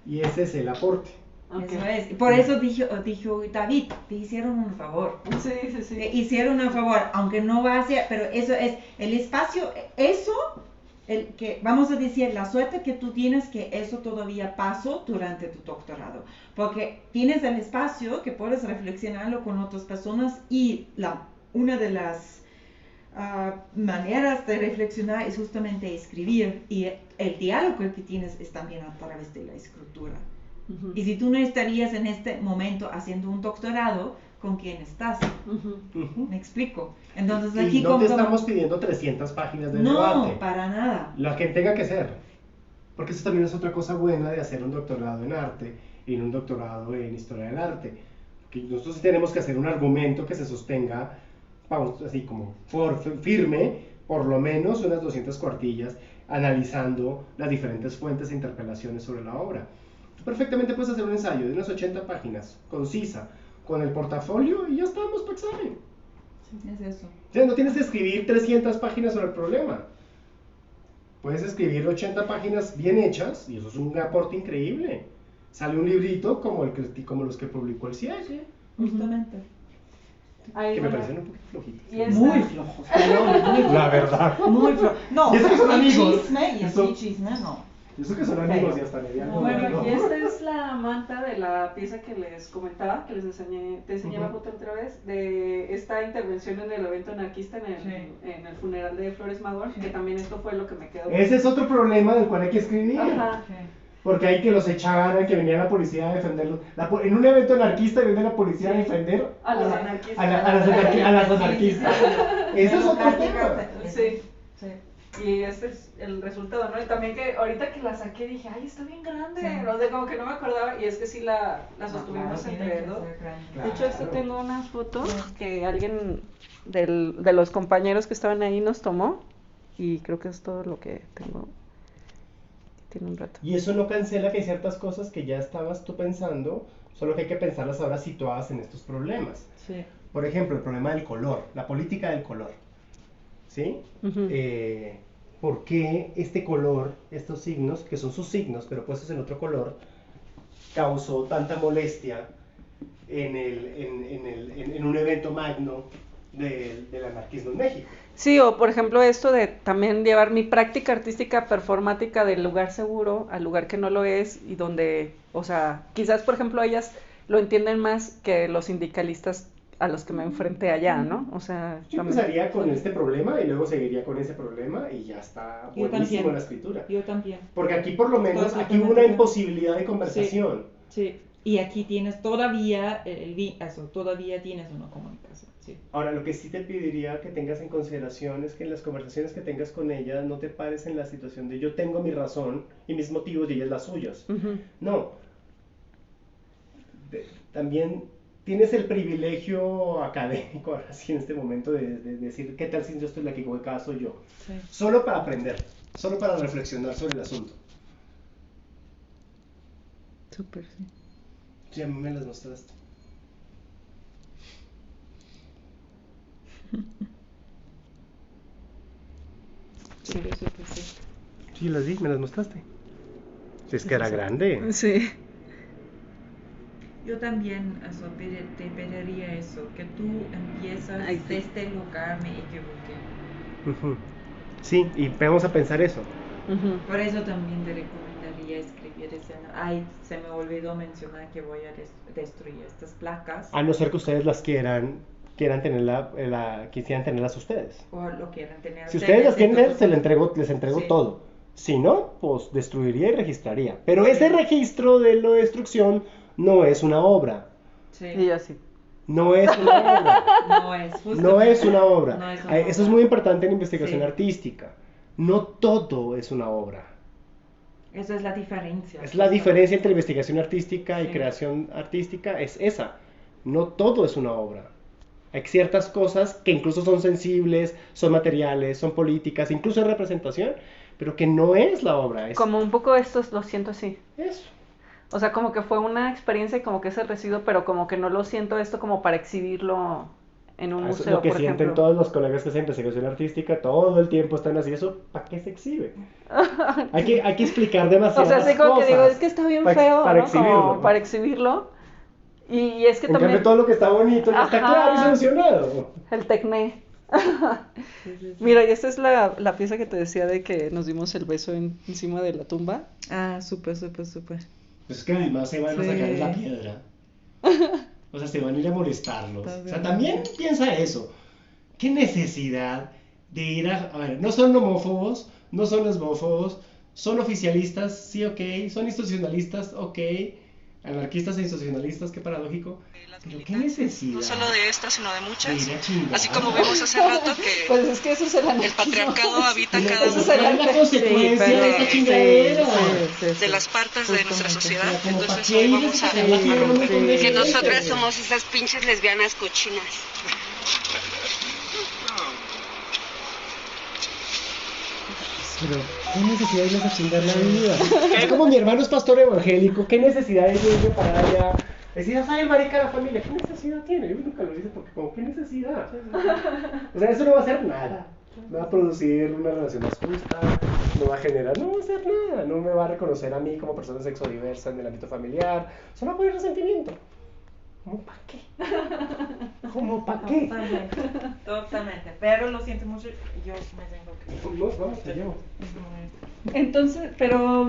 Y ese es el aporte. Ok. Eso es. Por eso dijo David, te hicieron un favor. Sí, sí, sí. Te hicieron un favor, aunque no va a ser, pero eso es el espacio, eso, el que vamos a decir, la suerte que tú tienes que eso todavía pasó durante tu doctorado, porque tienes el espacio que puedes reflexionarlo con otras personas, y una de las maneras de reflexionar es justamente escribir, y el diálogo que tienes es también a través de la escritura. Y si tú no estarías en este momento haciendo un doctorado, ¿con quién estás? ¿Me explico? Entonces Y aquí no te estamos pidiendo 300 páginas de debate. No, para nada. Lo que tenga que ser. Porque eso también es otra cosa buena de hacer un doctorado en arte y un doctorado en historia del arte. Que nosotros sí tenemos que hacer un argumento que se sostenga, vamos, así como firme, por lo menos unas 200 cuartillas, analizando las diferentes fuentes e interpelaciones sobre la obra. Tú perfectamente puedes hacer un ensayo de unas 80 páginas, concisa, con el portafolio, y ya estamos para examen. Es eso. O sea, no tienes que escribir 300 páginas sobre el problema. Puedes escribir 80 páginas bien hechas, y eso es un aporte increíble. Sale un librito como los que publicó el CIEG, Sí, justamente. Ahí, que me bueno, parecen un poquito flojitos. y esta- Muy flojos, perdón, muy La verdad. Muy flojos. No, Y eso que son y amigos. chisme, y Eso- así chisme, no. Eso que son amigos y hasta medianos. Bueno, ¿no? y esta es la manta de la pieza que les comentaba, que les te enseñé la Ujú. foto otra vez, de esta intervención en el evento anarquista Sí. en el funeral de Flores Magón, Sí. que también esto fue lo que me quedó. Ese es otro problema del cual hay que escribir. Ajá. Porque hay que los echaran, que venía la policía a defenderlos. En un evento anarquista viene la policía a defender A los anarquistas. a las anarquistas. Ese es otro tema. Sí. Sí. Y este es el resultado, ¿no? Y también que ahorita que la saqué dije, ay, está bien grande. O sea, como que no me acordaba. Y es que sí la sostuvimos entre dos. De hecho, tengo unas fotos que alguien de los compañeros que estaban ahí nos tomó. Y creo que es todo lo que tengo. Tiene un rato. Y eso no cancela que hay ciertas cosas que ya estabas tú pensando, solo que hay que pensarlas ahora situadas en estos problemas. Sí. Por ejemplo, el problema del color, la política del color. ¿Sí? Ujú. ¿Por qué este color, estos signos, que son sus signos, pero puestos en otro color, causó tanta molestia en un evento magno del anarquismo en México? Sí, o por ejemplo esto de también llevar mi práctica artística performática del lugar seguro al lugar que no lo es y donde, o sea, quizás por ejemplo ellas lo entienden más que los sindicalistas a los que me enfrenté allá, ¿no? O sea, Yo empezaría con este problema y luego seguiría con ese problema y ya está Yo buenísimo también. la escritura. Yo también. Porque aquí por lo menos, Estoy aquí hubo una completamente- imposibilidad de conversación. Sí. Y aquí tienes todavía todavía tienes una comunicación. Sí. Ahora, lo que sí te pediría que tengas en consideración es que en las conversaciones que tengas con ella no te pares en la situación de yo tengo mi razón y mis motivos y ellas las suyas. ujú. No. También tienes el privilegio académico, ahora sí, en este momento, de decir qué tal si yo estoy la que equivocada soy yo. Sí. Solo para aprender, solo para reflexionar sobre el asunto. Súper, sí. Sí, a mí me las mostraste. Sí. Sí, las vi, me las mostraste. Si es que era grande. Sí. Yo también te pediría eso, que tú empiezas Ay, sí. desde este lugar me equivoqué. Ujú. Sí, y vamos a pensar eso. Ujú. Por eso también te recomendaría escribir escena. Ay, se me olvidó mencionar que voy a destruir estas placas. A no ser que ustedes las quieran quisieran tenerlas ustedes. O lo quieran tener. Si ustedes las quieren entonces- tener, les entrego Sí. todo. Si no, pues destruiría y registraría. Pero ese registro de la destrucción no es una obra. Sí. Y yo así. No es una obra. No es justo. No es una obra. No es una Eso es obra. muy importante en investigación Sí. artística. No todo es una obra. Esa es la diferencia. Es la diferencia entre investigación artística y Sí. creación artística, es esa. No todo es una obra. Hay ciertas cosas que incluso son sensibles, son materiales, son políticas, incluso en representación, pero que no es la obra. Es Como un poco esto lo siento así. eso. O sea, como que fue una experiencia y como que es el residuo, pero como que no lo siento esto como para exhibirlo en un Eso es museo, lo que por sienten ejemplo. todos los colegas que hacen investigación artística, todo el tiempo están así, eso, ¿para qué se exhibe? Hay que explicar O demasiadas sea, así como que digo, cosas es que está bien para feo, para ¿no? exhibirlo, Como ¿no? para exhibirlo. Y es que En también cambio, todo lo que está bonito ya está Ajá. claro y solucionado. el tecné. Mira, y esta es la pieza que te decía de que nos dimos el beso encima de la tumba. Ah, súper. Pues es que además se van a Sí. sacar la piedra. O sea, se van a ir a molestarlos. Está O sea, bien. también piensa eso. ¿Qué necesidad de ir a ver, no son homófobos, no son lesbófobos, son oficialistas, sí, ok, son institucionalistas, ok, anarquistas e institucionalistas, qué paradójico. Pero qué necesidad. No solo de esta, sino de muchas. de ir a chingar. Así como vimos hace rato que Pues es que eso es el el anarquismo. patriarcado habita Pero cada esa una es la consecuencia Sí, pero- de esa chingadera. de las partes de nuestra sociedad. O sea, como Entonces para qué hoy ir vamos a sacar la piedra a un montón de romper. gente. Que nosotras somos esas pinches lesbianas cochinas. Pero, ¿qué necesidad de irles a chingar la vida? Es como mi hermano es pastor evangélico, ¿qué necesidad de irme para allá? Decir, ¿sabes, marica la familia? ¿Qué necesidad tiene? Yo nunca lo hice porque, como, ¿qué necesidad? O sea, eso no va a hacer nada. No va a producir una relación más justa, no va a generar, no va a hacer nada. No me va a reconocer a mí como persona sexodiversa en el ámbito familiar. Solo va a poner resentimiento. ¿Cómo para qué? ¿Cómo para qué? Totalmente. Pero lo siento mucho, yo me tengo que Nos vamos, te llevo. Entonces, pero,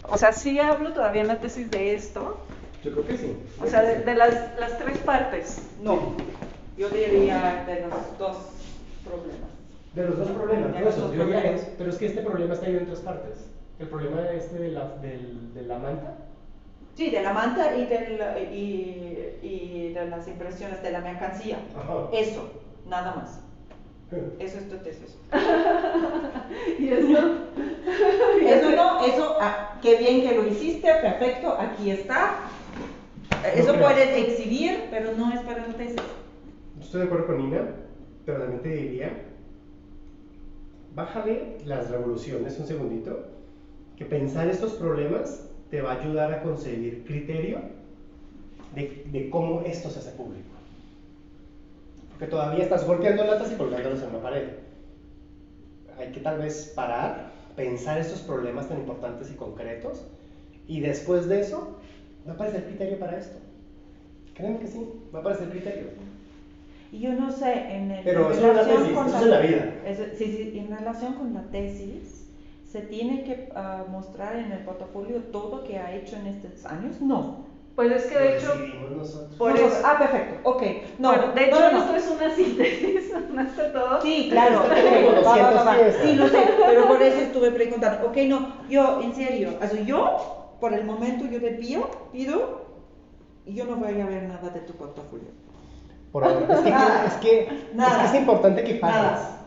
o sea, sí hablo todavía en la tesis de esto, Yo creo que sí. o sea, de las tres partes. No, yo diría de los dos problemas. De los dos problemas, De ¿no? los Eso, dos yo diría problemas. pero es que este problema está dividido en tres partes. El problema de la manta. Sí, de la manta y de las impresiones de la mercancía. Ajá. Eso, nada más. Eso es tu tesis. ¿Y eso? Eso no, eso, qué bien que lo hiciste, perfecto, aquí está. Eso No creo. puedes exhibir, pero no es para la tesis. Estoy de acuerdo con Nina, pero también te diría, bájale las revoluciones un segundito, que pensar estos problemas te va a ayudar a conseguir criterio de cómo esto se hace público. Porque todavía estás golpeando latas y colgándolas en una pared. Hay que tal vez parar, pensar estos problemas tan importantes y concretos, y después de eso va a aparecer criterio para esto. Créeme que sí, va a aparecer criterio. Y yo no sé, Pero eso es la tesis, eso es en la vida. Sí, en relación con la tesis, ¿se tiene que mostrar en el portafolio todo que ha hecho en estos años? No. Pues es que de hecho, Decidimos nosotros. Por eso, perfecto, ok. No, bueno, de hecho no. esto es una síntesis, no es de todo. Sí, claro. Es que tengo 200 piezas. Sí, no sé, pero por eso estuve preguntando. Ok, no, yo, en serio, yo, por el momento, yo te pido, y yo no voy a ver nada de tu portafolio. Por ahora. Es que es importante que pares. Nada.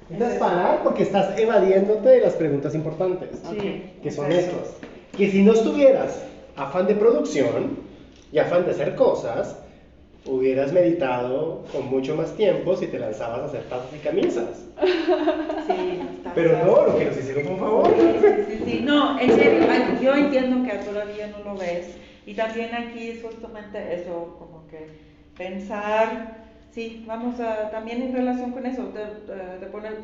Necesitas parar porque estás evadiéndote de las preguntas importantes. Sí, Que son exacto. estas. Que si no estuvieras afán de producción y afán de hacer cosas, hubieras meditado con mucho más tiempo si te lanzabas a hacer tazas y camisas. Sí, Pero no, lo que nos hicieron fue un favor. Sí, no, en serio, yo entiendo que todavía no lo ves. Y también aquí es justamente eso, como que pensar, sí, vamos a, también en relación con eso,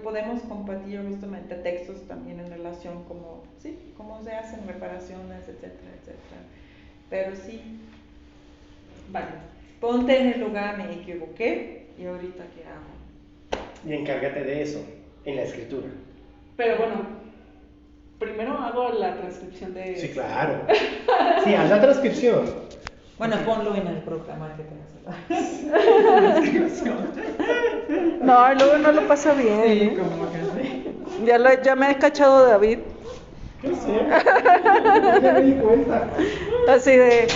podemos compartir justamente textos también en relación como, sí, cómo se hacen reparaciones, etcétera, etcétera. Pero sí, vale, ponte en el lugar, me equivoqué, y ahorita qué hago. Y encárgate de eso en la escritura. Pero bueno, primero hago la transcripción de... Sí, claro. Sí, haz la transcripción. Bueno, ponlo en el programa que te hace. No, luego no lo pasa bien. Sí, como que sí. Ya me he cachado de David. ¿Qué sé? Ya me di cuenta. Así de,